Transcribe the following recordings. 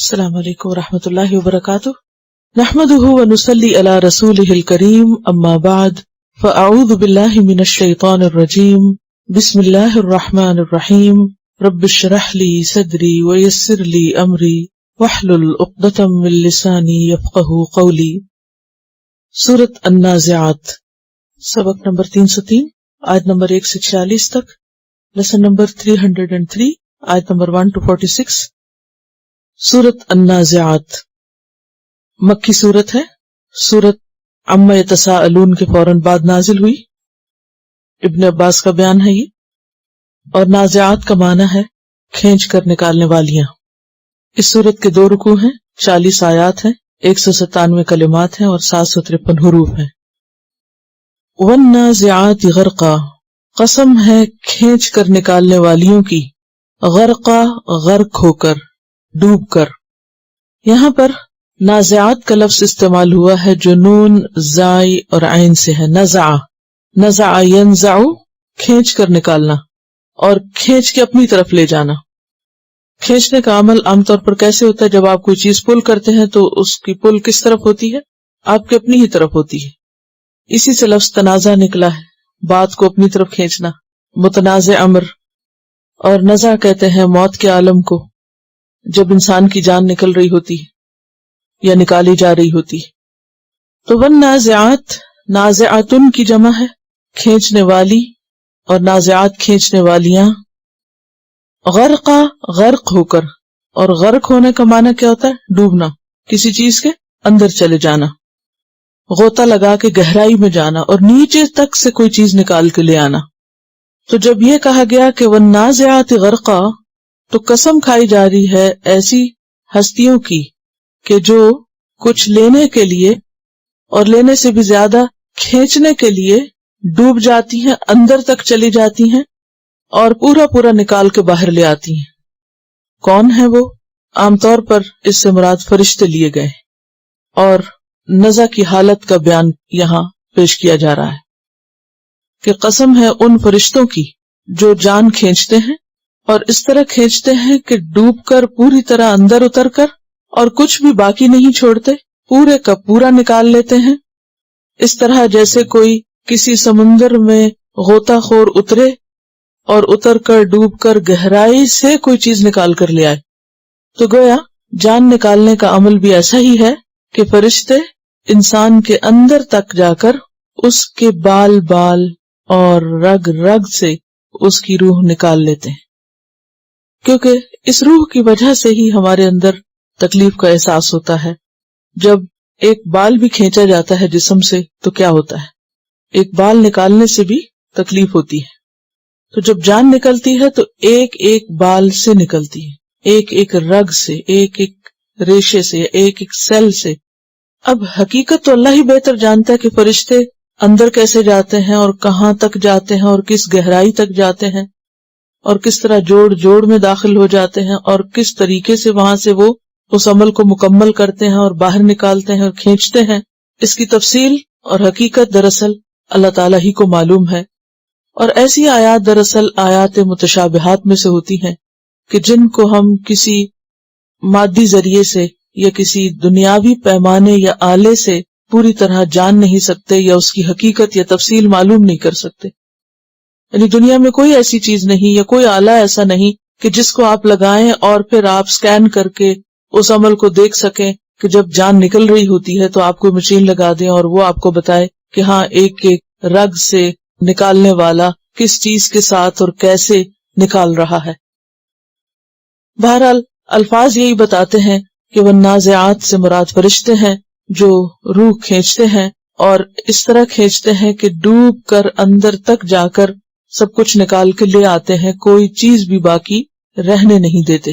السلام علیکم ورحمۃ اللہ وبرکاتہ نحمده ونصلی علی رسولہ الکریم اما بعد فاعوذ باللہ من الشیطان الرجیم بسم اللہ الرحمن الرحیم رب اشرح لی صدری ویسر لی امری واحلل عقدۃ من لسانی یفقہوا قولی۔ سورۃ النازعات، سبق نمبر 303، آیت نمبر 1 سے 46 تک، لیسن نمبر 303، آیت نمبر 1 to 46۔ سورۃ النازعات مکی سورت ہے۔ سورت عما یتساءلون کے فوراً بعد نازل ہوئی۔ ابن عباس کا بیان ہے یہ، اور نازعات کا معنی ہے کھینچ کر نکالنے والیاں۔ اس سورت کے 2 رکوع ہیں، 40 آیات ہیں، 197 کلمات ہیں اور 753 حروف ہیں۔ والنازعات غرقا، قسم ہے کھینچ کر نکالنے والیوں کی، غرقا غرق ہو کر، ڈوب کر۔ یہاں پر نازعات کا لفظ استعمال ہوا ہے جو نون، زائی اور عین سے ہے۔ نزع، نزع ینزع، کھینچ کر نکالنا اور کھینچ کے اپنی طرف لے جانا۔ کھینچنے کا عمل عام طور پر کیسے ہوتا ہے؟ جب آپ کوئی چیز پل کرتے ہیں تو اس کی پل کس طرف ہوتی ہے؟ آپ کے اپنی ہی طرف ہوتی ہے۔ اسی سے لفظ تنازع نکلا ہے، بات کو اپنی طرف کھینچنا، متنازع امر۔ اور نزع کہتے ہیں موت کے عالم کو، جب انسان کی جان نکل رہی ہوتی ہے یا نکالی جا رہی ہوتی ہے۔ تو والنازعات، نازعاتن کی جمع ہے، کھینچنے والی، اور نازعات کھینچنے والیاں۔ غرقا، غرق ہو کر، اور غرق ہونے کا معنی کیا ہوتا ہے؟ ڈوبنا، کسی چیز کے اندر چلے جانا، غوطہ لگا کے گہرائی میں جانا اور نیچے تک سے کوئی چیز نکال کے لے آنا۔ تو جب یہ کہا گیا کہ والنازعات غرقا، تو قسم کھائی جا رہی ہے ایسی ہستیوں کی کہ جو کچھ لینے کے لیے اور لینے سے بھی زیادہ کھینچنے کے لیے ڈوب جاتی ہیں، اندر تک چلی جاتی ہیں اور پورا نکال کے باہر لے آتی ہیں۔ کون ہے وہ؟ عام طور پر اس سے مراد فرشتے لیے گئے، اور نزع کی حالت کا بیان یہاں پیش کیا جا رہا ہے کہ قسم ہے ان فرشتوں کی جو جان کھینچتے ہیں، اور اس طرح کھینچتے ہیں کہ ڈوب کر پوری طرح اندر اتر کر اور کچھ بھی باقی نہیں چھوڑتے، پورے کا پورا نکال لیتے ہیں۔ اس طرح جیسے کوئی کسی سمندر میں غوطہ خور اترے اور اتر کر ڈوب کر گہرائی سے کوئی چیز نکال کر لے آئے۔ تو گویا جان نکالنے کا عمل بھی ایسا ہی ہے کہ فرشتے انسان کے اندر تک جا کر اس کے بال بال اور رگ رگ سے اس کی روح نکال لیتے ہیں، کیونکہ اس روح کی وجہ سے ہی ہمارے اندر تکلیف کا احساس ہوتا ہے۔ جب ایک بال بھی کھینچا جاتا ہے جسم سے تو کیا ہوتا ہے؟ ایک بال نکالنے سے بھی تکلیف ہوتی ہے۔ تو جب جان نکلتی ہے تو ایک ایک بال سے نکلتی ہے، ایک ایک رگ سے، ایک ایک ریشے سے، ایک ایک سیل سے۔ اب حقیقت تو اللہ ہی بہتر جانتا ہے کہ فرشتے اندر کیسے جاتے ہیں اور کہاں تک جاتے ہیں اور کس گہرائی تک جاتے ہیں، اور کس طرح جوڑ میں داخل ہو جاتے ہیں، اور کس طریقے سے وہاں سے وہ اس عمل کو مکمل کرتے ہیں اور باہر نکالتے ہیں اور کھینچتے ہیں۔ اس کی تفصیل اور حقیقت دراصل اللہ تعالیٰ ہی کو معلوم ہے۔ اور ایسی آیات دراصل آیات متشابہات میں سے ہوتی ہیں کہ جن کو ہم کسی مادی ذریعے سے یا کسی دنیاوی پیمانے یا آلے سے پوری طرح جان نہیں سکتے، یا اس کی حقیقت یا تفصیل معلوم نہیں کر سکتے۔ یعنی دنیا میں کوئی ایسی چیز نہیں یا کوئی آلہ ایسا نہیں کہ جس کو آپ لگائیں اور پھر آپ سکین کر کے اس عمل کو دیکھ سکیں کہ جب جان نکل رہی ہوتی ہے تو آپ کو مشین لگا دیں اور وہ آپ کو بتائے کہ ہاں ایک ایک رگ سے نکالنے والا کس چیز کے ساتھ اور کیسے نکال رہا ہے۔ بہرحال الفاظ یہی بتاتے ہیں کہ والنازعات سے مراد فرشتے ہیں جو روح کھینچتے ہیں، اور اس طرح کھینچتے ہیں کہ ڈوب کر اندر تک جا کر سب کچھ نکال کے لے آتے ہیں، کوئی چیز بھی باقی رہنے نہیں دیتے۔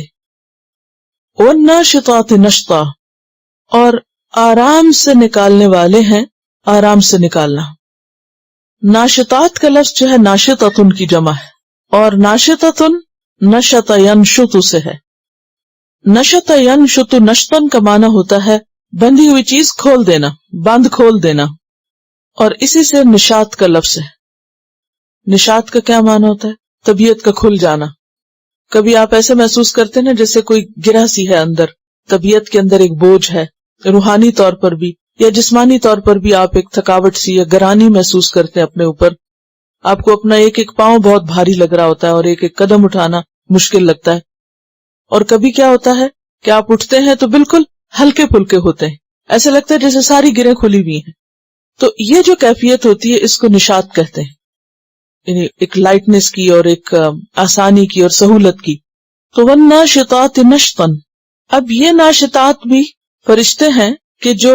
والناشطات نشطا، اور آرام سے نکالنے والے ہیں، آرام سے نکالنا۔ ناشطات کا لفظ جو ہے ناشطتن کی جمع ہے، اور ناشطتن نشط ینشط سے ہے۔ نشط ینشط، نشطن کا معنی ہوتا ہے بندھی ہوئی چیز کھول دینا، بند کھول دینا، اور اسی سے نشاط کا لفظ ہے۔ نشاط کا کیا معنی ہوتا ہے؟ طبیعت کا کھل جانا۔ کبھی آپ ایسے محسوس کرتے ہیں جیسے کوئی گرہ سی ہے اندر، طبیعت کے اندر ایک بوجھ ہے، روحانی طور پر بھی یا جسمانی طور پر بھی آپ ایک تھکاوٹ سی یا گرانی محسوس کرتے ہیں اپنے اوپر، آپ کو اپنا ایک ایک پاؤں بہت بھاری لگ رہا ہوتا ہے اور ایک ایک قدم اٹھانا مشکل لگتا ہے، اور کبھی کیا ہوتا ہے کہ آپ اٹھتے ہیں تو بالکل ہلکے پھلکے ہوتے ہیں، ایسے لگتا ہے جیسے ساری گریں کھلی ہوئی ہیں. تو یہ جو کیفیت ہوتی ہے اس کو نشاط کہتے ہیں، یعنی ایک لائٹنس کی اور ایک آسانی کی اور سہولت کی. تو والناشطات نشطا، اب یہ ناشطات بھی فرشتے ہیں کہ جو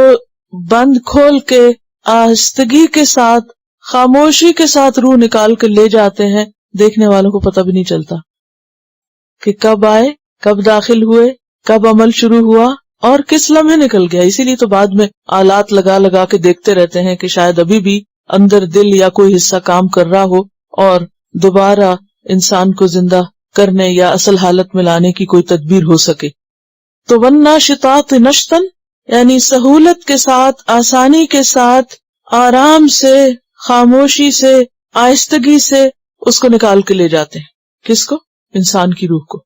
بند کھول کے آہستگی کے ساتھ خاموشی کے ساتھ روح نکال کے لے جاتے ہیں، دیکھنے والوں کو پتہ بھی نہیں چلتا کہ کب آئے، کب داخل ہوئے، کب عمل شروع ہوا اور کس لمحے نکل گیا. اسی لیے تو بعد میں آلات لگا لگا کے دیکھتے رہتے ہیں کہ شاید ابھی بھی اندر دل یا کوئی حصہ کام کر رہا ہو اور دوبارہ انسان کو زندہ کرنے یا اصل حالت میں لانے کی کوئی تدبیر ہو سکے. تو والناشطات نشطا یعنی سہولت کے ساتھ، آسانی کے ساتھ، آرام سے، خاموشی سے، آہستگی سے اس کو نکال کے لے جاتے ہیں. کس کو؟ انسان کی روح کو.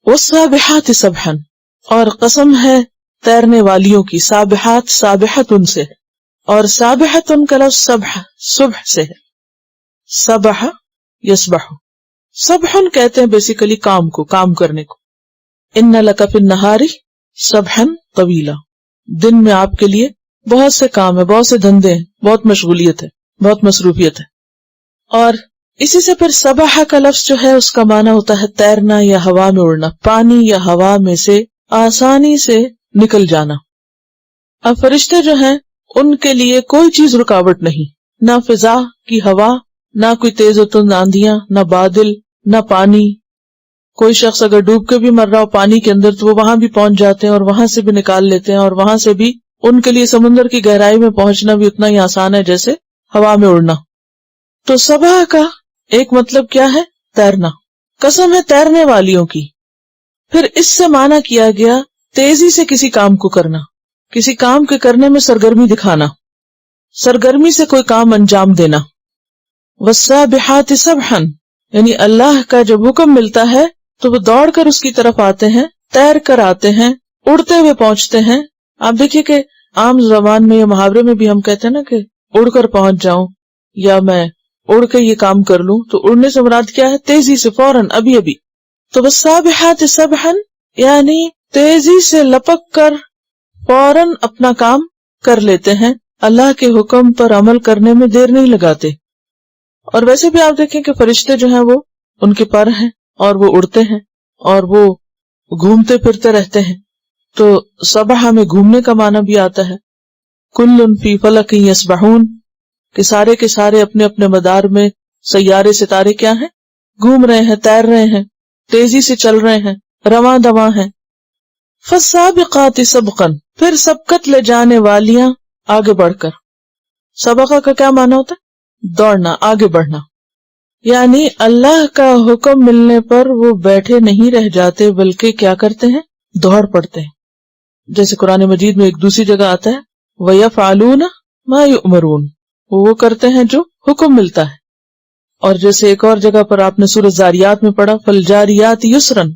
والسابحات سبحا، اور قسم ہے تیرنے والیوں کی. سابحات سابحت ان سے ہے، اور سابحت ان کا لفظ صبح صبح سے ہے. سبح یسبح، سبحن کہتے ہیں بیسیکلی کام کو، کام کرنے کو. ان لک فی النہار سبحا طویلا، دن میں آپ کے لیے بہت سے کام ہے، بہت سے دھندے ہیں، بہت مشغولیت ہے، بہت مصروفیت ہے. اور اسی سے پھر سبح کا لفظ جو ہے اس کا معنی ہوتا ہے تیرنا یا ہوا میں اڑنا، پانی یا ہوا میں سے آسانی سے نکل جانا. اب فرشتے جو ہیں ان کے لیے کوئی چیز رکاوٹ نہیں، نہ فضا کی ہوا، نہ کوئی تیز و تند آندیاں، نہ بادل، نہ پانی. کوئی شخص اگر ڈوب کے بھی مر رہا ہو پانی کے اندر تو وہ وہاں بھی پہنچ جاتے ہیں اور وہاں سے بھی نکال لیتے ہیں، اور وہاں سے بھی ان کے لیے سمندر کی گہرائی میں پہنچنا بھی اتنا ہی آسان ہے جیسے ہوا میں اڑنا. تو سبح کا ایک مطلب کیا ہے؟ تیرنا. قسم ہے تیرنے والیوں کی. پھر اس سے معنی کیا گیا تیزی سے کسی کام کو کرنا، کسی کام کے کرنے میں سرگرمی دکھانا، سرگرمی سے کوئی کام انجام دینا. والسابحات سبحا، یعنی اللہ کا جب حکم ملتا ہے تو وہ دوڑ کر اس کی طرف آتے ہیں، تیر کر آتے ہیں، اڑتے ہوئے پہنچتے ہیں. آپ دیکھیے کہ عام زبان میں یا محاورے میں بھی ہم کہتے ہیں نا کہ اڑ کر پہنچ جاؤں یا میں اڑ کے یہ کام کر لوں، تو اڑنے سے مراد کیا ہے؟ تیزی سے، فوراً، ابھی ابھی. تو والسابحات سبحا یعنی تیزی سے لپک کر فوراً اپنا کام کر لیتے ہیں، اللہ کے حکم پر عمل کرنے میں دیر نہیں لگاتے. اور ویسے بھی آپ دیکھیں کہ فرشتے جو ہیں وہ ان کے پر ہیں اور وہ اڑتے ہیں اور وہ گھومتے پھرتے رہتے ہیں. تو سبح میں گھومنے کا معنی بھی آتا ہے. کل فی فلک یسبحون، کہ سارے کے سارے اپنے اپنے مدار میں سیارے ستارے کیا ہیں؟ گھوم رہے ہیں، تیر رہے ہیں، تیزی سے چل رہے ہیں، رواں دواں ہیں. فالسابقات سبقا، پھر سبقت لے جانے والیاں آگے بڑھ کر. سبقہ کا کیا معنی ہوتا ہے؟ دوڑنا، آگے بڑھنا. یعنی اللہ کا حکم ملنے پر وہ بیٹھے نہیں رہ جاتے بلکہ کیا کرتے ہیں؟ دوڑ پڑتے ہیں. جیسے قرآن مجید میں ایک دوسری جگہ آتا ہے وَيَفْعَلُونَ مَا يُؤْمَرُونَ، وہ کرتے ہیں جو حکم ملتا ہے. اور جیسے ایک اور جگہ پر آپ نے سورۃ زاریات میں پڑھا فَالْجَارِيَاتِ يُسْرًا،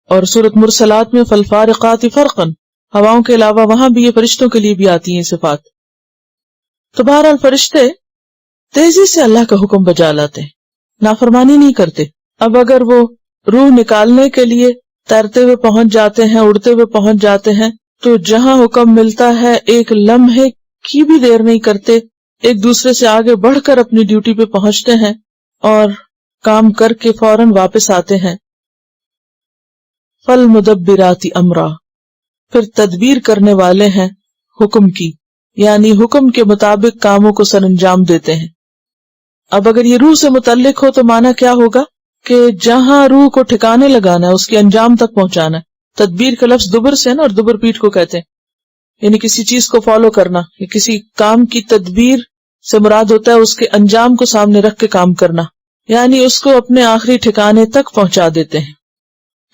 اور سورۃ مرسلات میں فَالْفَارِقَاتِ فَرْقًا. ہواؤں کے علاوہ وہاں بھی یہ فرشتوں کے لیے بھی آتی ہیں صفات. تو بہرحال فرشتے تیزی سے اللہ کا حکم بجا لاتے ہیں، نافرمانی نہیں کرتے. اب اگر وہ روح نکالنے کے لیے تیرتے ہوئے پہنچ جاتے ہیں، اڑتے ہوئے پہنچ جاتے ہیں، تو جہاں حکم ملتا ہے ایک لمحے کی بھی دیر نہیں کرتے، ایک دوسرے سے آگے بڑھ کر اپنی ڈیوٹی پہ پہنچتے ہیں اور کام کر کے فوراً واپس آتے ہیں. فالمدبرات امرا، پھر تدبیر کرنے والے ہیں حکم کی، یعنی حکم کے مطابق کاموں کو سر انجام دیتے ہیں. اب اگر یہ روح سے متعلق ہو تو معنی کیا ہوگا کہ جہاں روح کو ٹھکانے لگانا ہے، اس کے انجام تک پہنچانا ہے. تدبیر کا لفظ دبر سے نا، اور دبر پیٹھ کو کہتے ہیں، یعنی کسی چیز کو فالو کرنا، یا کسی کام کی تدبیر سے مراد ہوتا ہے اس کے انجام کو سامنے رکھ کے کام کرنا، یعنی اس کو اپنے آخری ٹھکانے تک پہنچا دیتے ہیں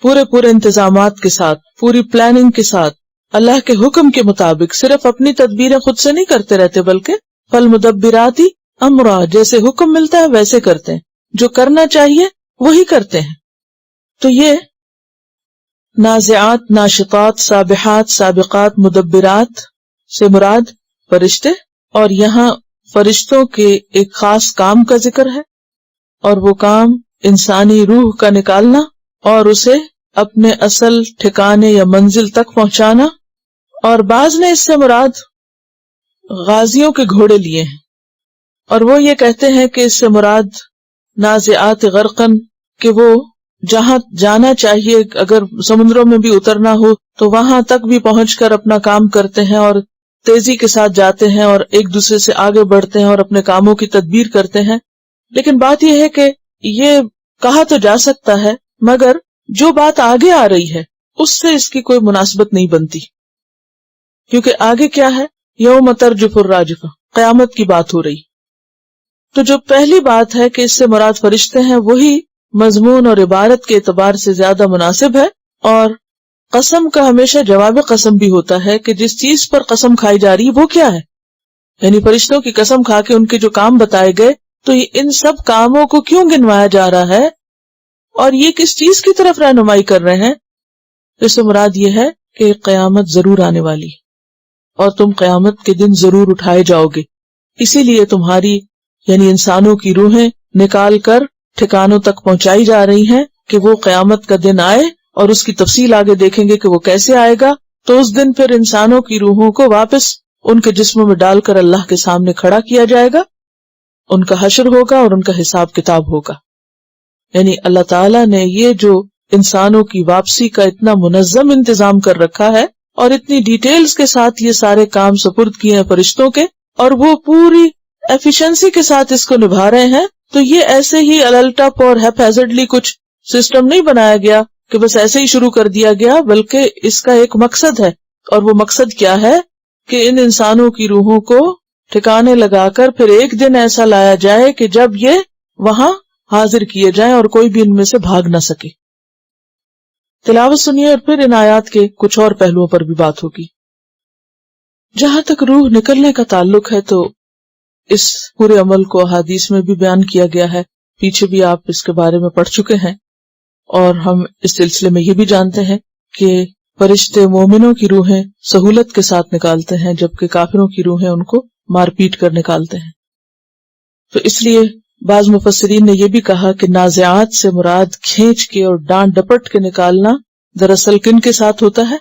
پورے انتظامات کے ساتھ، پوری پلاننگ کے ساتھ، اللہ کے حکم کے مطابق. صرف اپنی تدبیریں خود سے نہیں کرتے رہتے بلکہ فالمدبراتی امرا، جیسے حکم ملتا ہے ویسے کرتے ہیں، جو کرنا چاہیے وہی کرتے ہیں. تو یہ نازعات، ناشطات، سابحات، سابقات، مدبرات سے مراد فرشتے، اور یہاں فرشتوں کے ایک خاص کام کا ذکر ہے، اور وہ کام انسانی روح کا نکالنا اور اسے اپنے اصل ٹھکانے یا منزل تک پہنچانا. اور بعض نے اس سے مراد غازیوں کے گھوڑے لیے ہیں، اور وہ یہ کہتے ہیں کہ اس سے مراد نازعات غرقن، کہ وہ جہاں جانا چاہیے، اگر سمندروں میں بھی اترنا ہو تو وہاں تک بھی پہنچ کر اپنا کام کرتے ہیں اور تیزی کے ساتھ جاتے ہیں اور ایک دوسرے سے آگے بڑھتے ہیں اور اپنے کاموں کی تدبیر کرتے ہیں. لیکن بات یہ ہے کہ یہ کہا تو جا سکتا ہے، مگر جو بات آگے آ رہی ہے اس سے اس کی کوئی مناسبت نہیں بنتی، کیونکہ آگے کیا ہے؟ یوم ترجف الراجفہ، قیامت کی بات ہو رہی. تو جو پہلی بات ہے کہ اس سے مراد فرشتے ہیں، وہی مضمون اور عبارت کے اعتبار سے زیادہ مناسب ہے. اور قسم کا ہمیشہ جواب قسم بھی ہوتا ہے کہ جس چیز پر قسم کھائی جا رہی ہے وہ کیا ہے. یعنی فرشتوں کی قسم کھا کے ان کے جو کام بتائے گئے، تو ان سب کاموں کو کیوں گنوایا جا رہا ہے اور یہ کس چیز کی طرف رہنمائی کر رہے ہیں؟ اس سے مراد یہ ہے کہ قیامت ضرور آنے والی اور تم قیامت کے دن ضرور اٹھائے جاؤ گے. اسی لیے تمہاری یعنی انسانوں کی روحیں نکال کر ٹھکانوں تک پہنچائی جا رہی ہیں کہ وہ قیامت کا دن آئے، اور اس کی تفصیل آگے دیکھیں گے کہ وہ کیسے آئے گا. تو اس دن پھر انسانوں کی روحوں کو واپس ان کے جسموں میں ڈال کر اللہ کے سامنے کھڑا کیا جائے گا، ان کا حشر ہوگا اور ان کا حساب کتاب ہوگا. یعنی اللہ تعالیٰ نے یہ جو انسانوں کی واپسی کا اتنا منظم انتظام کر رکھا ہے اور اتنی ڈیٹیلز کے ساتھ یہ سارے کام سپرد کیے ہیں فرشتوں کے، اور وہ پوری ایفیشنسی کے ساتھ اس کو نبھا رہے ہیں. تو یہ ایسے ہی الٹپ اور ہیپیزڈلی کچھ سسٹم نہیں بنایا گیا کہ بس ایسے ہی شروع کر دیا گیا، بلکہ اس کا ایک مقصد ہے. اور وہ مقصد کیا ہے؟ کہ ان انسانوں کی روحوں کو ٹھکانے لگا کر پھر ایک دن ایسا لایا جائے کہ جب یہ وہاں حاضر کیے جائیں اور کوئی بھی ان میں سے بھاگ نہ سکے. تلاوت سنیے اور پھر ان آیات کے کچھ اور پہلوؤں پر بھی بات ہوگی. جہاں تک روح نکلنے کا تعلق ہے تو اس پورے عمل کو احادیث میں بھی بیان کیا گیا ہے، پیچھے بھی آپ اس کے بارے میں پڑھ چکے ہیں. اور ہم اس سلسلے میں یہ بھی جانتے ہیں کہ فرشتے مومنوں کی روحیں سہولت کے ساتھ نکالتے ہیں، جبکہ کافروں کی روحیں ان کو مار پیٹ کر نکالتے ہیں. تو اس لیے بعض مفسرین نے یہ بھی کہا کہ نازعات سے مراد کھینچ کے اور ڈانٹ ڈپٹ کے نکالنا دراصل کن کے ساتھ ہوتا ہے؟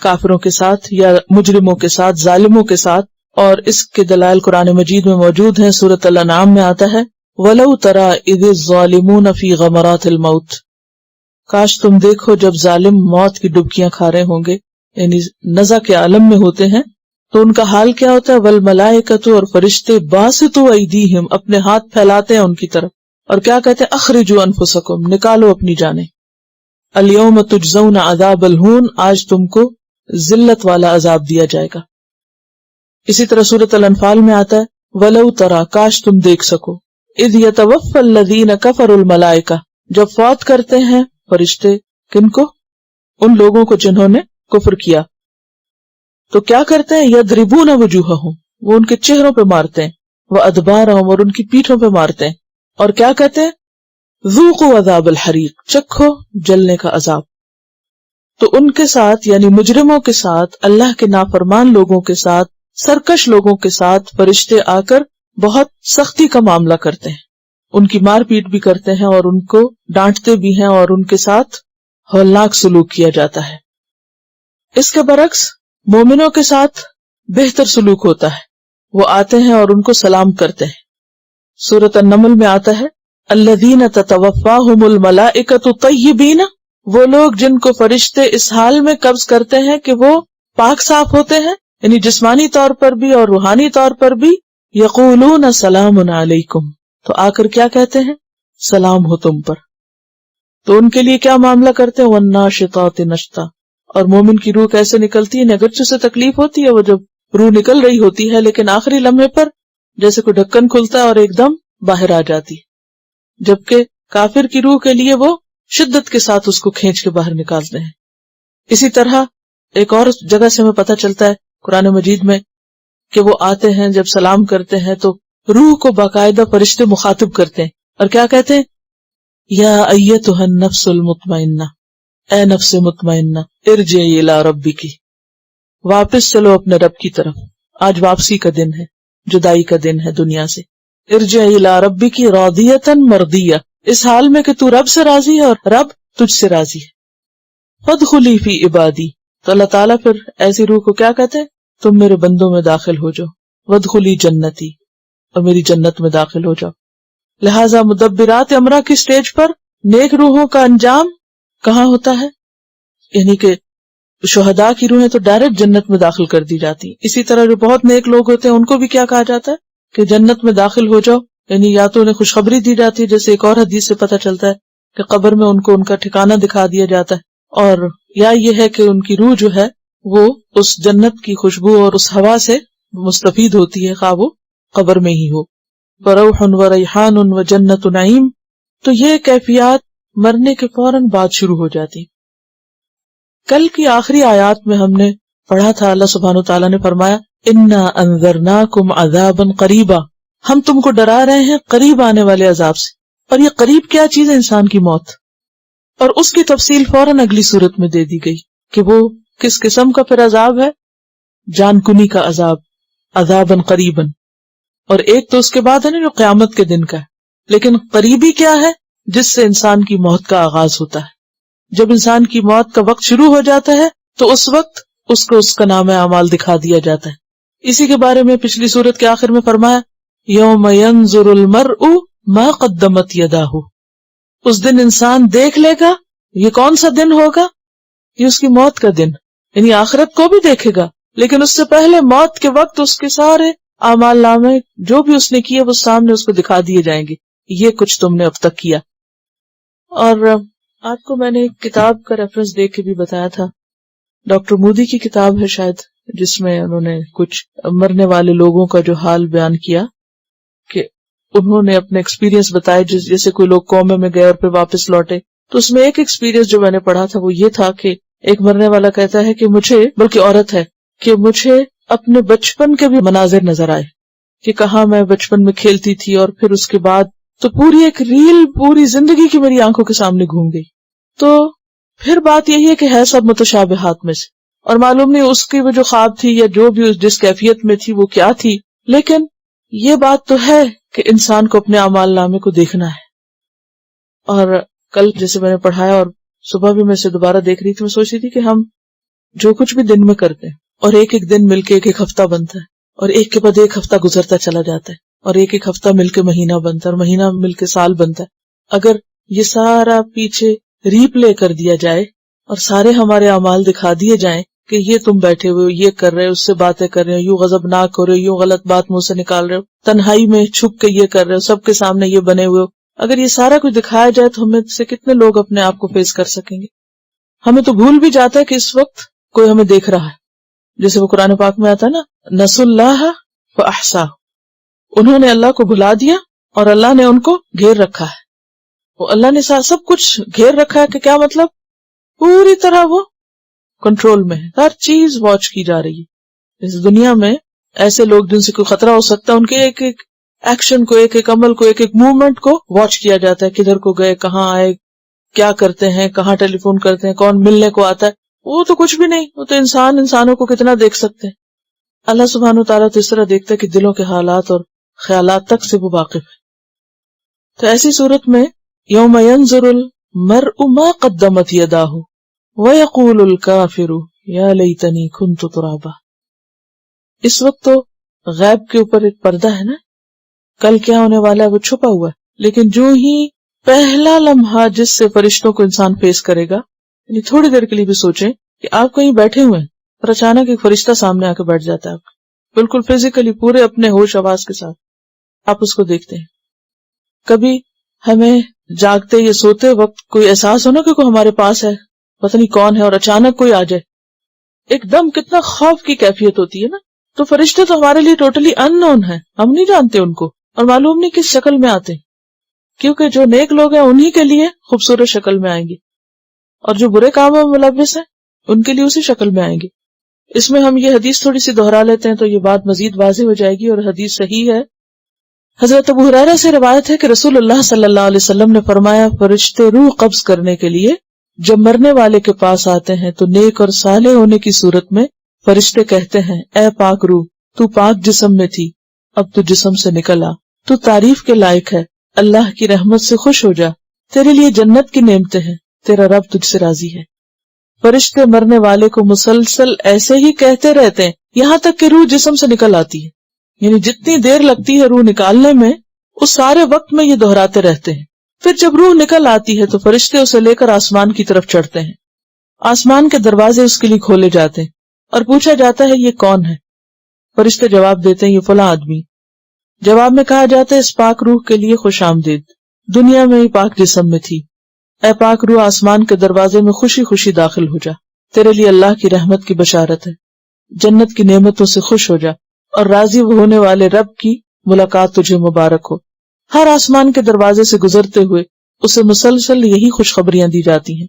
کافروں کے ساتھ یا مجرموں کے ساتھ، ظالموں کے ساتھ. اور اس کے دلائل قرآن مجید میں موجود ہیں. سورۃ الانعام میں آتا ہے وَلَوْ تَرَىٰ إِذِ الظَّالِمُونَ فِي غَمَرَاتِ الْمَوْتِ، کاش تم دیکھو جب ظالم موت کی ڈبکیاں کھا رہے ہوں گے، یعنی نزع کے عالم میں ہوتے ہیں، تو ان کا حال کیا ہوتا ہے؟ وَالْمَلَائِكَةُ، اور فرشتے باسطوا أَيْدِيهِمْ، اپنے ہاتھ پھیلاتے ہیں ان کی طرف، اور کیا کہتے ہیں؟ اخرجوا انفسکم، نکالو اپنی جانیں. اليوم تجزون عذاب الہون، آج تم کو ذلت والا عذاب دیا جائے گا. اسی طرح سورۃ الانفال میں آتا ہے وَلَوْ تَرَىٰ، کاش تم دیکھ سکو، اِذْ يَتَوَفَّى الَّذِينَ كَفَرُوا الْمَلَائِكَةَ، جب فوت کرتے ہیں فرشتے کن کو؟ ان لوگوں کو جنہوں نے کفر کیا. تو کیا کرتے ہیں؟ يَضْرِبُونَ وُجُوهَهُمْ، وہ ان کے چہروں پہ مارتے ہیں، وَأَدْبَارَهُمْ، اور ان کی پیٹھوں پہ مارتے ہیں. اور کیا کہتے ہیں؟ ذُوقُوا عَذَابَ الْحَرِيقِ، چکھو جلنے کا عذاب. تو ان کے ساتھ یعنی مجرموں کے ساتھ، اللہ کے نافرمان لوگوں کے ساتھ، سرکش لوگوں کے ساتھ فرشتے آ کر بہت سختی کا معاملہ کرتے ہیں، ان کی مار پیٹ بھی کرتے ہیں اور ان کو ڈانٹتے بھی ہیں اور ان کے ساتھ ہولناک سلوک کیا جاتا ہے. اس کے برعکس مومنوں کے ساتھ بہتر سلوک ہوتا ہے، وہ آتے ہیں اور ان کو سلام کرتے ہیں. سورۃ النمل میں آتا ہے الذین تتوفاہم الملائکۃ طیبین، وہ لوگ جن کو فرشتے اس حال میں قبض کرتے ہیں کہ وہ پاک صاف ہوتے ہیں، یعنی جسمانی طور پر بھی اور روحانی طور پر بھی. یقولون سلام علیکم، تو آ کر کیا کہتے ہیں؟ سلام ہو تم پر. تو ان کے لیے کیا معاملہ کرتے ہیں؟ والناشطات نشطا، اور مومن کی روح کیسے نکلتی ہے؟ اگرچہ سے تکلیف ہوتی ہے وہ جب روح نکل رہی ہوتی ہے، لیکن آخری لمحے پر جیسے کوئی ڈھکن کھلتا ہے اور ایک دم باہر آ جاتی ہے، جبکہ کافر کی روح کے لیے وہ شدت کے ساتھ اس کو کھینچ کے باہر نکالتے ہیں. اسی طرح ایک اور جگہ سے ہمیں پتہ چلتا ہے قرآن مجید میں کہ وہ آتے ہیں جب سلام کرتے ہیں تو روح کو باقاعدہ فرشتے مخاطب کرتے ہیں اور کیا کہتے ہیں؟ یا ایتھا النفس المطمئنہ، اے نفس مطمئنہ ارجعی الی ربک، واپس چلو اپنے رب کی طرف. آج واپسی کا دن ہے، جدائی کا دن ہے دنیا سے. ارجعی الی ربک راضیۃ مرضیہ، اس حال میں کہ تو رب سے راضی ہے اور رب تجھ سے راضی ہے. فادخلی فی عبادی، تو اللہ تعالیٰ پھر ایسی روح کو کیا کہتے ہیں؟ تم میرے بندوں میں داخل ہو جاؤ. وادخلی جنتی، اور میری جنت میں داخل ہو جاؤ. لہذا مدبرات امرہ کی سٹیج پر نیک روحوں کا انجام کہاں ہوتا ہے؟ یعنی کہ شہداء کی روحیں تو ڈائریکٹ جنت میں داخل کر دی جاتی. اسی طرح جو بہت نیک لوگ ہوتے ہیں ان کو بھی کیا کہا جاتا ہے کہ جنت میں داخل ہو جاؤ. یعنی یا تو انہیں خوشخبری دی جاتی ہے، جیسے ایک اور حدیث سے پتہ چلتا ہے کہ قبر میں ان کو ان کا ٹھکانہ دکھا دیا جاتا ہے، اور یا یہ ہے کہ ان کی روح جو ہے وہ اس جنت کی خوشبو اور اس ہوا سے مستفید ہوتی ہے، خواہ وہ قبر میں ہی ہو. فروح و ریحان و جنت نعیم، تو یہ کیفیات مرنے کے فوراً بعد شروع ہو جاتی. کل کی آخری آیات میں ہم نے پڑھا تھا، اللہ سبحانہ وتعالیٰ نے فرمایا انا انذرناکم عذابا قریبا، ہم تم کو ڈرا رہے ہیں قریب آنے والے عذاب سے. اور یہ قریب کیا چیز ہے؟ انسان کی موت. اور اس کی تفصیل فوراً اگلی صورت میں دے دی گئی کہ وہ کس قسم کا پھر عذاب ہے. جان کنی کا عذاب، عذابا قریبا. اور ایک تو اس کے بعد ہے نا جو قیامت کے دن کا ہے. لیکن قریبی کیا ہے؟ جس سے انسان کی موت کا آغاز ہوتا ہے. جب انسان کی موت کا وقت شروع ہو جاتا ہے تو اس وقت اس کو اس کا نام اعمال دکھا دیا جاتا ہے. اسی کے بارے میں پچھلی سورت کے آخر میں فرمایا یوم ینظر المرء ما قدمت یداہ، اس دن انسان دیکھ لے گا. یہ کون سا دن ہوگا؟ یہ اس کی موت کا دن. یعنی آخرت کو بھی دیکھے گا، لیکن اس سے پہلے موت کے وقت اس کے سارے اعمال نامے جو بھی اس نے کیے وہ سامنے اس کو دکھا دیے جائیں گے. یہ کچھ تم نے اب تک کیا. اور آپ کو میں نے ایک کتاب کا ریفرنس دے کے بھی بتایا تھا، ڈاکٹر مودی کی کتاب ہے شاید، جس میں انہوں نے کچھ مرنے والے لوگوں کا جو حال بیان کیا کہ انہوں نے اپنے ایکسپیرینس بتائے. جیسے کوئی لوگ کومے میں گئے اور پھر واپس لوٹے، تو اس میں ایک ایکسپیرینس جو میں نے پڑھا تھا وہ یہ تھا کہ ایک مرنے والا کہتا ہے کہ مجھے، بلکہ عورت ہے، کہ مجھے اپنے بچپن کے بھی مناظر نظر آئے کہ کہاں میں بچپن میں کھیلتی تھی، اور پھر اس کے بعد تو پوری ایک ریل پوری زندگی کی میری آنکھوں کے سامنے گھوم گئی. تو پھر بات یہی ہے کہ ہے سب متشابہات میں سے، اور معلوم نہیں اس کی وہ جو خواب تھی یا جو بھی جس کیفیت میں تھی وہ کیا تھی، لیکن یہ بات تو ہے کہ انسان کو اپنے اعمال نامے کو دیکھنا ہے. اور کل جیسے میں نے پڑھایا اور صبح بھی میں اسے دوبارہ دیکھ رہی تھی، میں سوچ رہی تھی کہ ہم جو کچھ بھی دن میں کرتے ہیں، اور ایک ایک دن مل کے ایک ایک ہفتہ بنتا ہے، اور ایک کے بعد ایک ہفتہ گزرتا چلا جاتا ہے، اور ایک ایک ہفتہ مل کے مہینہ بنتا ہے، اور مہینہ مل کے سال بنتا ہے. اگر یہ سارا پیچھے ری پلے کر دیا جائے اور سارے ہمارے اعمال دکھا دیے جائیں کہ یہ تم بیٹھے ہوئے ہو، یہ کر رہے ہو، اس سے باتیں کر رہے ہو، یوں غضبناک ہو رہے ہو، یوں غلط بات منہ سے نکال رہے ہو، تنہائی میں چھپ کے یہ کر رہے ہو، سب کے سامنے یہ بنے ہوئے ہو، اگر یہ سارا کچھ دکھایا جائے تو ہمیں سے کتنے لوگ اپنے آپ کو فیس کر سکیں گے؟ ہمیں تو بھول بھی جاتا ہے کہ اس وقت کوئی ہمیں دیکھ رہا ہے. جیسے وہ قرآن پاک میں آتا ہے نا، نسوا اللہ فاحصاہ، انہوں نے اللہ کو بھلا دیا اور اللہ نے ان کو گھیر رکھا ہے. وہ اللہ نے سب کچھ گھیر رکھا ہے کہ کیا مطلب؟ پوری طرح وہ کنٹرول میں ہے، ہر چیز واچ کی جا رہی ہے. اس دنیا میں ایسے لوگ جن سے کوئی خطرہ ہو سکتا ہے، ان کے ایک ایک ایکشن کو، ایک ایک عمل کو، ایک ایک موومنٹ کو واچ کیا جاتا ہے، کدھر کو گئے، کہاں آئے، کیا کرتے ہیں، کہاں ٹیلی فون کرتے ہیں، کون ملنے کو آتا ہے. وہ تو کچھ بھی نہیں، وہ تو انسانوں کو کتنا دیکھ سکتے ہیں. اللہ سبحانہ وتعالیٰ تو اس طرح دیکھتا ہے کہ دلوں کے حالات اور خیالات تک سے وہ واقف ہے. تو ایسی صورت میں یوم ینظر المرء ما قدمت یداہ ویقول الکافر یا لیتنی کنت ترابا. اس وقت تو غیب کے اوپر ایک پردہ ہے نا، کل کیا ہونے والا ہے وہ چھپا ہوا ہے، لیکن جو ہی پہلا لمحہ جس سے فرشتوں کو انسان فیس کرے گا، یعنی تھوڑی دیر کے لیے بھی سوچیں کہ آپ کہیں بیٹھے ہوئے ہیں اور اچانک ایک فرشتہ سامنے آ کے بیٹھ جاتا ہے، آپ بالکل فزیکلی پورے اپنے ہوش آواز کے ساتھ آپ اس کو دیکھتے ہیں. کبھی ہمیں جاگتے یا سوتے وقت کوئی احساس ہونا کہ کوئی ہمارے پاس ہے، پتہ نہیں کون ہے، اور اچانک کوئی آ جائے، ایک دم کتنا خوف کی کیفیت ہوتی ہے نا. تو فرشتے تو ہمارے لیے ٹوٹلی ان نون ہے، ہم نہیں جانتے ان کو، اور معلوم نہیں کس شکل میں آتے، کیونکہ جو نیک لوگ ہیں انہی کے لیے خوبصورت شکل میں آئیں گے، اور جو برے کاموں میں ملوث ہیں ان کے لیے اسی شکل میں آئیں گے. اس میں ہم یہ حدیث تھوڑی سی دہرا لیتے ہیں تو یہ بات مزید واضح ہو جائے گی، اور حدیث صحیح ہے. حضرت ابو ہریرہ سے روایت ہے کہ رسول اللہ صلی اللہ علیہ وسلم نے فرمایا، فرشتے روح قبض کرنے کے لیے جب مرنے والے کے پاس آتے ہیں تو نیک اور صالح ہونے کی صورت میں فرشتے کہتے ہیں اے پاک روح تو پاک جسم میں تھی، اب تو جسم سے نکل آ، تو تعریف کے لائق ہے، اللہ کی رحمت سے خوش ہو جا، تیرے لیے جنت کی نعمتیں ہیں، تیرا رب تجھ سے راضی ہے۔ فرشتے مرنے والے کو مسلسل ایسے ہی کہتے رہتے ہیں یہاں تک کہ روح جسم سے نکل آتی ہے، یعنی جتنی دیر لگتی ہے روح نکالنے میں اس سارے وقت میں یہ دہراتے رہتے ہیں۔ پھر جب روح نکل آتی ہے تو فرشتے اسے لے کر آسمان کی طرف چڑھتے ہیں، آسمان کے دروازے اس کے لیے کھولے جاتے ہیں اور پوچھا جاتا ہے یہ کون ہے؟ فرشتے جواب دیتے ہیں یہ فلاں آدمی۔ جواب میں کہا جاتا ہے اس پاک روح کے لیے خوش آمدید، دنیا میں ہی پاک جسم میں تھی، اے پاک روح آسمان کے دروازے میں خوشی خوشی داخل ہو جا، تیرے لیے اللہ کی رحمت کی بشارت ہے، جنت کی نعمتوں سے خوش ہو جا اور راضی ہونے والے رب کی ملاقات تجھے مبارک ہو۔ ہر آسمان کے دروازے سے گزرتے ہوئے اسے مسلسل یہی خوشخبریاں دی جاتی ہیں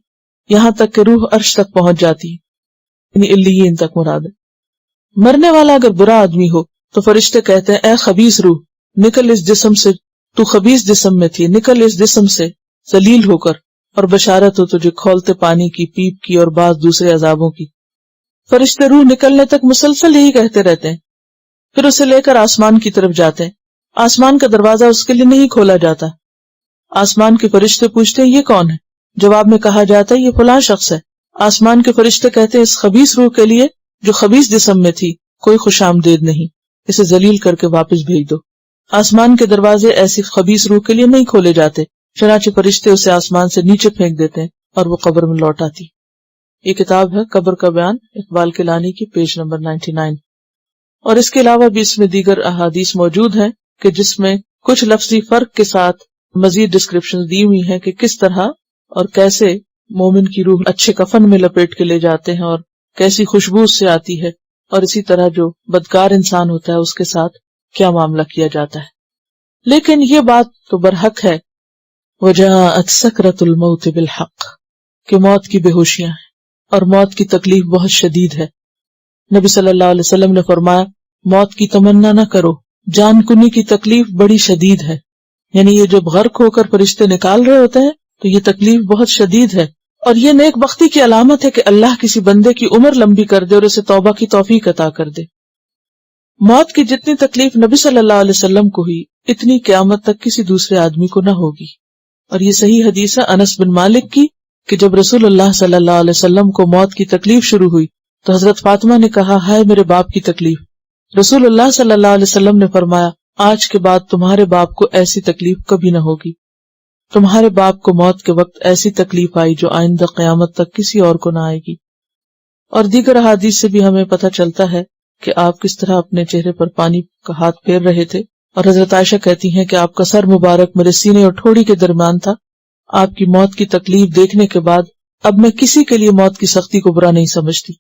یہاں تک کہ روح عرش تک پہنچ جاتی ہے، یعنی علیین تک مراد ہے۔ مرنے والا اگر برا آدمی ہو تو فرشتے کہتے ہیں اے خبیث روح نکل اس جسم سے، تو خبیث جسم میں تھی، نکل اس جسم سے ذلیل ہو کر، اور بشارت ہو تجھے کھولتے پانی کی، پیپ کی اور بعض دوسرے عذابوں کی۔ فرشتے روح نکلنے تک مسلسل یہی کہتے رہتے ہیں، پھر اسے لے کر آسمان کی طرف جاتے ہیں، آسمان کا دروازہ اس کے لیے نہیں کھولا جاتا، آسمان کے فرشتے پوچھتے ہیں یہ کون ہے؟ جواب میں کہا جاتا ہے یہ فلاں شخص ہے۔ آسمان کے فرشتے کہتے ہیں اس خبیث روح کے لیے جو خبیث جسم میں تھی کوئی خوش آمدید نہیں، اسے ذلیل کر کے واپس بھیج دو۔ آسمان کے دروازے ایسی خبیث روح کے لیے نہیں کھولے جاتے، چنانچہ فرشتے اسے آسمان سے نیچے پھینک دیتے ہیں اور وہ قبر میں لوٹ آتی۔ یہ کتاب ہے قبر کا بیان، اقبال کیلانی کی، پیج نمبر 99۔ اور اس کے علاوہ بھی اس میں دیگر احادیث موجود ہیں کہ جس میں کچھ لفظی فرق کے ساتھ مزید ڈسکرپشن دی ہوئی ہیں کہ کس طرح اور کیسے مومن کی روح اچھے کفن میں لپیٹ کے لے جاتے ہیں اور کیسی خوشبو اس سے آتی ہے، اور اسی طرح جو بدکار انسان ہوتا ہے اس کے ساتھ کیا معاملہ کیا جاتا ہے۔ لیکن یہ بات تو برحق ہے وجاءت سکرۃ الموت بالحق کہ موت کی بے ہوشیاں ہیں اور موت کی تکلیف بہت شدید ہے۔ نبی صلی اللہ علیہ وسلم نے فرمایا موت کی تمنا نہ کرو، جان کنی کی تکلیف بڑی شدید ہے، یعنی یہ جب غرق ہو کر فرشتے نکال رہے ہوتے ہیں تو یہ تکلیف بہت شدید ہے، اور یہ نیک بختی کی علامت ہے کہ اللہ کسی بندے کی عمر لمبی کر دے اور اسے توبہ کی توفیق عطا کر دے۔ موت کی جتنی تکلیف نبی صلی اللہ علیہ وسلم کو ہوئی اتنی قیامت تک کسی دوسرے آدمی کو نہ ہوگی، اور یہ صحیح حدیث ہے انس بن مالک کی کہ جب رسول اللہ صلی اللہ علیہ وسلم کو موت کی تکلیف شروع ہوئی تو حضرت فاطمہ نے کہا ہائے میرے باپ کی تکلیف۔ رسول اللہ صلی اللہ علیہ وسلم نے فرمایا آج کے بعد تمہارے باپ کو ایسی تکلیف کبھی نہ ہوگی، تمہارے باپ کو موت کے وقت ایسی تکلیف آئی جو آئندہ قیامت تک کسی اور کو نہ آئے گی۔ اور دیگر احادیث سے بھی ہمیں پتہ چلتا ہے کہ آپ کس طرح اپنے چہرے پر پانی کا ہاتھ پھیر رہے تھے، اور حضرت عائشہ کہتی ہیں کہ آپ کا سر مبارک میرے سینے اور ٹھوڑی کے درمیان تھا۔ آپ کی موت کی تکلیف دیکھنے کے بعد اب میں کسی کے لیے موت کی سختی کو برا نہیں سمجھتی۔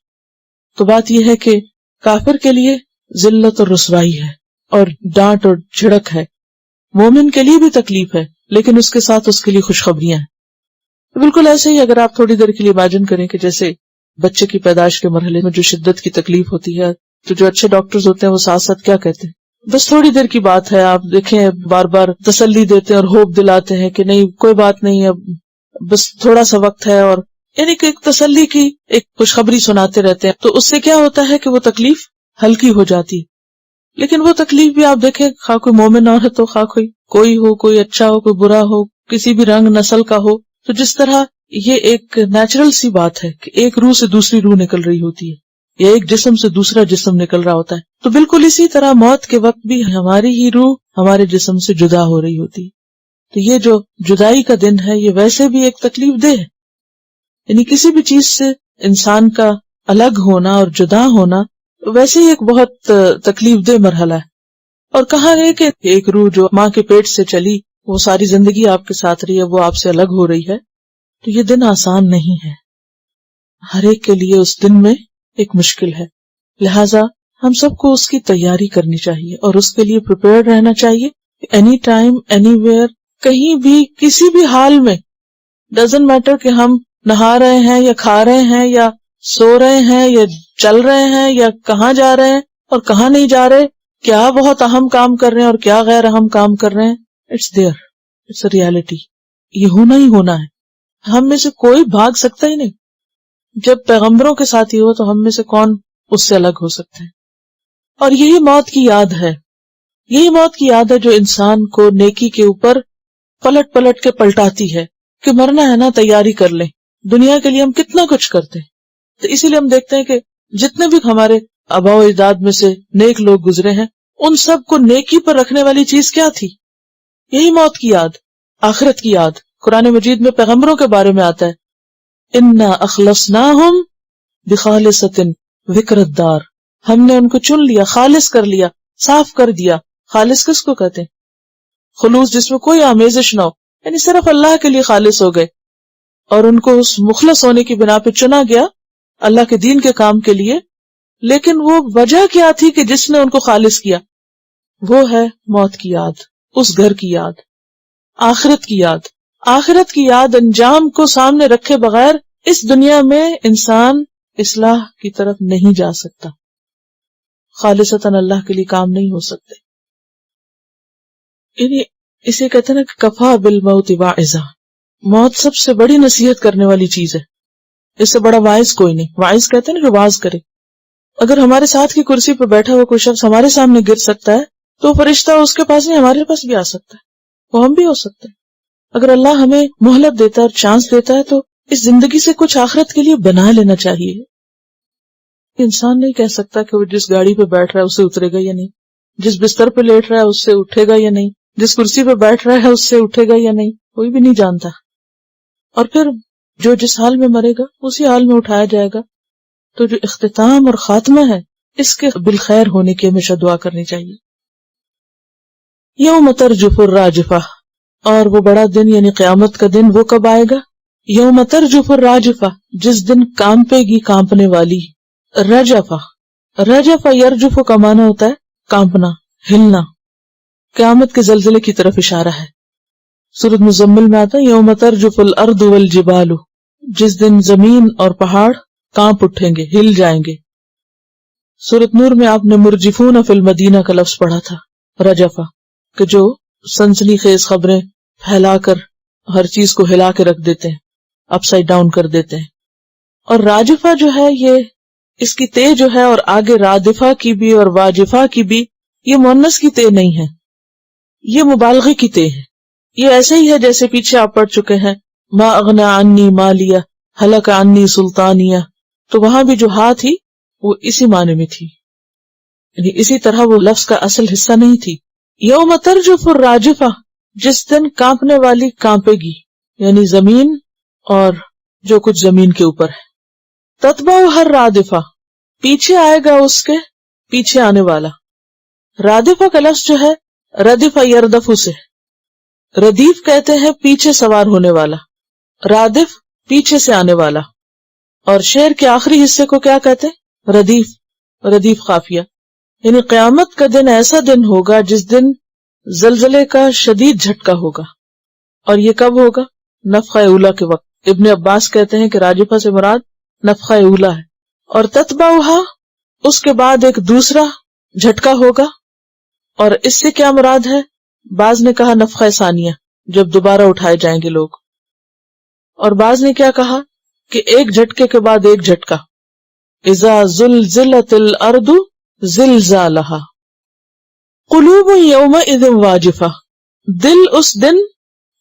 تو بات یہ ہے کہ کافر کے لیے ذلت اور رسوائی ہے اور ڈانٹ اور جھڑک ہے، مومن کے لیے بھی تکلیف ہے لیکن اس کے ساتھ اس کے لیے خوشخبریاں ہیں۔ بالکل ایسے ہی اگر آپ تھوڑی دیر کے لیے امیجن کریں کہ جیسے بچے کی پیدائش کے مرحلے میں جو شدت کی تکلیف ہوتی ہے تو جو اچھے ڈاکٹرز ہوتے ہیں وہ ساتھ ساتھ کیا کہتے ہیں بس تھوڑی دیر کی بات ہے، آپ دیکھیں بار بار تسلی دیتے ہیں اور ہوپ دلاتے ہیں کہ نہیں کوئی بات نہیں ہے، بس تھوڑا سا وقت ہے، اور یعنی کہ ایک تسلی کی ایک خوشخبری سناتے رہتے ہیں، تو اس سے کیا ہوتا ہے کہ وہ تکلیف ہلکی ہو جاتی۔ لیکن وہ تکلیف بھی آپ دیکھیں خواہ کوئی مومن عورت ہو، خواہ کوئی ہو، کوئی اچھا ہو، کوئی برا ہو، کسی بھی رنگ نسل کا ہو، تو جس طرح یہ ایک نیچرل سی بات ہے کہ ایک روح سے دوسری روح نکل رہی ہوتی ہے یا ایک جسم سے دوسرا جسم نکل رہا ہوتا ہے، تو بالکل اسی طرح موت کے وقت بھی ہماری ہی روح ہمارے جسم سے جدا ہو رہی ہوتی ہے۔ تو یہ جو جدائی کا دن ہے یہ ویسے بھی ایک تکلیف دہ ہے، یعنی کسی بھی چیز سے انسان کا الگ ہونا اور جدا ہونا ویسے ہی ایک بہت تکلیف دہ مرحلہ ہے۔ اور کہا ہے کہ ایک روح جو ماں کے پیٹ سے چلی وہ ساری زندگی آپ کے ساتھ رہی ہے، وہ آپ سے الگ ہو رہی ہے، تو یہ دن آسان نہیں ہے، ہر ایک کے لیے اس دن میں ایک مشکل ہے، لہٰذا ہم سب کو اس کی تیاری کرنی چاہیے اور اس کے لیے پریپیئر رہنا چاہیے، اینی ٹائم اینی ویئر، کہیں بھی کسی بھی حال میں، ڈزنٹ میٹر کہ ہم نہا رہے ہیں یا کھا رہے ہیں یا سو رہے ہیں یا چل رہے ہیں یا کہاں جا رہے ہیں اور کہاں نہیں جا رہے، کیا بہت اہم کام کر رہے ہیں اور کیا غیر اہم کام کر رہے ہیں، it's there, it's a reality, یہ ہونا ہی ہونا ہے، ہم میں سے کوئی بھاگ سکتا ہی نہیں. جب پیغمبروں کے ساتھ ہی ہو تو ہم میں سے کون اس سے الگ ہو سکتے ہیں. اور یہی موت کی یاد ہے، یہی موت کی یاد ہے جو انسان کو نیکی کے اوپر پلٹ پلٹ کے پلٹاتی ہے کہ مرنا ہے نا تیاری کر لیں. دنیا کے لیے ہم کتنا کچھ کرتے ہیں، تو اسی لیے ہم دیکھتے ہیں کہ جتنے بھی ہمارے آباء و اجداد میں سے نیک لوگ گزرے ہیں ان سب کو نیکی پر رکھنے والی چیز کیا تھی؟ یہی موت کی یاد، آخرت کی یاد. قرآن مجید میں پیغمبروں کے بارے میں آتا ہے انا اخلصناہم بخالصۃ ذکر الدار، ہم نے ان کو چن لیا، خالص کر لیا، صاف کر دیا. خالص کس کو کہتے ہیں؟ خلوص جس میں کوئی آمیزش نہ ہو، یعنی صرف اللہ کے لیے خالص ہو گئے. اور ان کو اس مخلص ہونے کی بنا پہ چنا گیا اللہ کے دین کے کام کے لیے. لیکن وہ وجہ کیا تھی کہ جس نے ان کو خالص کیا؟ وہ ہے موت کی یاد، اس گھر کی یاد، آخرت کی یاد. آخرت کی یاد انجام کو سامنے رکھے بغیر اس دنیا میں انسان اصلاح کی طرف نہیں جا سکتا، خالصتاً اللہ کے لیے کام نہیں ہو سکتے. یعنی اسے کہتے ہیں نا کہ کفا بالموت واعظا، موت سب سے بڑی نصیحت کرنے والی چیز ہے، اس سے بڑا واعظ کوئی نہیں. واعظ کہتے ہیں نا کہ واعظ کرے. اگر ہمارے ساتھ کی کرسی پہ بیٹھا ہوا کوئی شخص ہمارے سامنے گر سکتا ہے تو فرشتہ اس کے پاس نہیں ہمارے پاس بھی آ سکتا ہے، وہ ہم بھی ہو سکتے ہیں. اگر اللہ ہمیں مہلت دیتا ہے اور چانس دیتا ہے تو اس زندگی سے کچھ آخرت کے لیے بنا لینا چاہیے. انسان نہیں کہہ سکتا کہ وہ جس گاڑی پہ بیٹھ رہا ہے اس سے اترے گا یا نہیں، جس بستر پہ لیٹ رہا ہے اس سے اٹھے گا یا نہیں، جس کرسی پہ بیٹھ رہا ہے اس سے اٹھے گا یا نہیں، کوئی بھی نہیں جانتا. اور پھر جو جس حال میں مرے گا اسی حال میں اٹھایا جائے گا. تو جو اختتام اور خاتمہ ہے اس کے بالخیر ہونے کی ہمیشہ دعا کرنی چاہیے. یوم ترجف الراجفہ، اور وہ بڑا دن یعنی قیامت کا دن وہ کب آئے گا؟ یوم ترجف الراجفہ، جس دن کانپے گی کانپنے والی. رجفہ، رجفہ یرجف کا معنی ہوتا ہے کانپنا، ہلنا. قیامت کے زلزلے کی طرف اشارہ ہے. سورۃ مزمل میں آتا ہے یوم ترجف الارض والجبال، جس دن زمین اور پہاڑ کانپ اٹھیں گے، ہل جائیں گے. سورۃ نور میں آپ نے مرجفون فی المدینہ کا لفظ پڑھا تھا، رجفہ، کہ جو سنسنی خیز خبریں پھیلا کر ہر چیز کو ہلا کے رکھ دیتے ہیں، اپ سائڈ ڈاؤن کر دیتے ہیں. اور راجفہ جو ہے یہ اس کی تے جو ہے اور آگے رادفہ کی بھی اور واجفہ کی بھی یہ مؤنث کی تے نہیں ہے، یہ مبالغے کی تے ہے. یہ ایسے ہی ہے جیسے پیچھے آپ پڑھ چکے ہیں ما اغنا عنی مالیہ ہلک عنی سلطانیہ، تو وہاں بھی جو ہا تھی وہ اسی معنی میں تھی، یعنی اسی طرح وہ لفظ کا اصل حصہ نہیں تھی. یوم ترجف الراجفہ، جس دن کانپنے والی کانپے گی، یعنی زمین اور جو کچھ زمین کے اوپر ہے. تتبع ہر رادفہ، پیچھے آئے گا اس کے پیچھے آنے والا. رادفہ کا لفظ جو ہے ردف یردف سے، ردیف کہتے ہیں پیچھے سوار ہونے والا، رادف پیچھے سے آنے والا. اور شعر کے آخری حصے کو کیا کہتے ہیں؟ ردیف، ردیف قافیہ. یعنی قیامت کا دن ایسا دن ہوگا جس دن زلزلے کا شدید جھٹکا ہوگا. اور یہ کب ہوگا؟ نفخہ اولا کے وقت. ابن عباس کہتے ہیں کہ راجفہ سے مراد نفخہ اولا ہے. اور تتبعہا، اس کے بعد ایک دوسرا جھٹکا ہوگا. اور اس سے کیا مراد ہے؟ بعض نے کہا نفخہ ثانیہ، جب دوبارہ اٹھائے جائیں گے لوگ. اور بعض نے کیا کہا کہ ایک جھٹکے کے بعد ایک جھٹکا. اذا زلزلت الارض زلزالہا قلوب یومئذ واجفہ، دل اس دن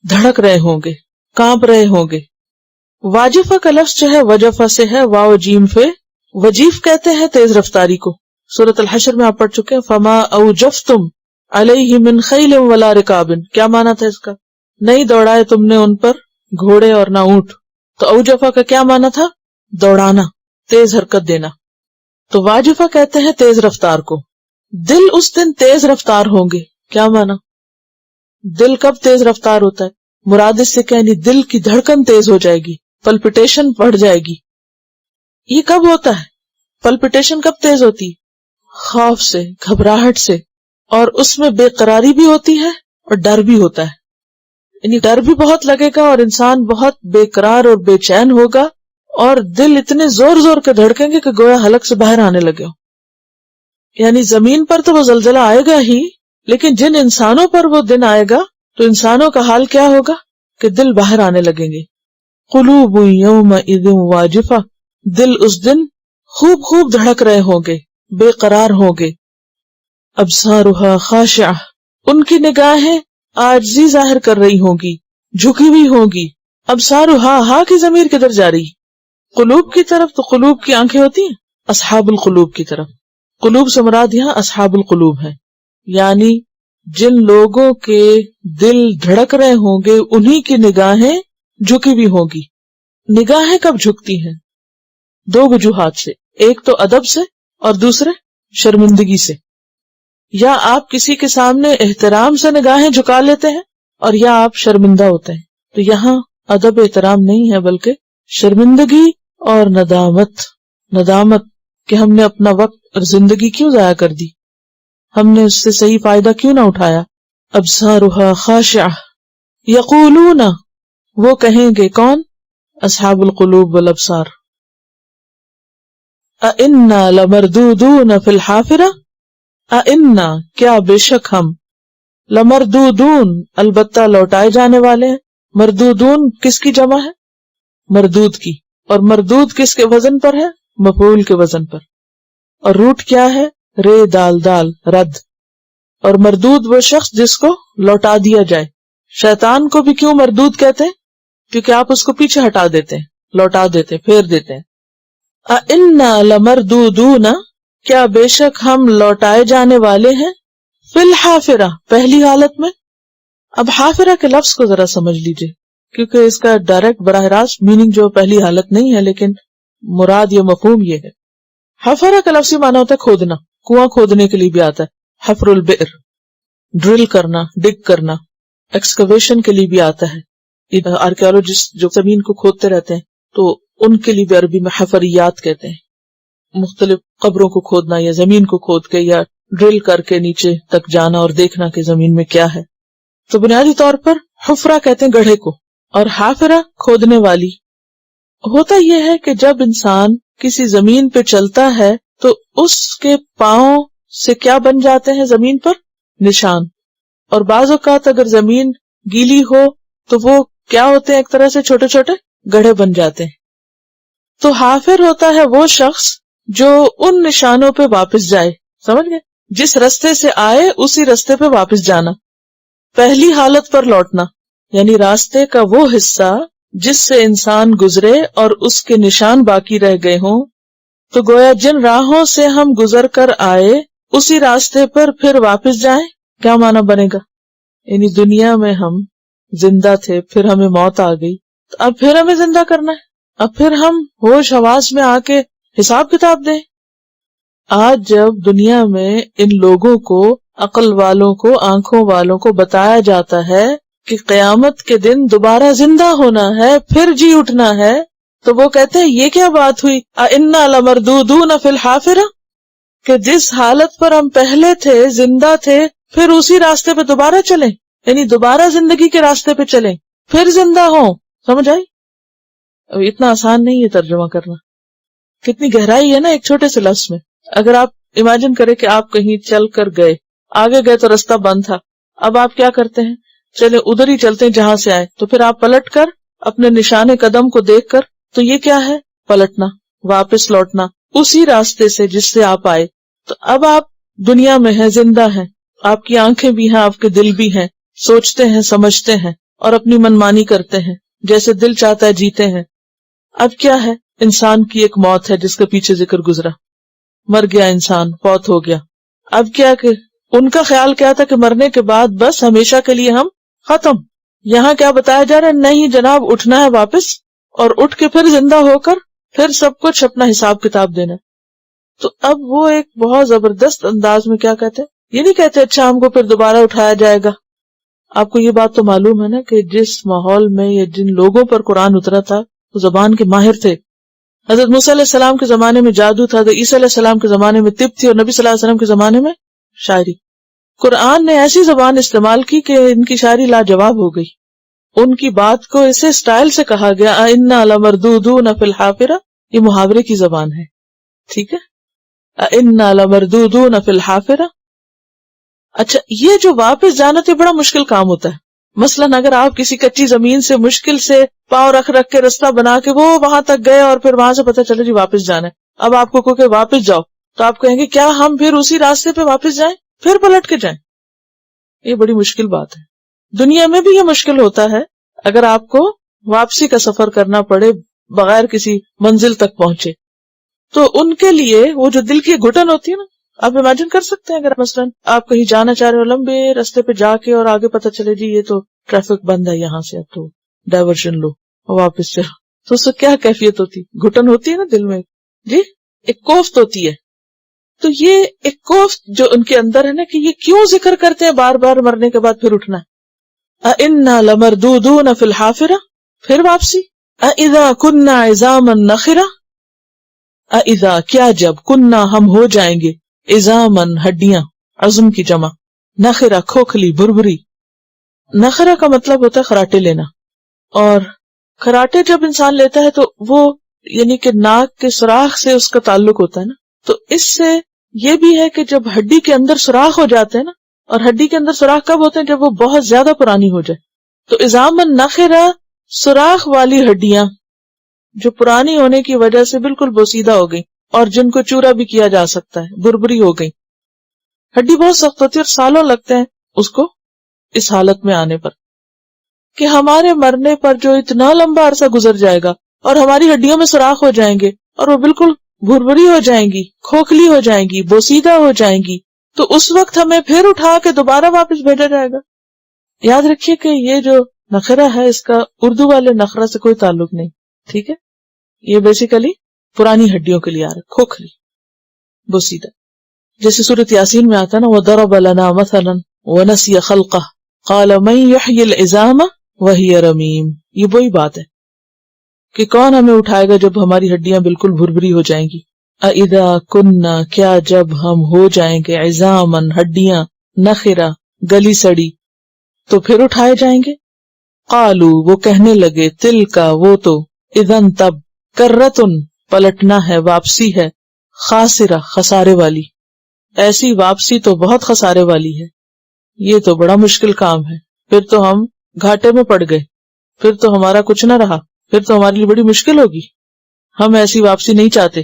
دھڑک رہے ہوں گے، کانپ رہے ہوں گے. واجفہ کا لفظ جو ہے وجفہ سے ہے، واو جیم فے. وجیف کہتے ہیں تیز رفتاری کو. سورۃ الحشر میں آپ پڑھ چکے ہیں فما اوجفتم علیہ من خیل ولا رکاب، کیا معنی تھا اس کا؟ نہیں دوڑائے تم نے ان پر گھوڑے اور نہ اونٹ. تو اوجفہ کا کیا معنی تھا؟ دوڑانا، تیز حرکت دینا. تو واجفہ کہتے ہیں تیز رفتار کو. دل اس دن تیز رفتار ہوں گے، کیا معنی؟ دل کب تیز رفتار ہوتا ہے؟ مراد اس سے کہنی دل کی دھڑکن تیز ہو جائے گی، پلپٹیشن بڑھ جائے گی. یہ کب ہوتا ہے؟ پلپٹیشن کب تیز ہوتی؟ خوف سے، گھبراہٹ سے. اور اس میں بے قراری بھی ہوتی ہے اور ڈر بھی ہوتا ہے. یعنی ڈر بھی بہت لگے گا اور انسان بہت بے قرار اور بے چین ہوگا، اور دل اتنے زور زور کے دھڑکیں گے کہ گویا حلق سے باہر آنے لگے ہو. یعنی زمین پر تو وہ زلزلہ آئے گا ہی، لیکن جن انسانوں پر وہ دن آئے گا تو انسانوں کا حال کیا ہوگا کہ دل باہر آنے لگیں گے. قلوب یومئذ واجفہ، دل اس دن خوب خوب دھڑک رہے ہوں گے، بے قرار ہوں گے. ابصارها خاشعہ، ان کی نگاہیں عاجزی ظاہر کر رہی ہوں گی، جھکی ہوئی ہوں گی. ابصارها، ہا کی ضمیر کدھر جا رہی؟ قلوب کی طرف. تو قلوب کی آنکھیں ہوتی ہیں اصحاب القلوب کی طرف. قلوب سے مراد یہاں اصحاب القلوب ہے، یعنی جن لوگوں کے دل دھڑک رہے ہوں گے انہی کی نگاہیں جھکی بھی ہوں گی. نگاہیں کب جھکتی ہیں؟ دو وجوہات سے، ایک تو ادب سے اور دوسرے شرمندگی سے. یا آپ کسی کے سامنے احترام سے نگاہیں جھکا لیتے ہیں اور یا آپ شرمندہ ہوتے ہیں. تو یہاں ادب احترام نہیں ہے بلکہ شرمندگی اور ندامت کہ ہم نے اپنا وقت اور زندگی کیوں ضائع کر دی، ہم نے اس سے صحیح فائدہ کیوں نہ اٹھایا. ابصارها خاشعہ، یقولون، وہ کہیں گے کون؟ اصحاب القلوب والابصار. اِنَّا لَمَرْدُودُونَ فِي الْحَافِرَةِ، اِنَّا، کیا بے شک ہم، لمردودون، البتہ لوٹائے جانے والے ہیں. مردودون کس کی جمع ہے؟ مردود کی. اور مردود کس کے وزن پر ہے؟ مفعول کے وزن پر. اور روٹ کیا ہے؟ رے دال دال، رد. اور مردود وہ شخص جس کو لوٹا دیا جائے. شیطان کو بھی کیوں مردود کہتے ہیں؟ کیونکہ آپ اس کو پیچھے ہٹا دیتے ہیں، لوٹا دیتے ہیں، پھیر دیتے ہیں. اِنَّا لَمَرْدُودُونَ، کیا بے شک ہم لوٹائے جانے والے ہیں، فِي الْحَافِرَةِ، پہلی حالت میں. اب حافرہ کے لفظ کو ذرا سمجھ لیجئے، کیونکہ اس کا ڈائریکٹ براہ راست میننگ جو پہلی حالت نہیں ہے، لیکن مراد یا مفہوم یہ ہے. حفرہ کا لفظی معنی ہوتا ہے کھودنا، کنواں کھودنے کے لیے بھی آتا ہے. حفر البئر، ڈرل کرنا، ڈگ کرنا. ایکسکویشن کے لیے بھی آتا ہے. آرکیولوجسٹ جو زمین کو کھودتے رہتے ہیں تو ان کے لیے بھی عربی میں حفریات کہتے ہیں. مختلف قبروں کو کھودنا یا زمین کو کھود کے یا ڈرل کر کے نیچے تک جانا اور دیکھنا کہ زمین میں کیا ہے. تو بنیادی طور پر حفرہ کہتے ہیں گڑھے کو، اور حافرہ کھودنے والی. ہوتا یہ ہے کہ جب انسان کسی زمین پہ چلتا ہے تو اس کے پاؤں سے کیا بن جاتے ہیں زمین پر؟ نشان. اور بعض اوقات اگر زمین گیلی ہو تو وہ کیا ہوتے ہیں؟ ایک طرح سے چھوٹے چھوٹے گڑھے بن جاتے ہیں. تو حافر ہوتا ہے وہ شخص جو ان نشانوں پہ واپس جائے. سمجھ گئے؟ جس رستے سے آئے اسی رستے پہ واپس جانا، پہلی حالت پر لوٹنا. یعنی راستے کا وہ حصہ جس سے انسان گزرے اور اس کے نشان باقی رہ گئے ہوں. تو گویا جن راہوں سے ہم گزر کر آئے اسی راستے پر پھر واپس جائیں. کیا معنی بنے گا؟ یعنی دنیا میں ہم زندہ تھے، پھر ہمیں موت آ گئی، تو اب پھر ہمیں زندہ کرنا ہے، اب پھر ہم ہوش حواس میں آ کے حساب کتاب دیں. آج جب دنیا میں ان لوگوں کو، عقل والوں کو، آنکھوں والوں کو بتایا جاتا ہے کہ قیامت کے دن دوبارہ زندہ ہونا ہے، پھر جی اٹھنا ہے، تو وہ کہتے ہیں یہ کیا بات ہوئی؟ اِنَّا لَمَرْدُودُونَ فِي الْحَافِرَةِ، کہ جس حالت پر ہم پہلے تھے، زندہ تھے، پھر اسی راستے پہ دوبارہ چلیں. یعنی دوبارہ زندگی کے راستے پہ چلیں، پھر زندہ ہوں. سمجھ آئی؟ اب اتنا آسان نہیں ہے ترجمہ کرنا، کتنی گہرائی ہے نا ایک چھوٹے سے لفظ میں. اگر آپ امیجن کریں کہ آپ کہیں چل کر گئے، آگے گئے تو رستہ بند تھا، اب آپ کیا کرتے ہیں؟ چلے ادھر ہی چلتے ہیں جہاں سے آئے. تو پھر آپ پلٹ کر اپنے نشان قدم کو دیکھ کر، تو یہ کیا ہے؟ پلٹنا، واپس لوٹنا اسی راستے سے جس سے آپ آئے. تو اب آپ دنیا میں ہیں، زندہ ہیں، آپ کی آنکھیں بھی ہیں، آپ کے دل بھی ہیں، سوچتے ہیں، سمجھتے ہیں اور اپنی منمانی کرتے ہیں، جیسے دل چاہتا ہے جیتے ہیں. اب کیا ہے؟ انسان کی ایک موت ہے جس کے پیچھے ذکر گزرا، مر گیا انسان، فوت ہو گیا. اب کیا کہ ان کا خیال کیا تھا کہ مرنے کے بعد بس ہمیشہ کے لیے ہم ختم. یہاں کیا بتایا جا رہا ہے؟ نہیں جناب، اٹھنا ہے واپس، اور اٹھ کے پھر زندہ ہو کر پھر سب کچھ اپنا حساب کتاب دینا. تو اب وہ ایک بہت زبردست انداز میں کیا کہتے ہیں؟ یہ نہیں کہتے اچھا ہم کو پھر دوبارہ اٹھایا جائے گا. آپ کو یہ بات تو معلوم ہے نا کہ جس ماحول میں یا جن لوگوں پر قرآن اترا تھا وہ زبان کے ماہر تھے. حضرت موسیٰ علیہ السلام کے زمانے میں جادو تھا، حضرت عیسیٰ علیہ السلام کے زمانے میں طب تھی، اور نبی صلی اللہ علیہ وسلم کے زمانے میں شاعری. قرآن نے ایسی زبان استعمال کی کہ ان کی شاعری لاجواب ہو گئی. ان کی بات کو اسے سٹائل سے کہا گیا اِنَّا لَمَرْدُودُونَ فِي الْحَافِرَةِ. یہ محاورے کی زبان ہے، ٹھیک ہے؟ اِنَّا لَمَرْدُودُونَ فِي الْحَافِرَةِ. اچھا، یہ جو واپس جانا تو بڑا مشکل کام ہوتا ہے. مثلاً اگر آپ کسی کچی زمین سے مشکل سے پاؤں رکھ رکھ کے راستہ بنا کے وہ وہاں تک گئے اور پھر وہاں سے پتہ چلے جی واپس جانا ہے، اب آپ کو کوئی کہ واپس جاؤ، تو آپ کہیں گے کیا ہم پھر اسی راستے پہ واپس جائیں، پھر پلٹ کے جائیں؟ یہ بڑی مشکل بات ہے. دنیا میں بھی یہ مشکل ہوتا ہے اگر آپ کو واپسی کا سفر کرنا پڑے بغیر کسی منزل تک پہنچے. تو ان کے لیے وہ جو دل کی گھٹن ہوتی ہے نا، آپ امیجن کر سکتے ہیں اگر مثلاً آپ کہیں جانا چاہ رہے ہو لمبے راستے پہ جا کے اور آگے پتہ چلے جی یہ تو ٹریفک بند ہے یہاں سے، اب تو ڈائیورژن لو اور واپس چلو، تو اس سے کیا کیفیت ہوتی، گھٹن ہوتی ہے نا دل میں، جی ایک کوفت ہوتی ہے. تو یہ ایک کوفت جو ان کے اندر ہے نا کہ یہ کیوں ذکر کرتے ہیں بار بار مرنے کے بعد پھر اٹھنا، اِنَّا لَمَرْدُودُونَ فِي الْحَافِرَةِ، پھر واپسی، اِذَا كُنَّا عِظَامًا نَخِرَةً، اِذَا کیا جب، کننا ہم ہو جائیں گے، عظامًا ہڈیاں، عظم کی جمع، نخرہ کھوکھلی بھربھری. نخرہ کا مطلب ہوتا ہے خراٹے لینا، اور خراٹے جب انسان لیتا ہے تو وہ یعنی کہ ناک کے سوراخ سے اس کا تعلق ہوتا ہے نا. تو اس سے یہ بھی ہے کہ جب ہڈی کے اندر سوراخ ہو جاتے ہیں نا، اور ہڈی کے اندر سوراخ کب ہوتے ہیں جب وہ بہت زیادہ پرانی ہو جائے. تو عظامًا نخرہ سوراخ والی ہڈیاں جو پرانی ہونے کی وجہ سے بالکل بوسیدہ ہو گئی اور جن کو چورا بھی کیا جا سکتا ہے، بربری ہو گئی. ہڈی بہت سخت ہوتی ہے اور سالوں لگتے ہیں اس کو اس حالت میں آنے پر، کہ ہمارے مرنے پر جو اتنا لمبا عرصہ گزر جائے گا اور ہماری ہڈیوں میں سوراخ ہو جائیں گے اور وہ بالکل بھربری ہو جائیں گی، کھوکھلی ہو جائیں گی، بوسیدہ ہو جائیں گی، تو اس وقت ہمیں پھر اٹھا کے دوبارہ واپس بھیجا جائے گا. یاد رکھیے کہ یہ جو نخرہ ہے اس کا اردو والے نخرہ سے کوئی تعلق نہیں، ٹھیک ہے؟ یہ بیسیکلی پرانی ہڈیوں کے لیے آ رہا ہے، کھوکھلی بوسیدہ. جیسے سورۃ یاسین میں آتا نا وَضَرَبَ لَنَا مَثَلًا وَنَسِیَ خَلْقَهُ قَالَ مَن يُحْيِي الْعِظَامَ وَهِيَ رَمِيمٌ. یہ وہی بات ہے کہ کون ہمیں اٹھائے گا جب ہماری ہڈیاں بالکل بھربھری ہو جائیں گی. اِذَا كُنَّا کیا جب ہم ہو جائیں گے عِظَامًا ہڈیاں، نخرہ گلی سڑی، تو پھر اٹھائے جائیں گے. قالوا وہ کہنے لگے تلکا وہ تو، اذن تب، کرتن پلٹنا ہے، واپسی ہے، خاسرہ خسارے والی. ایسی واپسی تو بہت خسارے والی ہے، یہ تو بڑا مشکل کام ہے، پھر تو ہم گھاٹے میں پڑ گئے، پھر تو ہمارا کچھ نہ رہا، پھر تو ہمارے لیے بڑی مشکل ہوگی، ہم ایسی واپسی نہیں چاہتے.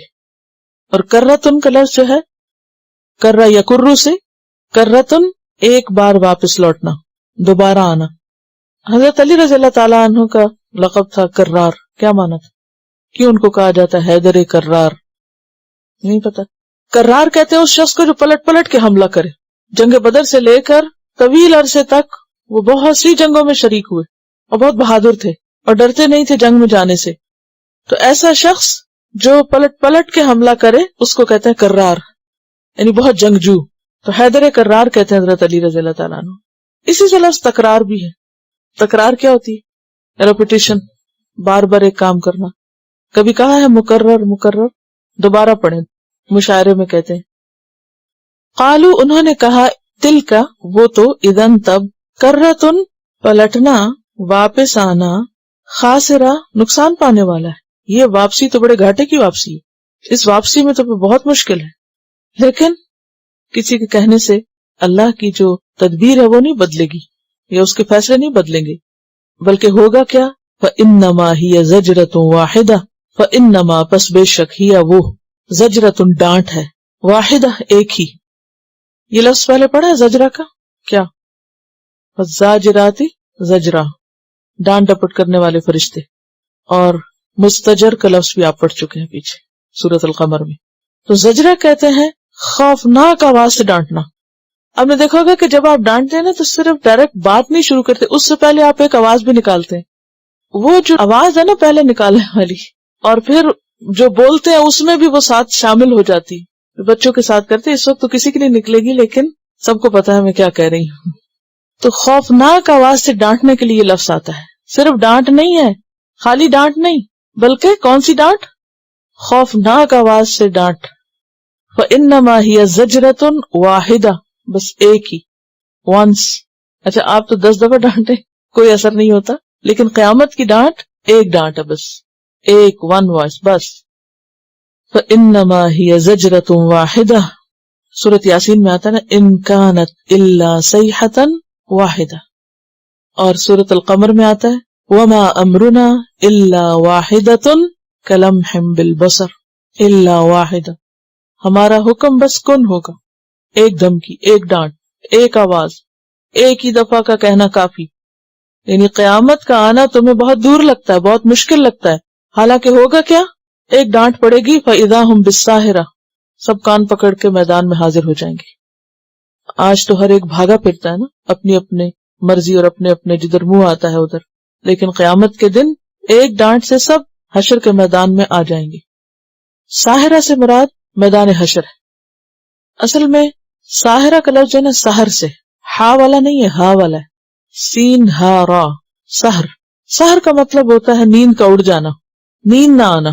اور کرتن کا لفظ جو ہے کرہ یا کرو سے، کرتن ایک بار واپس لوٹنا، دوبارہ آنا. حضرت علی رضی اللہ تعالیٰ عنہ کا لقب تھا کرار. کیا مانا تھا؟ کیوں ان کو کہا جاتا ہے حیدر کرار؟ نہیں پتا. کرار کہتے ہیں اس شخص کو جو پلٹ پلٹ کے حملہ کرے. جنگ بدر سے لے کر طویل عرصے تک وہ بہت سی جنگوں میں شریک ہوئے اور بہت بہادر تھے اور ڈرتے نہیں تھے جنگ میں جانے سے. تو ایسا شخص جو پلٹ پلٹ کے حملہ کرے اس کو کہتے ہیں کرار، یعنی بہت جنگجو. تو حیدر کرار کہتے ہیں حضرت علی رضی اللہ تعالیٰ عنہ. اسی سے لفظ تکرار بھی ہے. تکرار کیا ہوتی ہے؟ ریپیٹیشن، بار بار ایک کام کرنا. کبھی کہا ہے مکرر، مکرر دوبارہ پڑھیں، مشاعرے میں کہتے ہیں. قالو انہوں نے کہا تل کا وہ تو، اذن تب، کرتن پلٹنا، واپس آنا، خاسرہ نقصان پانے والا ہے. یہ واپسی تو بڑے گھاٹے کی واپسی ہے، اس واپسی میں تو بہت مشکل ہے. لیکن کسی کے کہنے سے اللہ کی جو تدبیر ہے وہ نہیں بدلے گی، یا اس کے فیصلے نہیں بدلیں گے، بلکہ ہوگا کیا؟ فَإِنَّمَا هِيَ زَجْرَةٌ وَاحِدَةٌ فَإِنَّمَا پس بے شک ہی وہ زجرتن ڈانٹ ہے، واحدہ ایک ہی. یہ لفظ پہلے پڑھا ہے زجرہ کا کیا؟ زاجراتی زجرہ، ڈانٹ ڈپٹ کرنے والے فرشتے. اور مستجر کا لفظ بھی آپ پڑھ چکے ہیں پیچھے سورۃ القمر میں. تو زجرہ کہتے ہیں خوفناک آواز سے ڈانٹنا. آپ نے دیکھا ہوگا کہ جب آپ ڈانٹتے ہیں نا تو صرف ڈائریکٹ بات نہیں شروع کرتے، اس سے پہلے آپ ایک آواز بھی نکالتے ہیں. وہ جو آواز ہے نا پہلے نکالنے والی، اور پھر جو بولتے ہیں اس میں بھی وہ ساتھ شامل ہو جاتی. بچوں کے ساتھ کرتے، اس وقت تو کسی کی نہیں نکلے گی لیکن سب کو پتا ہے میں کیا کہہ رہی ہوں. تو خوفناک آواز سے ڈانٹنے کے لیے یہ لفظ آتا ہے. صرف ڈانٹ نہیں ہے، خالی ڈانٹ نہیں، بلکہ کون سی ڈانٹ؟ خوفناک آواز سے ڈانٹ. فَإِنَّمَا هِيَ زَجْرَةٌ وَاحِدَةٌ بس ایک ہی، once. اچھا آپ تو 10 دفعہ ڈانٹے کوئی اثر نہیں ہوتا، لیکن قیامت کی ڈانٹ ایک ڈانٹ ہے، بس ایک، ون وائس بس. فَإِنَّمَا هِيَ زَجْرَةٌ وَاحِدَةٌ سورۃ یاسین میں آتا ہے نا، إِن كَانَتْ إِلَّا صَيْحَةً وَاحِدَةً. اور سورۃ القمر میں آتا ہے وما امرنا الا واحدۃ کلمح بالبصر الا واحدہ، ہمارا حکم بس کن ہوگا، ایک دھمکی، ایک ڈانٹ، ایک آواز، ایک ہی دفعہ کا کہنا کافی. یعنی قیامت کا آنا تمہیں بہت دور لگتا ہے، بہت مشکل لگتا ہے، حالانکہ ہوگا کیا؟ ایک ڈانٹ پڑے گی فَإِذَا هُمْ بِالسَّاهِرَةِ، سب کان پکڑ کے میدان میں حاضر ہو جائیں گے. آج تو ہر ایک بھاگا پھرتا ہے نا اپنی اپنے مرضی اور اپنے اپنے جدھر منہ آتا ہے ادھر، لیکن قیامت کے دن ایک ڈانٹ سے سب حشر کے میدان میں آ جائیں گے. ساحرہ سے مراد میدان حشر ہے. اصل میں ساحرہ کا لفظ ہے نا سحر سے، ہا والا نہیں ہے، ہا والا ہے، سین ہا را، سحر. سحر کا مطلب ہوتا ہے نیند کا اڑ جانا، نیند نہ آنا.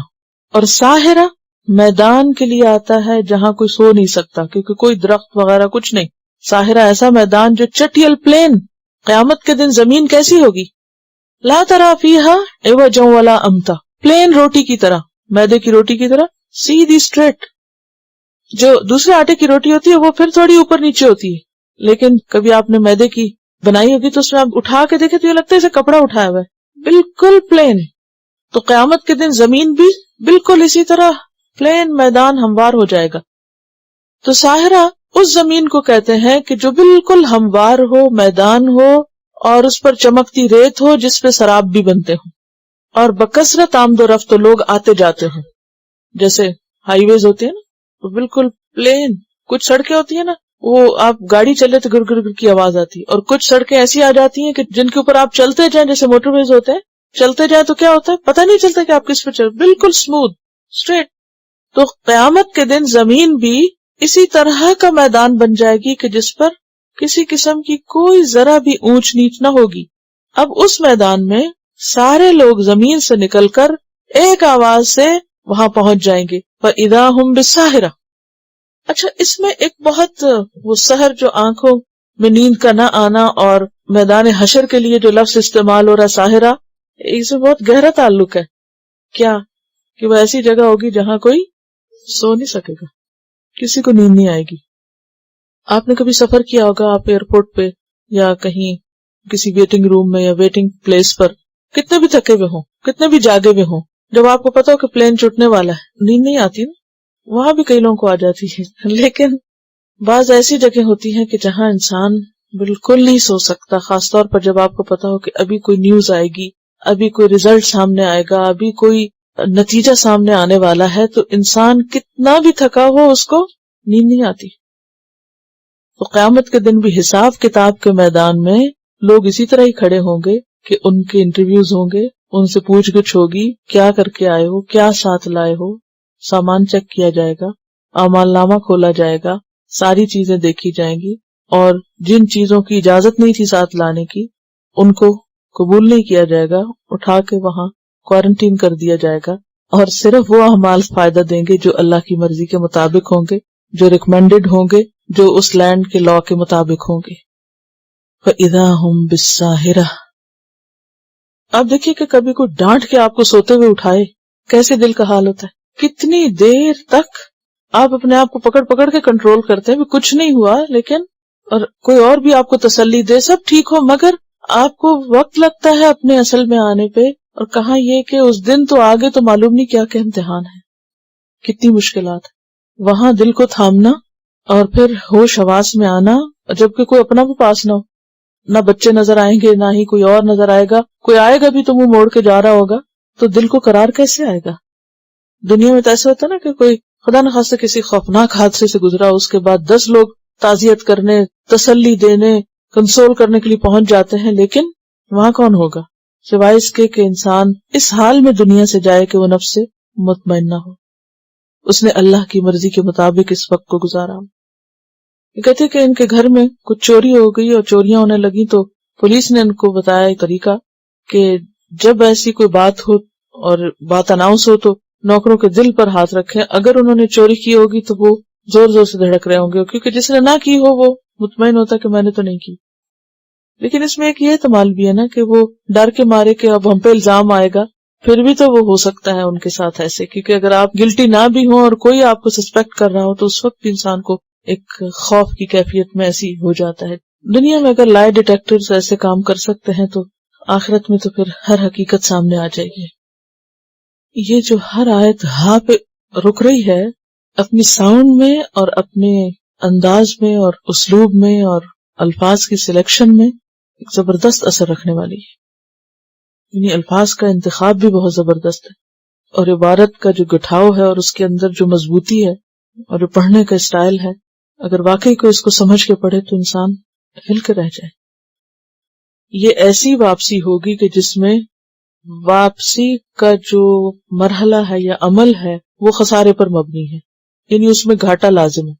اور ساحرہ میدان کے لیے آتا ہے جہاں کوئی سو نہیں سکتا، کیونکہ کوئی درخت وغیرہ کچھ نہیں. ساحرہ ایسا میدان جو چٹیل پلین. قیامت کے دن زمین کیسی ہوگی؟ لا تری فیہا عوجا ولا امتا، پلین روٹی کی طرح، میدے کی روٹی کی طرح سیدھی اسٹریٹ. جو دوسرے آٹے کی روٹی ہوتی ہے وہ پھر تھوڑی اوپر نیچے ہوتی ہے، لیکن کبھی آپ نے میدے کی بنائی ہوگی تو اس میں آپ اٹھا کے دیکھیں تو یہ لگتا ہے اسے کپڑا اٹھایا ہوا ہے، بالکل پلین. تو قیامت کے دن زمین بھی بالکل اسی طرح پلین میدان ہموار ہو جائے گا. تو ساحرہ اس زمین کو کہتے ہیں کہ جو بالکل ہموار ہو، میدان ہو، اور اس پر چمکتی ریت ہو جس پہ سراب بھی بنتے ہوں، اور بکثرت آمد و رفت لوگ آتے جاتے ہوں. جیسے ہائی ویز ہوتے ہیں نا وہ بالکل پلین، کچھ سڑکیں ہوتی ہیں نا وہ آپ گاڑی چلے تو گر گر گر کی آواز آتی ہے، اور کچھ سڑکیں ایسی آ جاتی ہیں کہ جن کے اوپر آپ چلتے جائیں، جیسے موٹر ویز ہوتے ہیں، چلتے جائیں تو کیا ہوتا ہے پتہ نہیں چلتا کہ آپ کس پہ چل، بالکل اسموتھ اسٹریٹ. تو قیامت کے دن زمین بھی اسی طرح کا میدان بن جائے گی کہ جس پر کسی قسم کی کوئی ذرا بھی اونچ نیچ نہ ہوگی. اب اس میدان میں سارے لوگ زمین سے نکل کر ایک آواز سے وہاں پہنچ جائیں گے. فَإِذَا هُمْ بِالسَّاهِرَةِ. اچھا، اس میں ایک بہت وہ سحر جو آنکھوں میں نیند کا نہ آنا اور میدان حشر کے لیے جو لفظ استعمال ہو رہا ساحرہ، اس سے بہت گہرا تعلق ہے. کیا کہ وہ ایسی جگہ ہوگی جہاں کوئی سو نہیں سکے گا، کسی کو نیند نہیں آئے گی. آپ نے کبھی سفر کیا ہوگا، آپ ایئرپورٹ پہ یا کہیں کسی ویٹنگ روم میں یا ویٹنگ پلیس پر کتنے بھی تھکے ہوئے ہوں، کتنے بھی جاگے ہوئے ہوں، جب آپ کو پتا ہو کہ پلین چھوٹنے والا ہے نیند نہیں آتی نا. وہاں بھی کئی لوگوں کو آ جاتی ہے، لیکن بعض ایسی جگہ ہوتی ہیں کہ جہاں انسان بالکل نہیں سو سکتا، خاص طور پر جب آپ کو پتا ہو کہ ابھی کوئی نیوز آئے گی، ابھی کوئی ریزلٹ سامنے آئے گا، ابھی کوئی نتیجہ سامنے آنے والا ہے، تو انسان کتنا بھی تھکا ہو اس کو نیند نہیں آتی. تو قیامت کے دن بھی حساب کتاب کے میدان میں لوگ اسی طرح ہی کھڑے ہوں گے کہ ان کے انٹرویوز ہوں گے، ان سے پوچھ گچھ ہوگی، کیا کر کے آئے ہو، کیا ساتھ لائے ہو، سامان چیک کیا جائے گا، اعمال نامہ کھولا جائے گا، ساری چیزیں دیکھی جائیں گی، اور جن چیزوں کی اجازت نہیں تھی ساتھ لانے کی ان کو قبول نہیں کیا جائے گا، اٹھا کے وہاں کوارنٹین کر دیا جائے گا، اور صرف وہ اعمال فائدہ دیں گے جو اللہ کی مرضی کے مطابق ہوں گے، جو ریکمینڈڈ ہوں گے، جو اس لینڈ کے لا کے مطابق ہوں گے. فَإِذَا هُمْ بِالسَّاهِرَةِ. اب دیکھیے کہ کبھی کوئی ڈانٹ کے آپ کو سوتے ہوئے اٹھائے، کیسے دل کا حال ہوتا ہے. کتنی دیر تک آپ اپنے آپ کو پکڑ پکڑ کے کنٹرول کرتے ہیں، کچھ نہیں ہوا، لیکن اور کوئی اور بھی آپ کو تسلی دے سب ٹھیک ہو، مگر آپ کو وقت لگتا ہے اپنے اصل میں آنے پہ. اور کہاں یہ کہ اس دن تو آگے تو معلوم نہیں کیا کہ امتحان ہے، کتنی مشکلات. وہاں دل کو تھامنا اور پھر ہوش حواس میں آنا، جبکہ کوئی اپنا بھی پاس نہ ہو، نہ بچے نظر آئیں گے نہ ہی کوئی اور نظر آئے گا، کوئی آئے گا بھی تو منہ موڑ کے جا رہا ہوگا، تو دل کو قرار کیسے آئے گا. دنیا میں تو ایسا ہوتا ہے نا کہ کوئی خدا نخواستہ کسی خوفناک حادثے سے گزرا، اس کے بعد 10 لوگ تعزیت کرنے، تسلی دینے، کنسول کرنے کے لیے پہنچ جاتے ہیں، لیکن وہاں کون ہوگا سوائے اس کے کہ انسان اس حال میں دنیا سے جائے کہ وہ نفس سے مطمئن نہ ہو، اس نے اللہ کی مرضی کے مطابق اس وقت کو گزارا. یہ کہتے کہ ان کے گھر میں کچھ چوری ہو گئی اور چوریاں ہونے لگی، تو پولیس نے ان کو بتایا ایک طریقہ کہ جب ایسی کوئی بات ہو اور بات اناؤنس ہو تو نوکروں کے دل پر ہاتھ رکھیں، اگر انہوں نے چوری کی ہوگی تو وہ زور زور سے دھڑک رہے ہوں گے، کیونکہ جس نے نہ کی ہو وہ مطمئن ہوتا کہ میں نے تو نہیں کی. لیکن اس میں ایک یہ احتمال بھی ہے نا کہ وہ ڈر کے مارے کہ اب ہم پہ الزام آئے گا، پھر بھی تو وہ ہو سکتا ہے ان کے ساتھ ایسے، کیونکہ اگر آپ گلٹی نہ بھی ہوں اور کوئی آپ کو سسپیکٹ کر رہا ہو تو اس وقت انسان کو ایک خوف کی کیفیت میں ایسی ہو جاتا ہے. دنیا میں اگر لائے ڈیٹیکٹرز ایسے کام کر سکتے ہیں تو آخرت میں تو پھر ہر حقیقت سامنے آ جائے گی. یہ جو ہر آیت ہاں پہ رک رہی ہے اپنی ساؤنڈ میں اور اپنے انداز میں اور اسلوب میں اور الفاظ کی سلیکشن میں ایک زبردست اثر رکھنے والی ہے. یعنی الفاظ کا انتخاب بھی بہت زبردست ہے اور عبارت کا جو گٹھاؤ ہے اور اس کے اندر جو مضبوطی ہے اور جو پڑھنے کا اسٹائل ہے، اگر واقعی کوئی اس کو سمجھ کے پڑھے تو انسان ہل کے رہ جائے. یہ ایسی واپسی ہوگی کہ جس میں واپسی کا جو مرحلہ ہے یا عمل ہے وہ خسارے پر مبنی ہے، یعنی اس میں گھاٹا لازم ہے،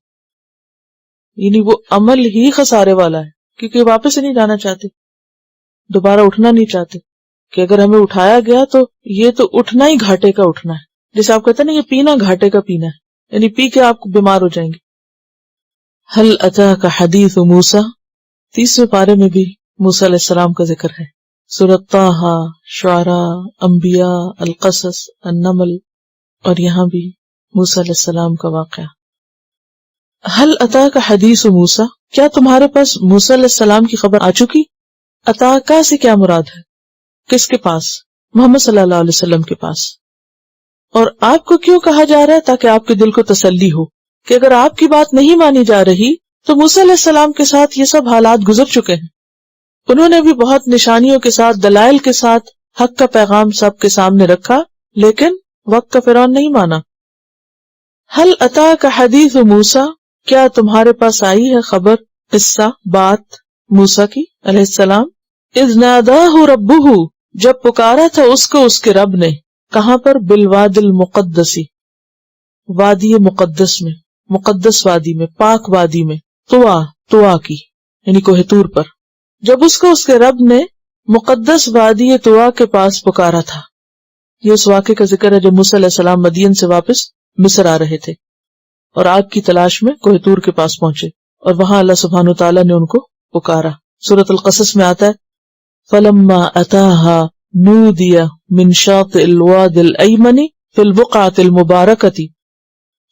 یعنی وہ عمل ہی خسارے والا ہے کیونکہ واپس نہیں جانا چاہتے، دوبارہ اٹھنا نہیں چاہتے کہ اگر ہمیں اٹھایا گیا تو یہ تو اٹھنا ہی گھاٹے کا اٹھنا ہے. جیسے آپ کہتے ہیں نا یہ پینا گھاٹے کا پینا ہے، یعنی پی کے آپ بیمار ہو جائیں گے. هل اتاک حدیث موسیٰ، 30ویں پارے میں بھی موسیٰ علیہ السلام کا ذکر ہے. سورۃ طٰہٰ، شعراء، انبیاء، القصص، النمل، اور یہاں بھی موسیٰ علیہ السلام کا واقعہ. هل اتاک حدیث موسیٰ، کیا تمہارے پاس موسیٰ علیہ السلام کی خبر آ چکی؟ اتاکا سے کیا مراد ہے؟ کس کے پاس؟ محمد صلی اللہ علیہ وسلم کے پاس. اور آپ کو کیوں کہا جا رہا ہے؟ تاکہ آپ کے دل کو تسلی ہو کہ اگر آپ کی بات نہیں مانی جا رہی تو موسیٰ علیہ السلام کے ساتھ یہ سب حالات گزر چکے ہیں. انہوں نے بھی بہت نشانیوں کے ساتھ، دلائل کے ساتھ حق کا پیغام سب کے سامنے رکھا، لیکن وقت کا فرعون نہیں مانا. هل اتاک حدیث موسیٰ، کیا تمہارے پاس آئی ہے خبر، قصہ، بات موسیٰ کی علیہ السلام؟ اذ ناداہ ربہ، جب پکارا تھا اس کو اس کے رب نے. کہاں پر؟ بالواد المقدسی، وادی مقدس میں، مقدس وادی میں، پاک وادی میں، طوا کی یعنی کوہ طور پر. جب اس کو اس کے رب نے مقدس وادی طوا کے پاس پکارا تھا. یہ اس واقعے کا ذکر ہے جب موسیٰ علیہ السلام مدین سے واپس مصر آ رہے تھے اور آگ کی تلاش میں کوہ طور کے پاس پہنچے اور وہاں اللہ سبحانہ وتعالیٰ نے ان کو پکارا. سورۃ القصص میں آتا ہے فَلَمَّا أَتَاهَا نُودِيَ مِنْ شَاطِئِ الْوَادِ الْأَيْمَنِ فِي الْبُقْعَةِ الْمُبَارَكَةِ.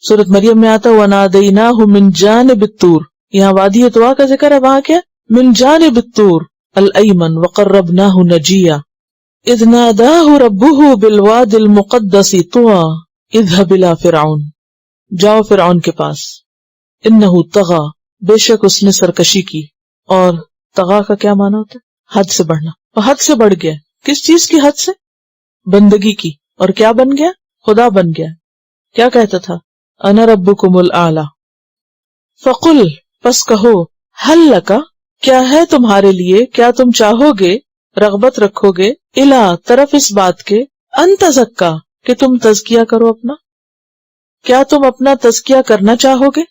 سورۃ مریم میں آتا ہے وَنَادَيْنَاهُ مِنْ جَانِبِ الطُّورِ. یہاں وادی طوا کا ذکر ہے، وہاں کیا؟ مِنْ جَانِبِ الطُّورِ الْأَيْمَنِ وَقَرَّبْنَاهُ نَجِيًّا اذ ناداہ ربہ بالواد المقدس طوى اذهب الى فرعون، جاؤ فرعون کے پاس، انہ طغى، بے شک اس نے سرکشی کی. اور طغى کا کیا معنی ہوتا ہے؟ حد سے بڑھنا. اور حد سے بڑھ گیا، کس چیز کی حد سے؟ بندگی کی. اور کیا بن گیا؟ خدا بن گیا. کیا کہتا تھا؟ انا ربکم الاعلی. فقل، پس کہو، حل لک، کیا ہے تمہارے لیے، کیا تم چاہو گے، رغبت رکھو گے، الا، طرف اس بات کے، ان تزکا، کہ تم تزکیہ کرو اپنا. کیا تم اپنا تزکیہ کرنا چاہو گے؟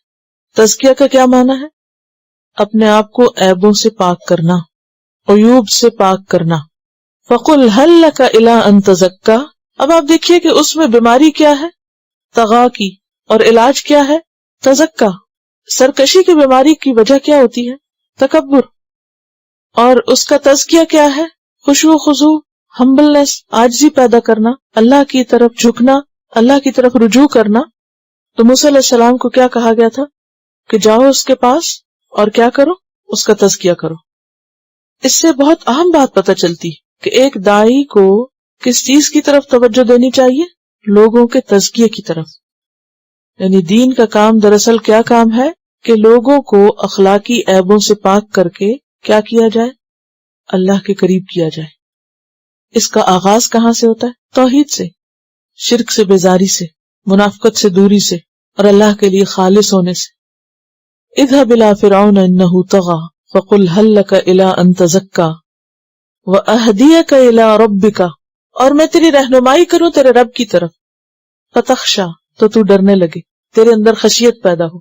تزکیہ کا کیا معنی ہے؟ اپنے آپ کو عیبوں سے پاک کرنا، عیوب سے پاک کرنا. فقل حل لک الا ان تزکا. اب آپ دیکھیے کہ اس میں بیماری کیا ہے؟ طغا کی. اور علاج کیا ہے؟ تزکا. سرکشی کی بیماری کی وجہ کیا ہوتی ہے؟ تکبر. اور اس کا تزکیہ کیا ہے؟ خشوع خضوع، ہمبلنس، عاجزی پیدا کرنا، اللہ کی طرف جھکنا، اللہ کی طرف رجوع کرنا. تو موسیٰ علیہ السلام کو کیا کہا گیا تھا کہ جاؤ اس کے پاس اور کیا کرو؟ اس کا تزکیہ کرو. اس سے بہت اہم بات پتہ چلتی کہ ایک داعی کو کس چیز کی طرف توجہ دینی چاہیے؟ لوگوں کے تزکیے کی طرف. یعنی دین کا کام دراصل کیا کام ہے کہ لوگوں کو اخلاقی عیبوں سے پاک کر کے کیا کیا جائے؟ اللہ کے قریب کیا جائے. اس کا آغاز کہاں سے ہوتا ہے؟ توحید سے، شرک سے بیزاری سے، منافقت سے دوری سے، اور اللہ کے لیے خالص ہونے سے. اذهب الى فرعون انه طغى فقل هل لك الى ان تزكى واهديك الى ربك، اور میں تیری رہنمائی کروں تیرے رب کی طرف. فتخشى، تو ڈرنے لگے، تیرے اندر خشیت پیدا ہو.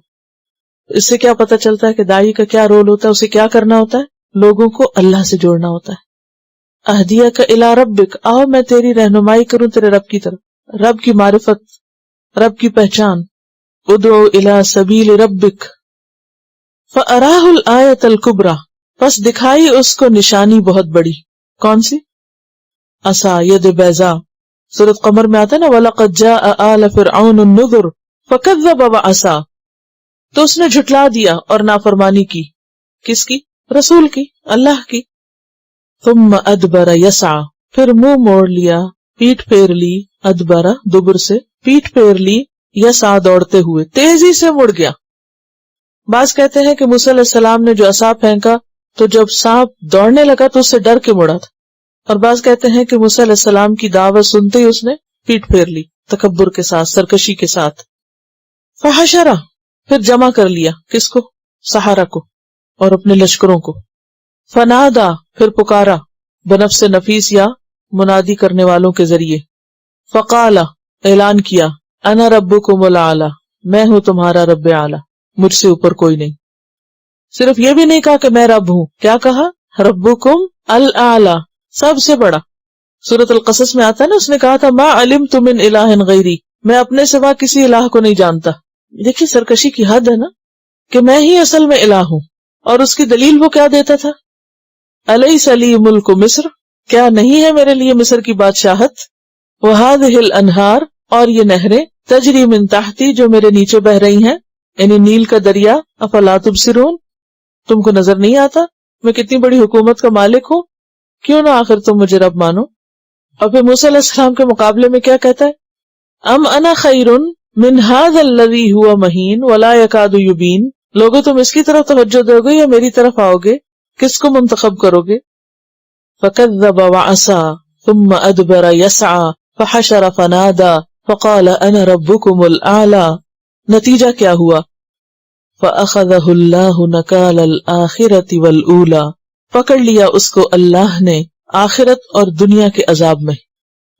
اس سے کیا پتہ چلتا ہے کہ داعی کا کیا رول ہوتا ہے؟ اسے کیا کرنا ہوتا ہے؟ لوگوں کو اللہ سے جوڑنا ہوتا ہے. اہدیک الی ربک، آؤ میں تیری رہنمائی کروں تیرے رب کی طرف. رب کی معرفت، رب کی پہچان. ادعو الی سبیل ربک فاراہ الآیۃ الکبریٰ، پس دکھائی اس کو نشانی بہت بڑی. کون سی؟ عصا، ید بیضاء. سورۃ قمر میں آتا ہے نا وَلَقَدْ جَاءَ آلَ فِرْعَوْنَ النُّذُرُ فَكَذَّبَ وَعَصَا. تو اس نے جھٹلا دیا اور نافرمانی کی. کس کی؟ رسول کی، اللہ کی. ثم ادبر یسعى، پھر منہ موڑ لیا، پیٹھ پھیر لی، ادبر دبر سے، پیٹھ پھیر لی، یسعى دوڑتے ہوئے، تیزی سے مڑ گیا. بعض کہتے ہیں کہ موسیٰ علیہ السلام نے جو عصا پھینکا تو جب سانپ دوڑنے لگا تو اس سے ڈر کے مڑا تھا، اور بعض کہتے ہیں کہ موسیٰ علیہ السلام کی دعوت سنتے ہی اس نے پیٹ پھیر لی، تکبر کے ساتھ، سرکشی کے ساتھ. فحشرہ، پھر جمع کر لیا، کس کو؟ سحرہ کو اور اپنے لشکروں کو. فنادا، پھر پکارا، بنفس نفیس یا منادی کرنے والوں کے ذریعے. فقال، اعلان کیا، انا ربکم الاعلی، میں ہوں تمہارا رب اعلی، مجھ سے اوپر کوئی نہیں. صرف یہ بھی نہیں کہا کہ میں رب ہوں، کیا کہا؟ ربکم الاعلی، سب سے بڑا. سورۃ القصص میں آتا ہے نا، اس نے کہا تھا ما علمت من الہ غیری، میں اپنے سوا کسی الہ کو نہیں جانتا. دیکھیے سرکشی کی حد ہے نا، کہ میں ہی اصل میں الہ ہوں. اور اس کی دلیل وہ کیا دیتا تھا؟ الیس لی ملک مصر، کیا نہیں ہے میرے لیے مصر کی بادشاہت؟ وہذہ الانہار، اور یہ نہریں، تجری من تحتی، جو میرے نیچے بہ رہی ہیں، یعنی نیل کا دریا. افلا تبصرون، تم کو نظر نہیں آتا میں کتنی بڑی حکومت کا مالک ہوں؟ کیوں نہ آخر تم مجھے رب مانو. اور پھر موسیٰ علیہ السلام کے مقابلے میں کیا کہتا ہے؟ ام انا خیر من ھذا الذی ھو مہین ولا یکاد یبین، لوگوں تم اس کی طرف توجہ دو گے یا میری طرف آؤ گے؟ کس کو منتخب کرو گے؟ فکذب وعصا ثم ادبر یسعى فحشر فنادى فقال انا ربکم الاعلی. نتیجہ کیا ہوا؟ فاخذہ اللہ نکال الآخرۃ والأولی، پکڑ لیا اس کو اللہ نے آخرت اور دنیا کے عذاب میں.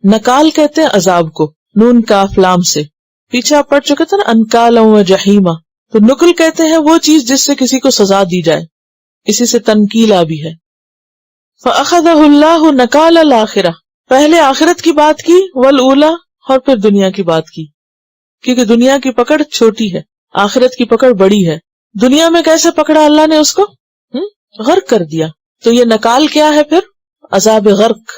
نکال کہتے ہیں عذاب کو، نون کاف لام سے. پیچھے آپ پڑھ چکے تھے نا، انکالا و جہیما. تو نکل کہتے ہیں وہ چیز جس سے کسی کو سزا دی جائے، اسی سے تنکیلا بھی ہے. فاخذہ اللہ نکال الآخرہ، پہلے آخرت کی بات کی، والأولی، اور پھر دنیا کی بات کی، کیونکہ دنیا کی پکڑ چھوٹی ہے، آخرت کی پکڑ بڑی ہے. دنیا میں کیسے پکڑا اللہ نے اس کو؟ غرق کر دیا. تو یہ نکال کیا ہے پھر؟ عذاب غرق.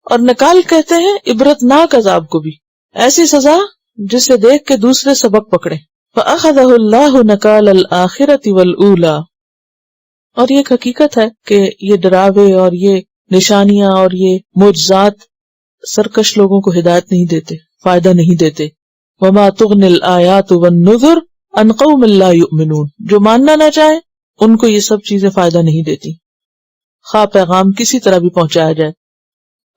اور نکال کہتے ہیں عبرتناک عذاب کو بھی، ایسی سزا جسے دیکھ کے دوسرے سبق پکڑے. فأخذہ اللہ نکال الآخرۃ والأولی. اور یہ ایک حقیقت ہے کہ یہ ڈراوے اور یہ نشانیاں اور یہ معجزات سرکش لوگوں کو ہدایت نہیں دیتے، فائدہ نہیں دیتے. وما تغنی الآیات والنذر عن قوم لا یؤمنون، جو ماننا نہ چاہے ان کو یہ سب چیزیں فائدہ نہیں دیتی، خواہ پیغام کسی طرح بھی پہنچایا جائے.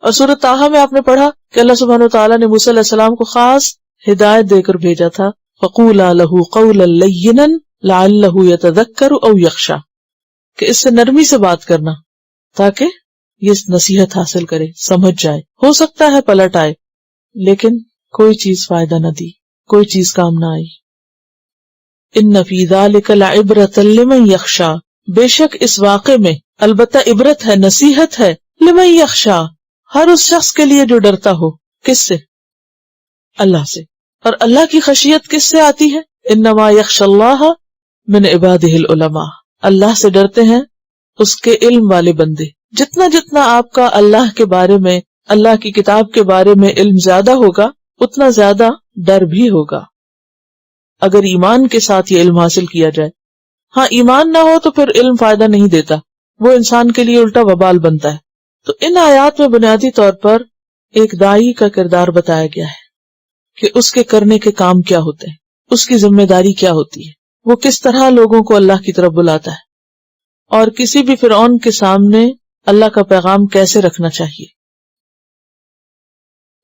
اور سورۃ طٰہٰ میں آپ نے پڑھا کہ اللہ سبحانہ وتعالیٰ نے موسیٰ علیہ السلام کو خاص ہدایت دے کر بھیجا تھا. فقولا لہ قولا لینا لعلہ یتذکر او یخشی، کہ اس سے نرمی سے بات کرنا تاکہ یہ نصیحت حاصل کرے، سمجھ جائے، ہو سکتا ہے پلٹ آئے. لیکن کوئی چیز فائدہ نہ دی، کوئی چیز کام نہ آئی. ان فی ذلک لعبرۃ لمن یخشی، بے شک اس واقعے میں البتہ عبرت ہے، نصیحت ہے، لمن یخشی، ہر اس شخص کے لیے جو ڈرتا ہو. کس سے؟ اللہ سے. اور اللہ کی خشیت کس سے آتی ہے؟ انما یخشی اللہ من عبادہ العلماء، اللہ سے ڈرتے ہیں اس کے علم والے بندے. جتنا جتنا آپ کا اللہ کے بارے میں، اللہ کی کتاب کے بارے میں علم زیادہ ہوگا، اتنا زیادہ ڈر بھی ہوگا، اگر ایمان کے ساتھ یہ علم حاصل کیا جائے. ہاں ایمان نہ ہو تو پھر علم فائدہ نہیں دیتا، وہ انسان کے لیے الٹا وبال بنتا ہے. تو ان آیات میں بنیادی طور پر ایک داعی کا کردار بتایا گیا ہے کہ اس کے کرنے کے کام کیا ہوتے ہیں، اس کی ذمہ داری کیا ہوتی ہے، وہ کس طرح لوگوں کو اللہ کی طرف بلاتا ہے، اور کسی بھی فرعون کے سامنے اللہ کا پیغام کیسے رکھنا چاہیے.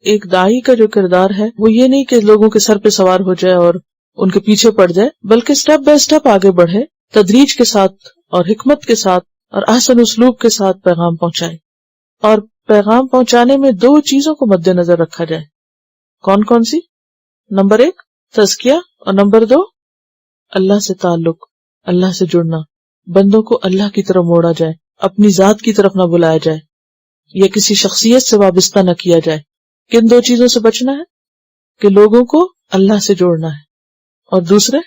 ایک داعی کا جو کردار ہے وہ یہ نہیں کہ لوگوں کے سر پہ سوار ہو جائے اور ان کے پیچھے پڑ جائے، بلکہ سٹیپ بائی سٹیپ آگے بڑھے، تدریج کے ساتھ اور حکمت کے ساتھ اور احسن اسلوب کے ساتھ پیغام پہنچائے. اور پیغام پہنچانے میں دو چیزوں کو مد نظر رکھا جائے. کون کون سی؟ نمبر 1 تزکیہ، اور نمبر 2 اللہ سے تعلق، اللہ سے جڑنا. بندوں کو اللہ کی طرف موڑا جائے، اپنی ذات کی طرف نہ بلایا جائے یا کسی شخصیت سے وابستہ نہ کیا جائے. کن دو چیزوں سے بچنا ہے؟ کہ لوگوں کو اللہ سے جوڑنا ہے، اور دوسرے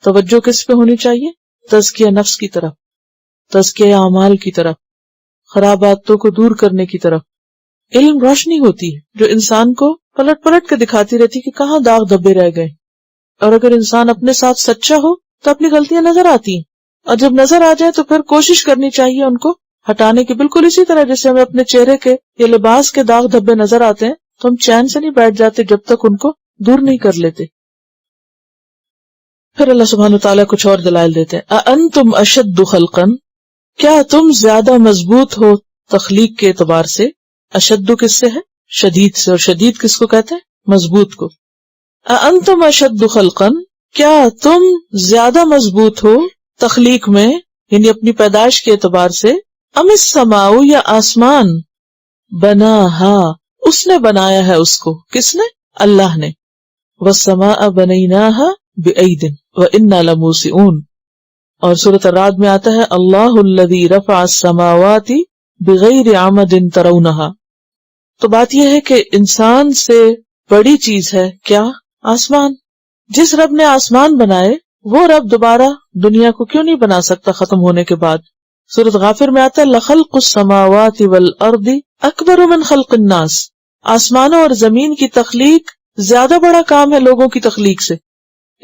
توجہ کس پہ ہونی چاہیے؟ تزکیہ نفس کی طرف، تزکیہ اعمال کی طرف، خراب عادتوں کو دور کرنے کی طرف. علم روشنی ہوتی ہے جو انسان کو پلٹ پلٹ کے دکھاتی رہتی کہ کہاں داغ دھبے رہ گئے. اور اگر انسان اپنے ساتھ سچا ہو تو اپنی غلطیاں نظر آتی ہیں، اور جب نظر آ جائے تو پھر کوشش کرنی چاہیے ان کو ہٹانے کی. بالکل اسی طرح جیسے ہمیں اپنے چہرے کے یا لباس کے داغ دھبے نظر آتے ہیں تو ہم چین سے نہیں بیٹھ جاتے جب تک ان کو دور نہیں کر لیتے. پھر اللہ سبحانہ وتعالیٰ کچھ اور دلائل دیتے ہیں. اَأَنتُمْ أَشَدُّ خَلْقًا، کیا تم زیادہ مضبوط ہو تخلیق کے اعتبار سے؟ اشد کس سے ہے؟ شدید سے. اور شدید کس کو کہتے ہیں؟ مضبوط کو. اَأَنتُمْ أَشَدُّ خَلْقًا، کیا تم زیادہ مضبوط ہو تخلیق میں یعنی اپنی پیدائش کے اعتبار سے؟ ام السماء، یا آسمان، بناہا، اس نے بنایا ہے اس کو. کس نے؟ اللہ نے. والسماء بنیناہا بأید وإنا لموسعون. اور سورۃ الرعد میں آتا ہے اللہ الذی رفع السماوات بغیر عمد ترونہا. تو بات یہ ہے کہ انسان سے بڑی چیز ہے کیا؟ آسمان. جس رب نے آسمان بنائے وہ رب دوبارہ دنیا کو کیوں نہیں بنا سکتا ختم ہونے کے بعد؟ سورۃ غافر میں آتا ہے لخلق السماوات والارض اکبر من خلق الناس. آسمانوں اور زمین کی تخلیق زیادہ بڑا کام ہے لوگوں کی تخلیق سے،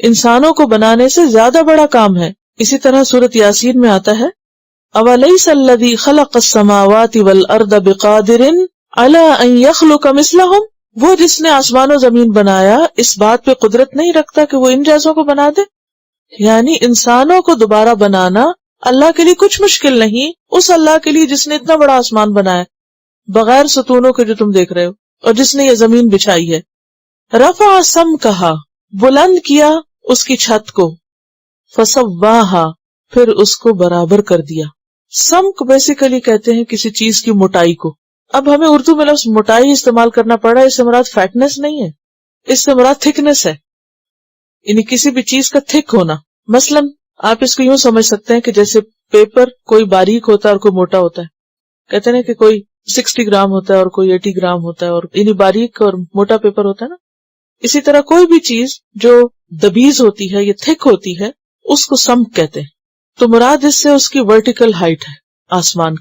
انسانوں کو بنانے سے زیادہ بڑا کام ہے. اسی طرح سورۃ یاسین میں آتا ہے اولیس الذی خلق السماوات والارض بقادر علی ان یخلق مثلہم، وہ جس نے آسمان و زمین بنایا اس بات پہ قدرت نہیں رکھتا کہ وہ ان جیسوں کو بنا دے؟ یعنی انسانوں کو دوبارہ بنانا اللہ کے لیے کچھ مشکل نہیں، اس اللہ کے لیے جس نے اتنا بڑا آسمان بنایا بغیر ستونوں کے جو تم دیکھ رہے ہو، اور جس نے یہ زمین بچھائی ہے. رفع سمکہا، بلند کیا اس کی چھت کو، فسواہا، پھر اس کو برابر کر دیا. سمک بیسیکلی کہتے ہیں کسی چیز کی موٹائی کو. اب ہمیں اردو میں لفظ موٹائی استعمال کرنا پڑا، اس سے مراد فیٹنس نہیں ہے، اس سے مراد تھکنس ہے، یعنی کسی بھی چیز کا تھک ہونا. مثلا آپ اس کو یوں سمجھ سکتے ہیں کہ جیسے پیپر کوئی باریک ہوتا ہے اور کوئی موٹا ہوتا ہے. کہتے ہیں کہ کوئی 60 گرام ہوتا ہے اور کوئی 80 گرام ہوتا ہے، اور یعنی باریک اور موٹا پیپر ہوتا ہے نا. اسی طرح کوئی بھی چیز جو دبیز ہوتی ہے یا تھک ہوتی ہے اس کو سمک کہتے ہیں. تو مراد اس سے اس کی ورٹیکل ہائٹ ہے آسمان.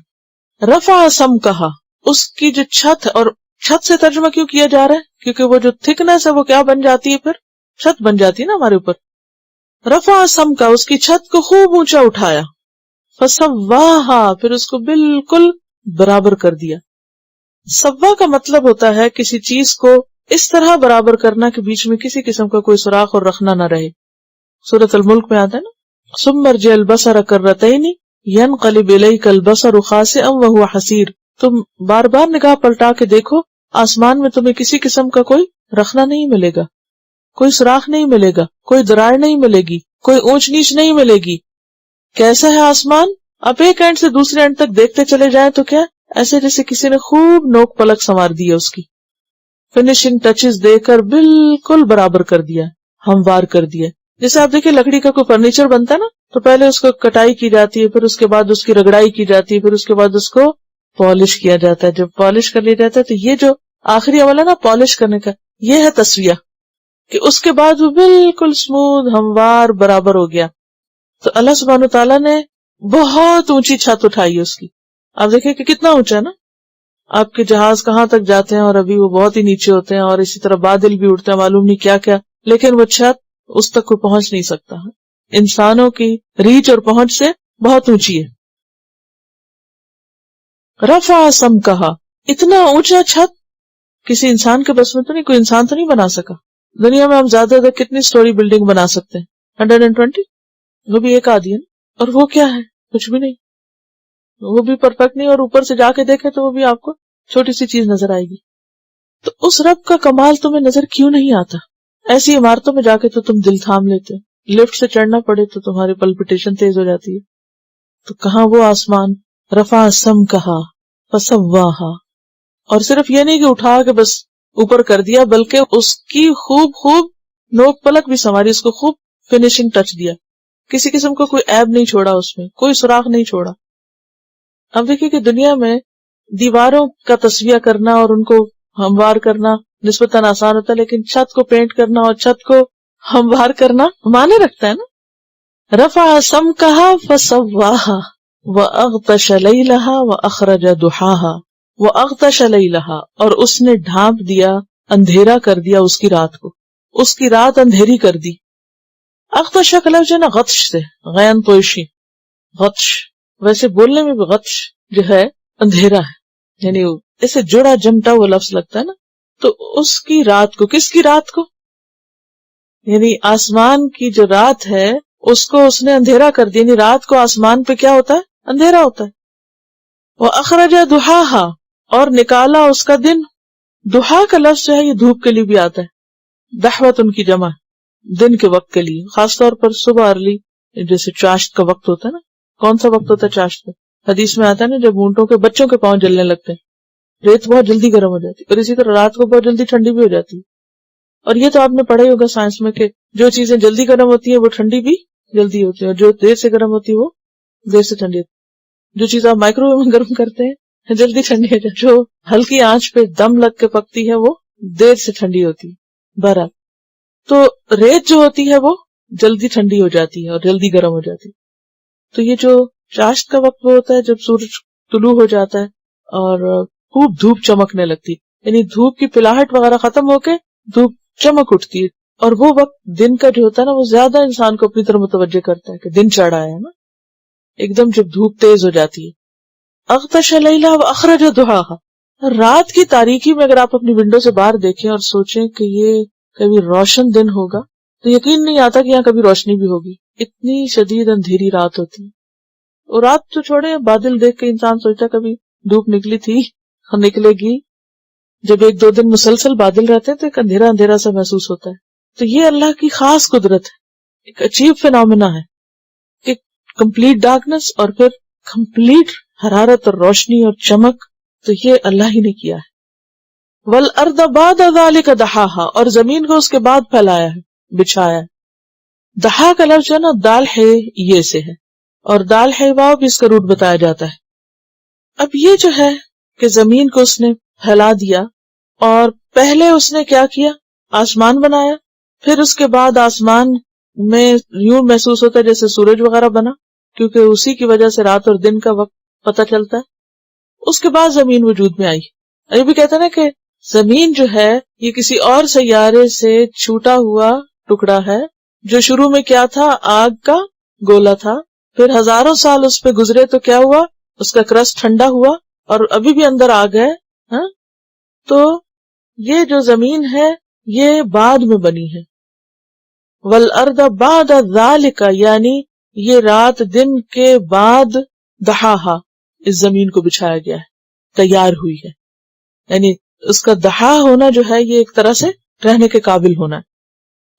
رفع سمکہا، اس کی جو چھت ہے، اور چھت سے ترجمہ کیوں کیا جا رہا ہے؟ کیونکہ وہ جو تھکنس ہے وہ کیا بن جاتی ہے؟ پھر چھت بن جاتی ہے نا ہمارے اوپر. رفع سمکا، اس کی چھت کو خوب اونچا اٹھایا. فسواہا، پھر اس کو بالکل برابر کر دیا. سوا کا مطلب ہوتا ہے کسی چیز کو اس طرح برابر کرنا کہ بیچ میں کسی قسم کا کوئی سوراخ اور رخنہ نہ رہے. سورۃ الملک میں آتا ہے نا ثم ارجع البصر کرتین ینقلب الیک البصر خاسئا وهو حسیر. تم بار بار نگاہ پلٹا کے دیکھو، آسمان میں تمہیں کسی قسم کا کوئی رخنہ نہیں ملے گا، کوئی سوراخ نہیں ملے گا، کوئی دراڑ نہیں ملے گی، کوئی اونچ نیچ نہیں ملے گی. کیسا ہے آسمان؟ آپ ایک اینڈ سے دوسرے اینڈ تک دیکھتے چلے جائیں تو کیا ایسے جیسے کسی نے خوب نوک پلک سنوار دی ہے، اس کی فنیشنگ ٹچز دے کر بالکل برابر کر دیا، ہموار کر دیا. جیسے آپ دیکھیں لکڑی کا کوئی فرنیچر بنتا ہے نا تو پہلے اس کو کٹائی کی جاتی ہے، پھر اس کے بعد اس کی رگڑائی کی جاتی ہے، پھر اس کے بعد اس کو پالش کیا جاتا ہے. جب پالش کر لیا جاتا ہے تو یہ جو آخری عمل ہے نا پالش کرنے کا، یہ ہے تسویہ، کہ اس کے بعد وہ بالکل اسموتھ ہموار برابر ہو گیا. تو اللہ سبحانہ وتعالیٰ نے بہت اونچی چھت اٹھائی ہے اس کی. آپ دیکھیں کہ کتنا اونچا ہے نا. آپ کے جہاز کہاں تک جاتے ہیں اور ابھی وہ بہت ہی نیچے ہوتے ہیں، اور اسی طرح بادل بھی اٹھتے ہیں، معلوم نہیں کیا کیا، لیکن وہ چھت اس تک کوئی پہنچ نہیں سکتا. انسانوں کی ریچ اور پہنچ سے بہت اونچی ہے. رفع سمکہا، اتنا اونچا چھت کسی انسان کے بس میں تو نہیں، کوئی انسان تو نہیں بنا سکا. دنیا میں ہم زیادہ زیادہ کتنی سٹوری بلڈنگ بنا سکتے ہیں؟ 120. وہ بھی ایک آدھی ہے نا. اور وہ کیا ہے؟ کچھ بھی نہیں، وہ بھی پرفیکٹ نہیں، اور اوپر سے جا کے دیکھے تو وہ بھی آپ کو چھوٹی سی چیز نظر آئے گی. تو اس رب کا کمال تمہیں نظر کیوں نہیں آتا؟ ایسی عمارتوں میں جا کے تو تم دل تھام لیتے، لفٹ سے چڑھنا پڑے تو تمہاری پلپٹیشن تیز ہو جاتی ہے. تو کہاں وہ آسمان؟ رفع سمکہا فسواہا. اور صرف یہ نہیں کہ اٹھا کے بس اوپر کر دیا، بلکہ اس کی خوب نوک پلک بھی سنواری، اس کو خوب فنیشنگ ٹچ دیا، کسی قسم کو کوئی عیب نہیں چھوڑا، اس میں کوئی سوراخ نہیں چھوڑا. اب دیکھیے کہ دنیا میں دیواروں کا تسویہ کرنا اور ان کو ہموار کرنا نسبتاً آسان ہوتا ہے، لیکن چھت کو پینٹ کرنا اور چھت کو ہموار کرنا معنی رکھتا ہے نا. رفع سمکہا فسواہا وَأَغْطَشَ لَيْلَهَا وَأَخْرَجَ دُحَاهَا. وَأَغْطَشَ لَيْلَهَا، اور اس نے ڈھانپ دیا، اندھیرا کر دیا اس کی رات کو، اس کی رات اندھیری کر دی. اغطش کا لفظ ہے نا غطش سے، غین پوشی، غطش، ویسے بولنے میں بھی غطش جو ہے اندھیرا ہے، یعنی اسے جڑا جمٹا وہ لفظ لگتا ہے نا، تو اس کی رات کو، کس کی رات کو؟ یعنی آسمان کی جو رات ہے اس کو اس نے اندھیرا کر دیا، یعنی رات کو آسمان پہ کیا ہوتا ہے؟ اندھیرا ہوتا ہے۔ وَأَخْرَجَ دُحَاهَا، اور نکالا اس کا دن۔ دحا کا لفظ جو ہے یہ دھوپ کے لیے بھی آتا ہے، دحوت ان کی جمع، دن کے وقت کے لیے، خاص طور پر صبح ارلی، جیسے چاشت کا وقت ہوتا ہے نا۔ کون سا وقت ہوتا ہے چاشت کا؟ حدیث میں آتا ہے نا جب اونٹوں کے بچوں کے پاؤں جلنے لگتے ہیں، ریت بہت جلدی گرم ہو جاتی ہے، اور اسی طرح رات کو بہت جلدی ٹھنڈی بھی ہو جاتی ہے۔ اور یہ تو آپ نے پڑھا ہی ہوگا سائنس میں کہ جو چیزیں جلدی گرم ہوتی ہیں وہ ٹھنڈی بھی جلدی ہوتی ہے، اور جو دیر سے گرم ہوتی ہے وہ دیر سے ٹھنڈی ہوتی ہے۔ جو چیز آپ مائکرو ویو میں گرم کرتے ہیں جلدی ٹھنڈی ہو جاتی ہے، جو ہلکی آنچ پہ دم لگ کے پکتی ہے وہ دیر سے ٹھنڈی ہوتی ہے۔ بہرحال تو ریت جو ہوتی ہے وہ جلدی ٹھنڈی ہو جاتی ہے اور جلدی گرم ہو جاتی ہے۔ تو یہ جو چاشت کا وقت وہ ہوتا ہے جب سورج طلوع ہو جاتا ہے اور خوب دھوپ چمکنے لگتی ہے، یعنی دھوپ کی پلاہٹ وغیرہ ختم ہو کے دھوپ چمک اٹھتی ہے، اور وہ وقت دن کا جو ہوتا ہے نا وہ زیادہ انسان کو اپنی طرف متوجہ کرتا ہے کہ دن چڑھا ہے نا، ایک دم جب دھوپ تیز ہو جاتی ہے۔ اغطش لیلہ واخرج ضحاها، رات کی تاریکی میں اگر آپ اپنی ونڈو سے باہر دیکھیں اور سوچیں کہ یہ کبھی روشن دن ہوگا تو یقین نہیں آتا کہ یہاں کبھی روشنی بھی ہوگی، اتنی شدید اندھیری رات ہوتی ہے۔ اور رات تو چھوڑے، بادل دیکھ کے انسان سوچتا کبھی دھوپ نکلی تھی اور نکلے گی۔ جب ایک دو دن مسلسل بادل رہتے ہیں تو ایک اندھیرا اندھیرا سا محسوس ہوتا ہے۔ تو یہ اللہ کی خاص قدرت ہے، ایک عجیب فینومینا ہے کہ کمپلیٹ ڈارکنس اور پھر کمپلیٹ حرارت اور روشنی اور چمک، تو یہ اللہ ہی نے کیا ہے۔ وَالْأَرْضَ بَعْدَ ذَلِكَ دَحَاهَا، اور زمین کو اس کے بعد پھیلایا ہے، بچھایا ہے۔ دحا کا لفظ ہے نا دال ہے یہ سے ہے، اور دال ہے واو بھی اس کا روٹ بتایا جاتا ہے۔ اب یہ جو ہے کہ زمین کو اس نے پھیلا دیا، اور پہلے اس نے کیا کیا؟ آسمان بنایا، پھر اس کے بعد آسمان میں یوں محسوس ہوتا ہے جیسے سورج وغیرہ بنا، کیونکہ اسی کی وجہ سے رات اور دن کا وقت پتہ چلتا ہے۔ اس کے بعد زمین وجود میں آئی۔ یہ بھی کہتے ہیں نا کہ زمین جو ہے یہ کسی اور سیارے سے چھوٹا ہوا ٹکڑا ہے، جو شروع میں کیا تھا؟ آگ کا گولا تھا، پھر ہزاروں سال اس پہ گزرے تو کیا ہوا؟ اس کا کرسٹ ٹھنڈا ہوا اور ابھی بھی اندر آگ ہے۔ تو یہ جو زمین ہے یہ بعد میں بنی ہے۔ والارض بعد ذالک، یعنی یہ رات دن کے بعد دحاہا، اس زمین کو بچھایا گیا ہے، تیار ہوئی ہے، یعنی اس کا دحا ہونا جو ہے یہ ایک طرح سے رہنے کے قابل ہونا ہے۔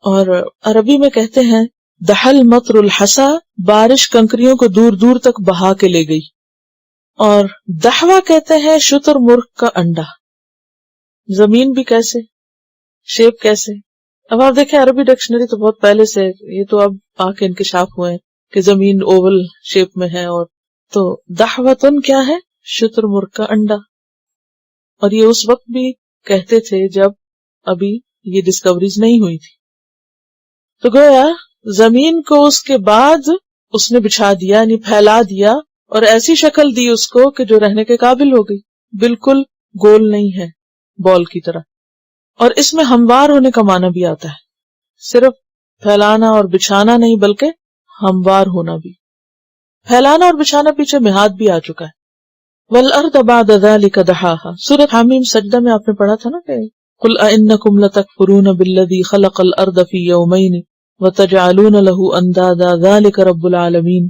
اور عربی میں کہتے ہیں دحل مطر الحسا، بارش کنکریوں کو دور دور تک بہا کے لے گئی۔ اور دحوا کہتے ہیں شتر مرغ کا انڈا۔ زمین بھی کیسے، شیپ کیسے؟ اب آپ دیکھیں عربی ڈکشنری تو بہت پہلے سے، یہ تو اب آ کے انکشاف ہوئے ہیں کہ زمین اوول شیپ میں ہے، اور تو دحوتن کیا ہے؟ شتر مرغ کا انڈا۔ اور یہ اس وقت بھی کہتے تھے جب ابھی یہ ڈسکوریز نہیں ہوئی تھی۔ تو گویا زمین کو اس کے بعد اس نے بچھا دیا، یعنی پھیلا دیا، اور ایسی شکل دی اس کو کہ جو رہنے کے قابل ہو گئی، بالکل گول نہیں ہے، بال کی طرح۔ اور اس میں ہموار ہونے کا معنی بھی آتا ہے، صرف پھیلانا اور بچھانا نہیں بلکہ ہموار ہونا بھی۔ پھیلانا اور بچھانا پیچھے مہاد بھی آ چکا ہے۔ والارض بعد ذلك دحاها، سورۃ حمیم سجدہ میں آپ نے پڑھا تھا نا کہ قل أئنكم لتكفرون بالذي خلق الارض في يومين وتجعلون له اندادا ذلك رب العالمین،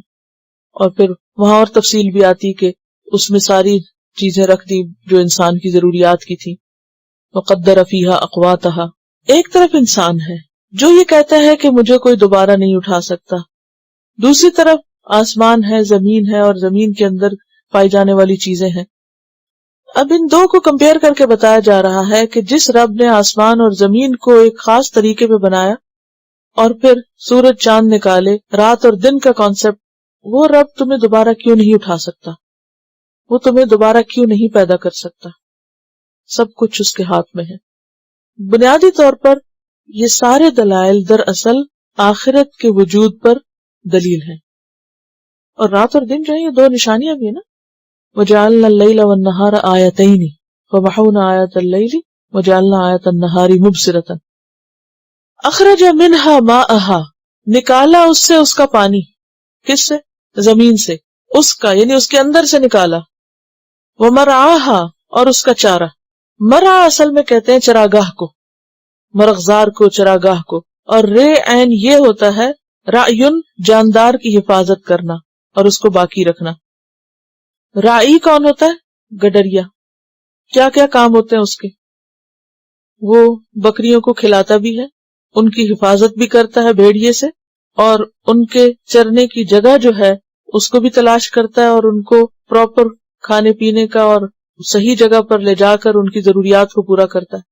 اور پھر وہاں اور تفصیل بھی آتی کہ اس میں ساری چیزیں رکھ دی جو انسان کی ضروریات کی تھی۔ وقدر فيها اقواتها، ایک طرف انسان ہے جو یہ کہتا ہے کہ مجھے کوئی دوبارہ نہیں اٹھا سکتا، دوسری طرف آسمان ہے، زمین ہے، اور زمین کے اندر پائی جانے والی چیزیں ہیں۔ اب ان دو کو کمپیئر کر کے بتایا جا رہا ہے کہ جس رب نے آسمان اور زمین کو ایک خاص طریقے پہ بنایا اور پھر سورج چاند نکالے، رات اور دن کا کانسیپٹ، وہ رب تمہیں دوبارہ کیوں نہیں اٹھا سکتا؟ وہ تمہیں دوبارہ کیوں نہیں پیدا کر سکتا؟ سب کچھ اس کے ہاتھ میں ہے۔ بنیادی طور پر یہ سارے دلائل دراصل آخرت کے وجود پر دلیل ہیں، اور رات اور دن جو ہے یہ دو نشانیاں بھی ہیں نا۔ وَجَعَلْنَا اللَّيْلَ وَالنَّهَارَ آیَتَيْنِ فَمَحَوْنَا آیَةَ اللَّيْلِ وَجَعَلْنَا آیَةَ النَّهَارِ مُبْصِرَةً۔ اخرج منها ماءها، نکالا اس سے اس کا پانی، کس سے؟ زمین سے، اس کا یعنی اس کے اندر سے نکالا، ومرعاہا اور اس کا چارہ، مرعا اصل میں کہتے ہیں چراگاہ کو، مرغزار کو، چراگاہ کو، اور رے عین یہ ہوتا ہے رعیون جاندار کی حفاظت کرنا اور اس کو باقی رکھنا۔ رائی کون ہوتا ہے؟ گڈریا۔ کیا کیا کام ہوتے ہیں اس کے؟ وہ بکریوں کو کھلاتا بھی ہے، ان کی حفاظت بھی کرتا ہے بھیڑیے سے، اور ان کے چرنے کی جگہ جو ہے اس کو بھی تلاش کرتا ہے اور ان کو پراپر کھانے پینے کا اور صحیح جگہ پر لے جا کر ان کی ضروریات کو پورا کرتا ہے۔